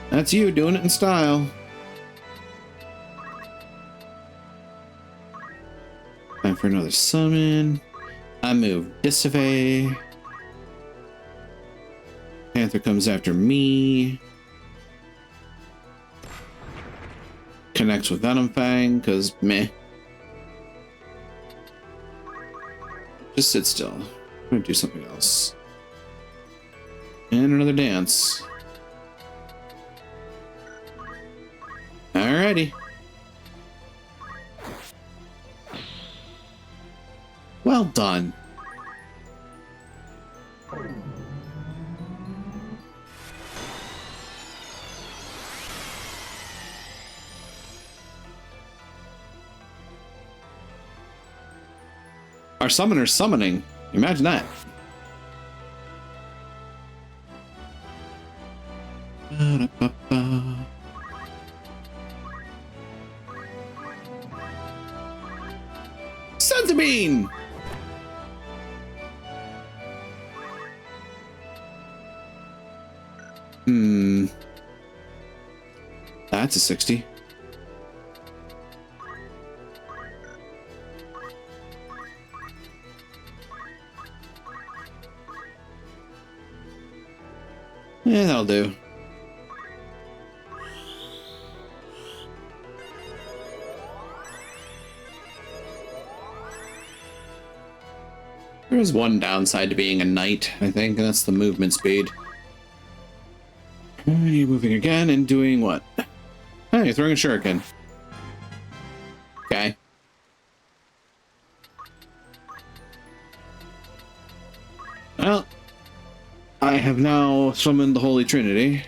That's you doing it in style. Time for another summon. I move Disave. Panther comes after me. Connects with Venom Fang, because meh. Just sit still. I'm gonna do something else. And another dance. Alrighty. Well done. Our summoner's summoning. Imagine that. Centipede! That's a 60. Yeah, that'll do. There is one downside to being a knight, I think, and that's the movement speed. You're moving again and doing what? Oh, you're throwing a shuriken. Okay. Well, I have now summoned the Holy Trinity.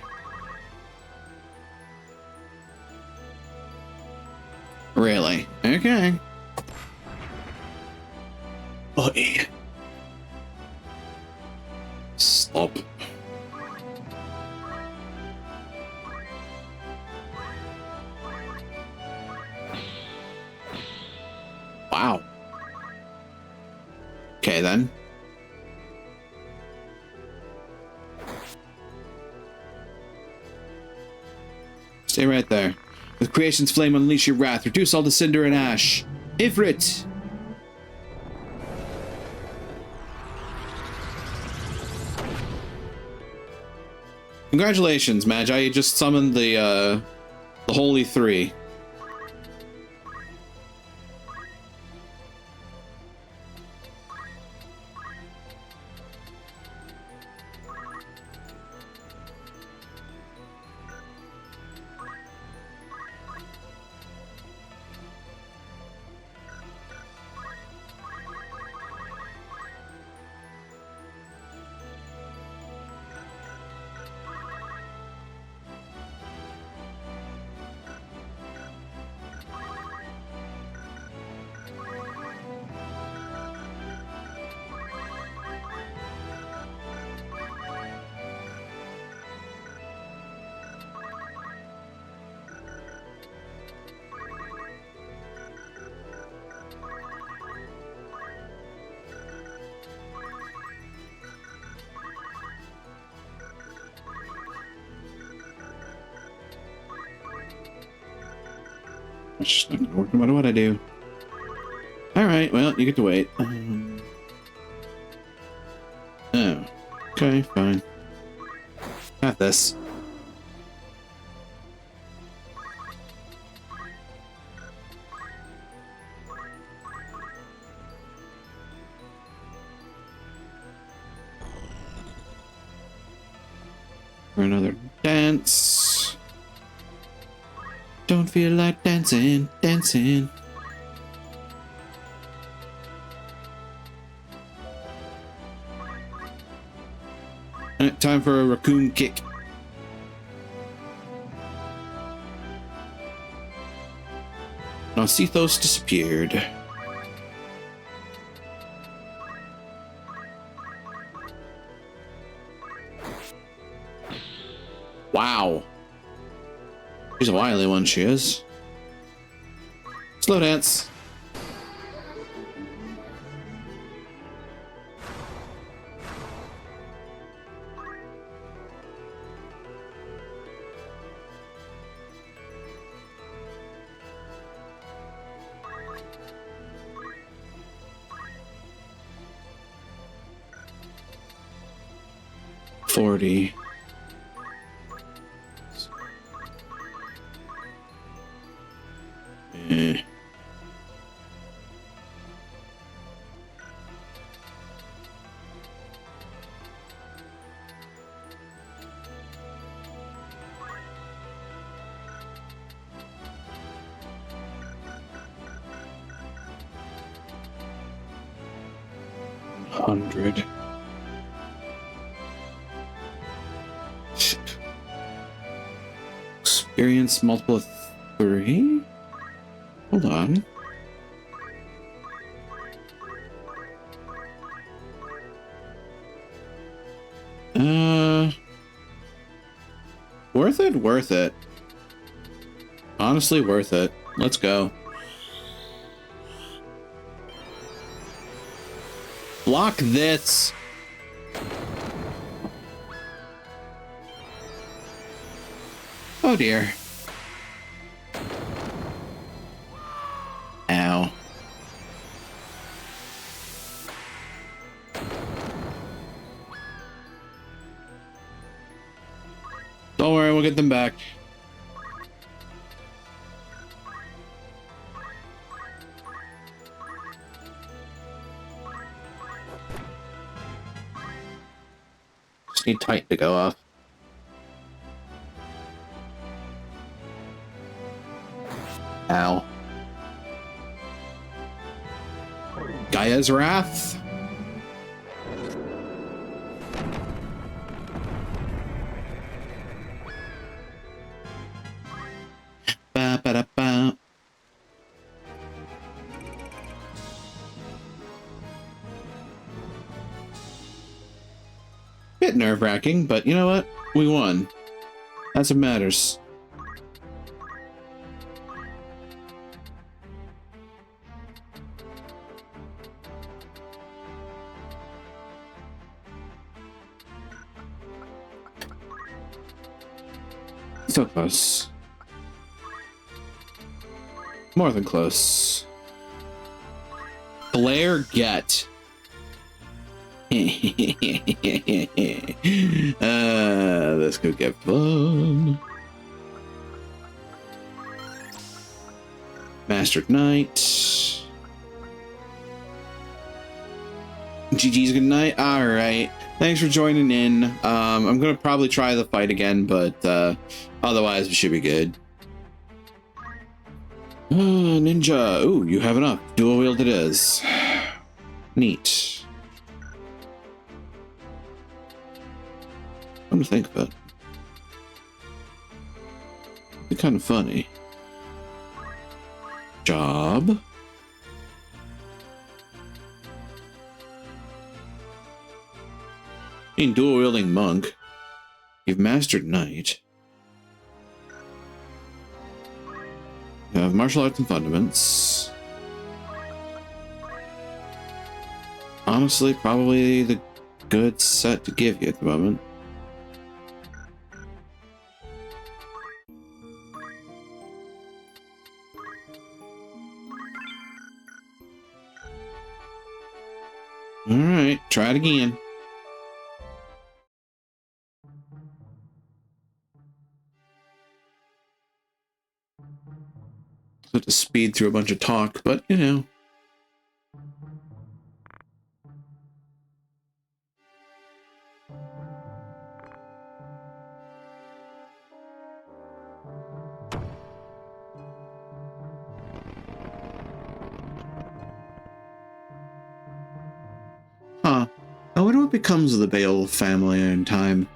Really? Okay. Boy. Stop. Wow. Okay, then. Stay right there. With creation's flame, unleash your wrath. Reduce all to cinder and ash. Ifrit! Congratulations, Magi. You just summoned the Holy Three. It's just not gonna work no matter what I do. Alright, well, you get to wait. Oh. Okay, fine. Got this. For another dance. Don't feel like dancing, dancing. Alright, time for a raccoon kick. Nausithos disappeared. Wow. She's a wily one, she is. Slow dance. $40. Eh. $100. Experience multiple of 3? Hold on. Worth it? Worth it. Honestly, worth it. Let's go. Block this. Oh dear. Don't worry, we'll get them back. Just need Titan to go off. Ow. Gaia's Wrath. Ba, ba, da, ba. Bit nerve-wracking, but you know what? We won. That's what matters. So close. More than close. Blair Get. This could get fun. Mastered Knight. GG's good night. All right. Thanks for joining in. I'm gonna probably try the fight again, but otherwise we should be good. Ninja. Ooh, you have enough. Dual wield it is. Neat. Come to think of it. It's kind of funny. Job. Being dual wielding monk. You've mastered knight. You have martial arts and fundaments. Honestly, probably the good set to give you at the moment. Alright, try it again. Have to speed through a bunch of talk, but you know. Huh. I wonder what becomes of the Bale family in time.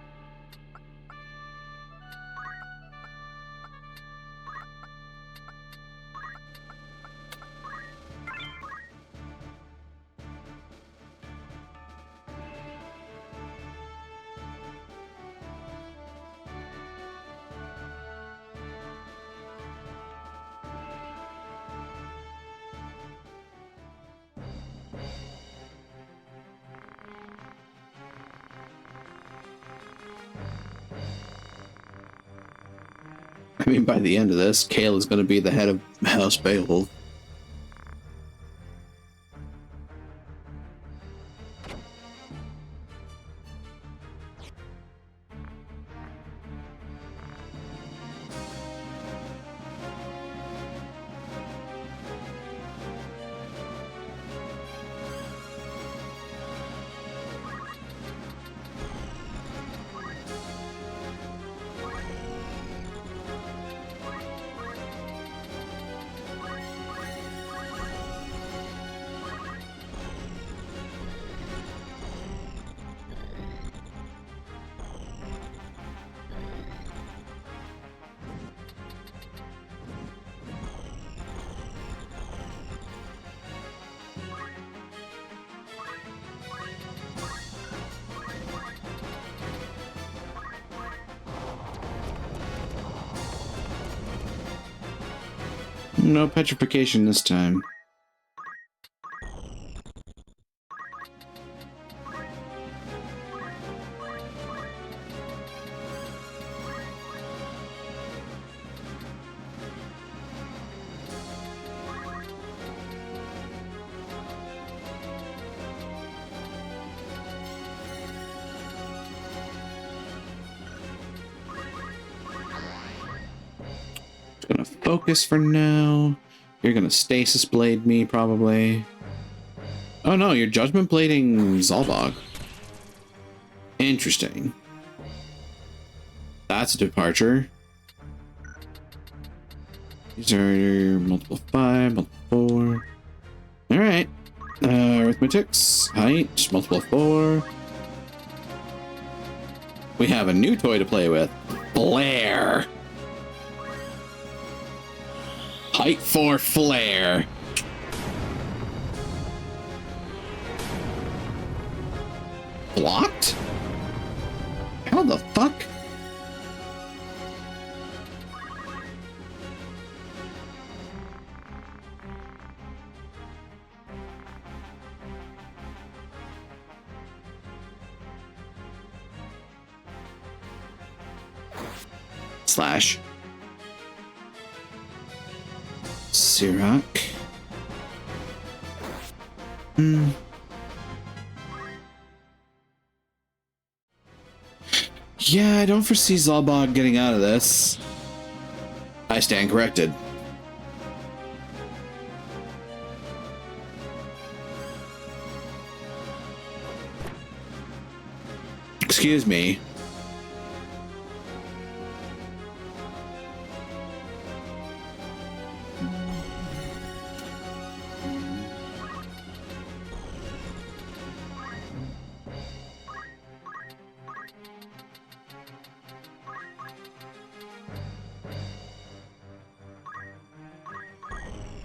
I mean, by the end of this, Kale is going to be the head of House Beowulf. No petrification this time. Gonna focus for now. You're gonna stasis blade me, probably. Oh no, you're judgment blading Zalbog. Interesting. That's a departure. These are your multiple 5, multiple 4. Alright. Arithmetics, height, multiple 4. We have a new toy to play with. Flare. Height 4 flare. Blocked? How the fuck? Slash. Sirak. Yeah, I don't foresee Zalbog getting out of this. I stand corrected. Excuse me.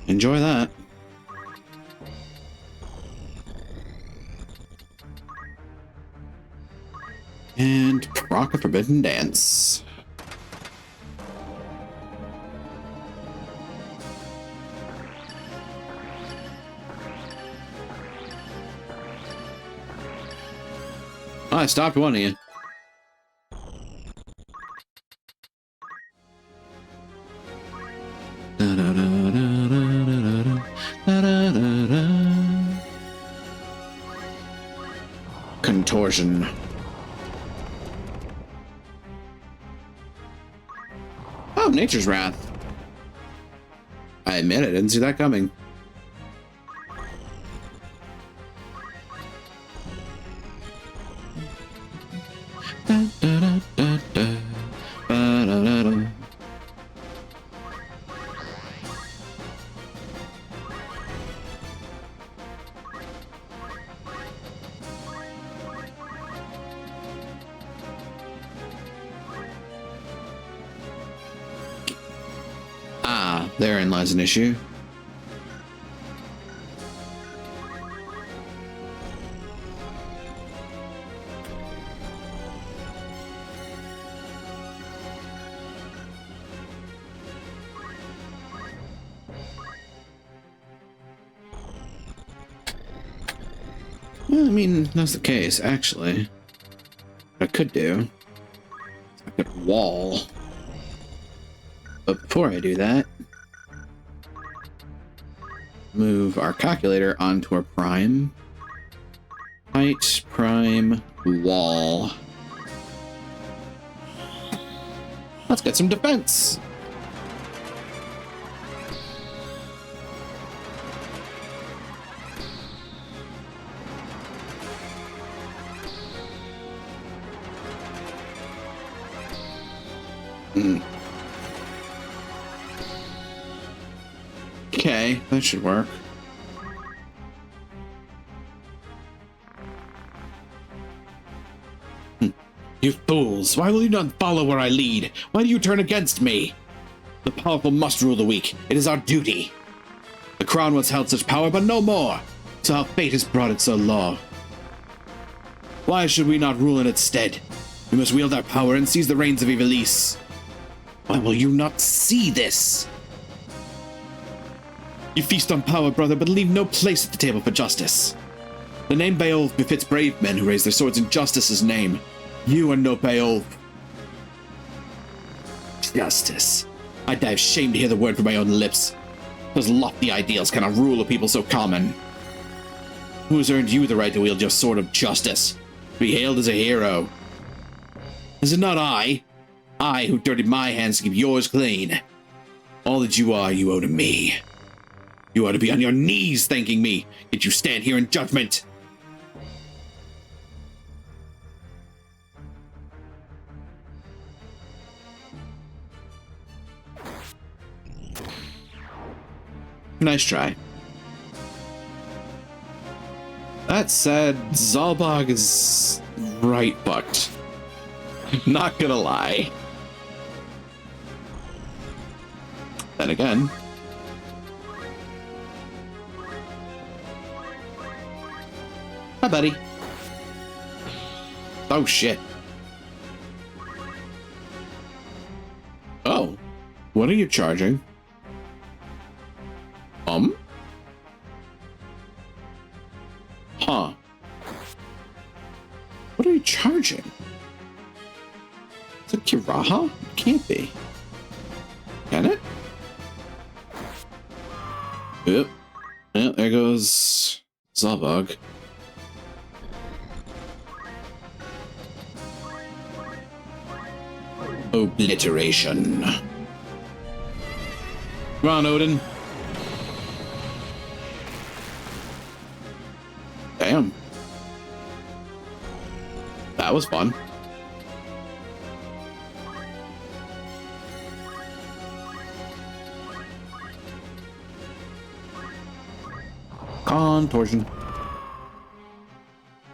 Enjoy that. And proc a forbidden dance. Oh, I stopped one of you. Contortion. Oh, Nature's Wrath. I admit I didn't see that coming. Therein lies an issue. Well, I mean, that's the case, actually. What I could do, I could wall. But before I do that, move our calculator onto our prime. Height, prime, wall. Let's get some defense. Okay, that should work. You fools! Why will you not follow where I lead? Why do you turn against me? The powerful must rule the weak. It is our duty. The crown once held such power, but no more. So how fate has brought it so low. Why should we not rule in its stead? We must wield our power and seize the reins of Ivalice. Why will you not see this? You feast on power, brother, but leave no place at the table for justice. The name Beowulf befits brave men who raise their swords in justice's name. You are no Beowulf. Justice. I die of shame to hear the word from my own lips. Those lofty ideals cannot rule a people so common. Who has earned you the right to wield your sword of justice? To be hailed as a hero? Is it not I? I who dirtied my hands to keep yours clean. All that you owe to me. You ought to be on your knees thanking me. Yet you stand here in judgment. Nice try. That said, Zalbog is right bucked. Not gonna lie. Then again, hi, buddy. Oh, shit. Oh, what are you charging? Huh. What are you charging? Is it Kiraha? It can't be. Can it? Yep. Yeah, there goes Zalbog. Obliteration. Come on, Odin. Damn. That was fun. Contortion.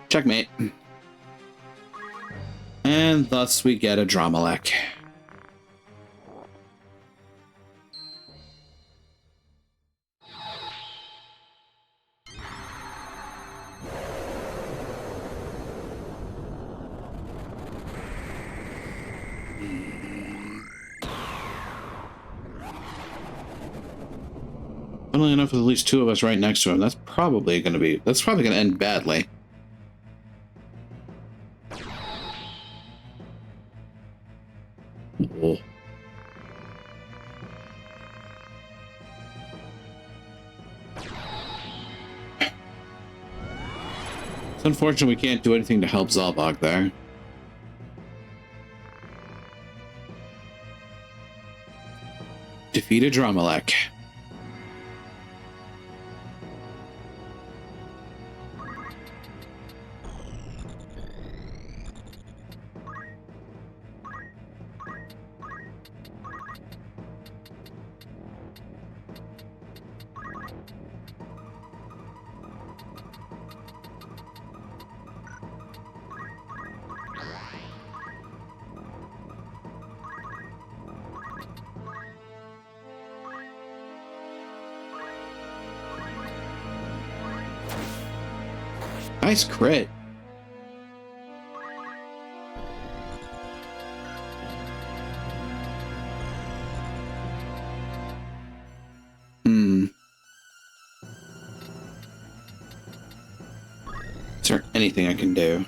Checkmate. And thus we get a Dramalek. Funnily enough, with at least two of us right next to him, that's probably going to end badly. Oh. It's unfortunate we can't do anything to help Zalbog there. Defeat a Dramalek. Nice crit. Is there anything I can do?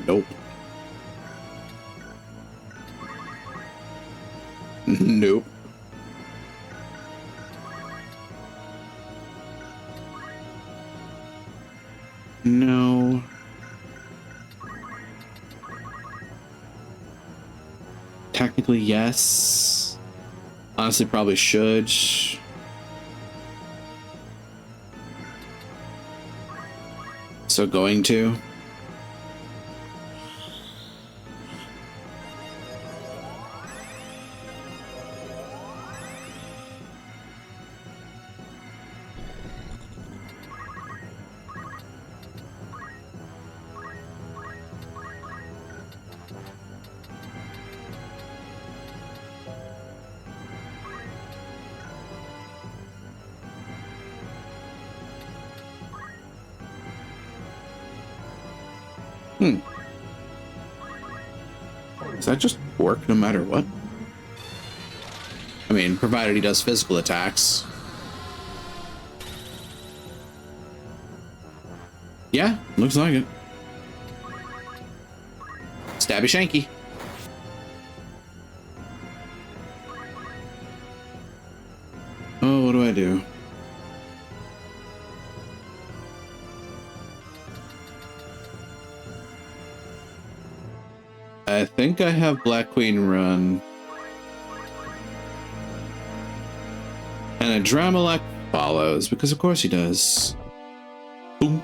Nope. Nope. No. Technically, yes. Honestly, probably should. So going to. Does that just work no matter what? I mean, provided he does physical attacks. Yeah, looks like it. Stabby Shanky. Oh, what do I do? think I have Black Queen run. And a Dramelec follows, because of course he does. Boom.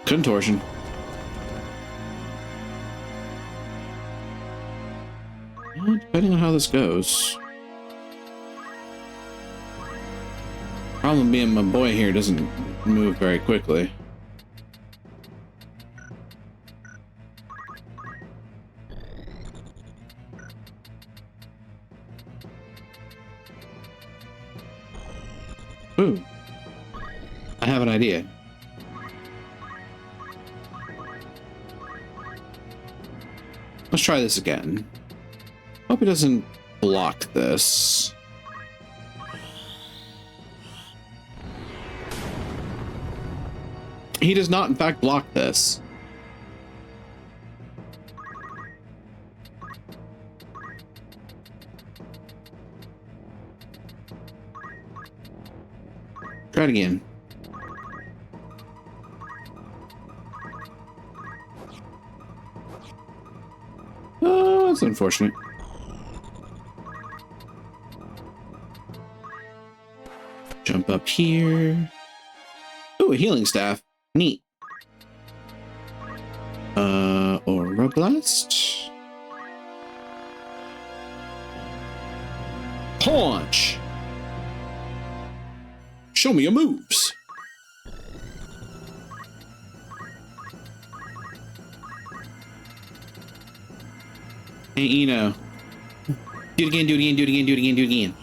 Contortion. Well, depending on how this goes. Problem being my boy here doesn't move very quickly. Ooh. I have an idea. Let's try this again. Hope he doesn't block this. He does not, in fact, block this. Try it again. Oh, that's unfortunate. Jump up here. Oh, a healing staff. Neat. Aura Blast. Punch. Show me your moves. Hey, Eno. Do it again, do it again, do it again, do it again, do it again.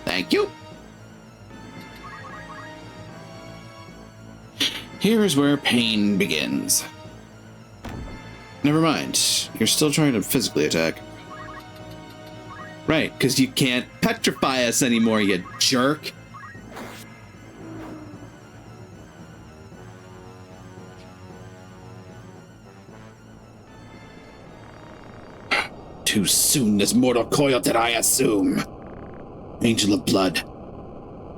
Thank you. Here's where pain begins. Never mind. You're still trying to physically attack. Right, because you can't petrify us anymore, you jerk. Too soon, this mortal coil that I assume. Angel of Blood.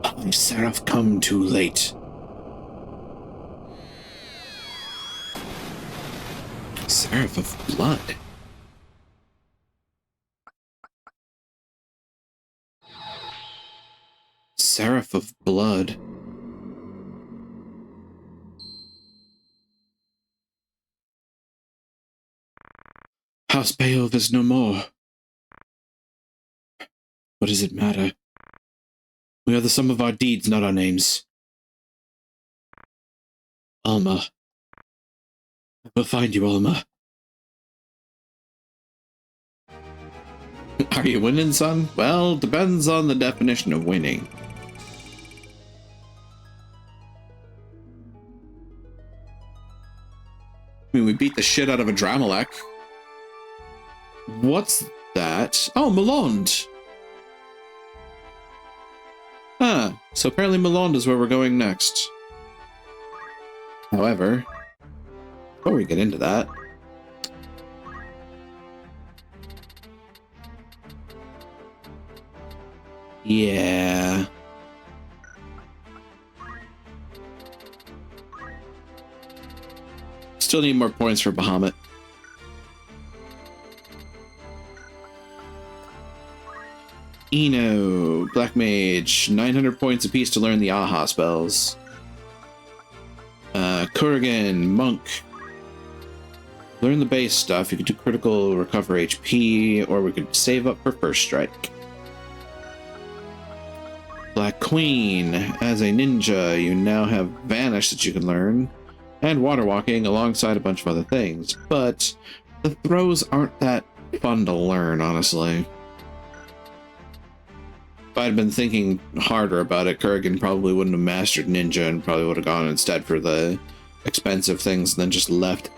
Holy Seraph come too late. Seraph of Blood. Seraph of Blood. House Beowulf is no more. What does it matter? We are the sum of our deeds, not our names. Alma. I will find you, Alma. Are you winning, son? Well, depends on the definition of winning. I mean, we beat the shit out of a Dramelec. What's that? Oh, Malond. Huh. So apparently Malond is where we're going next. However, before we get into that, yeah. Still need more points for Bahamut. Eno, Black Mage, 900 points apiece to learn the Aha spells. Kurgan, Monk. Learn the base stuff. You could do critical, recover HP, or we could save up for first strike. Black Queen, as a ninja, you now have Vanish that you can learn, and Water Walking alongside a bunch of other things, but the throws aren't that fun to learn, honestly. If I'd been thinking harder about it, Kurgan probably wouldn't have mastered Ninja and probably would have gone instead for the expensive things and then just left.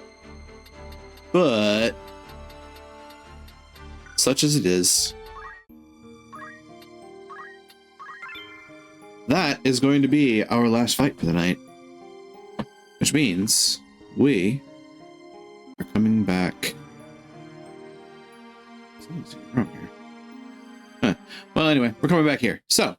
But such as it is. That is going to be our last fight for the night. Which means we are coming back. Something's wrong here. Well, anyway, we're coming back here. So,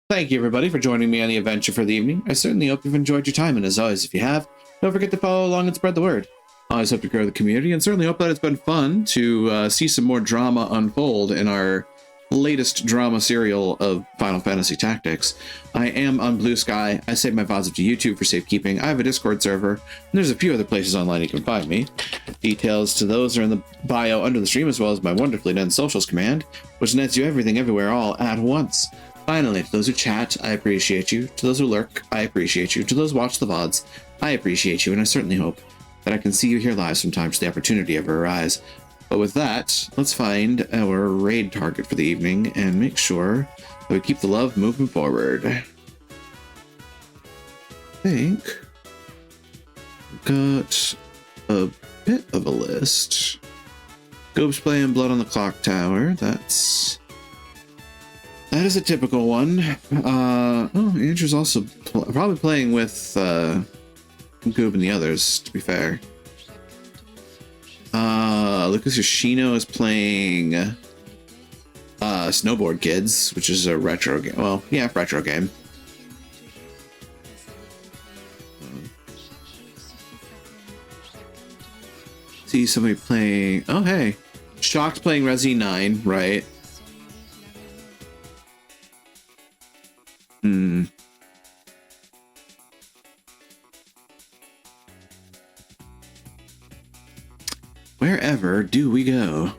thank you everybody for joining me on the adventure for the evening. I certainly hope you've enjoyed your time, and as always, if you have, don't forget to follow along and spread the word. I always hope to grow the community, and certainly hope that it's been fun to see some more drama unfold in our latest drama serial of Final Fantasy Tactics. I am on Blue Sky. I save my VODs up to YouTube for safekeeping. I have a Discord server, and there's a few other places online you can find me. Details to those are in the bio under the stream, as well as my wonderfully done socials command, which nets you everything everywhere all at once. Finally, to those who chat, I appreciate you. To those who lurk, I appreciate you. To those who watch the VODs, I appreciate you, and I certainly hope that I can see you here live sometime should the opportunity ever arise. But with that, let's find our raid target for the evening and make sure that we keep the love moving forward. I think we've got a bit of a list. Goob's playing Blood on the Clock Tower. That is a typical one. Andrew's also probably playing with Goob and the others, to be fair. Lucas Yoshino is playing Snowboard Kids, which is a retro game. Well, yeah, retro game. See somebody playing. Oh, hey, Shock's playing Resi 9, right? Wherever do we go?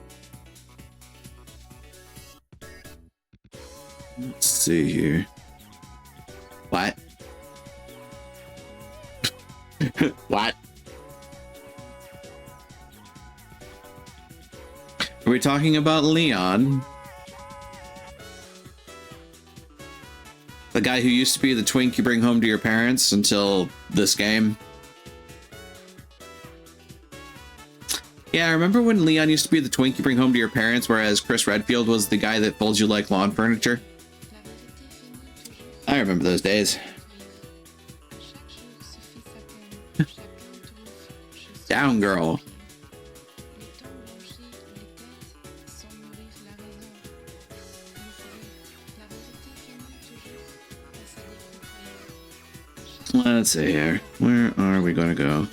Let's see here. What? What? Are we talking about Leon? The guy who used to be the twink you bring home to your parents until this game? Yeah, I remember when Leon used to be the twink you bring home to your parents, whereas Chris Redfield was the guy that folds you like lawn furniture. I remember those days. Down, girl. Let's see here. Where are we going to go?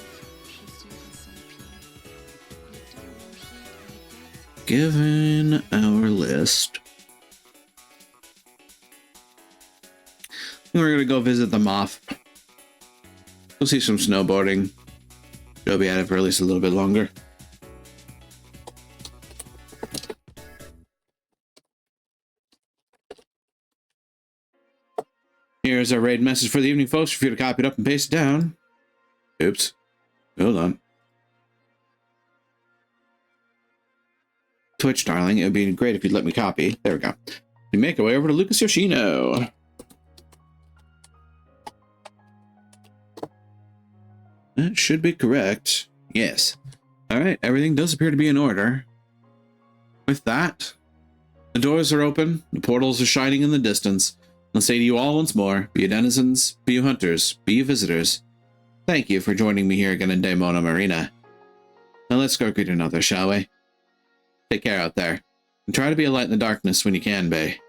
Given our list, we're going to go visit the Moth. We'll see some snowboarding. Go be at it for at least a little bit longer. Here's our raid message for the evening, folks. For you to copy it up and paste it down. Oops. Hold on. Twitch, darling, it would be great if you'd let me copy. There we go. We make our way over to Lucas Yoshino. That should be correct. Yes. All right, everything does appear to be in order. With that, the doors are open, the portals are shining in the distance. I'll say to you all once more, be you denizens, be you hunters, be you visitors, thank you for joining me here again in Daemona Marina. Now let's go greet another, shall we? Take care out there, and try to be a light in the darkness when you can be.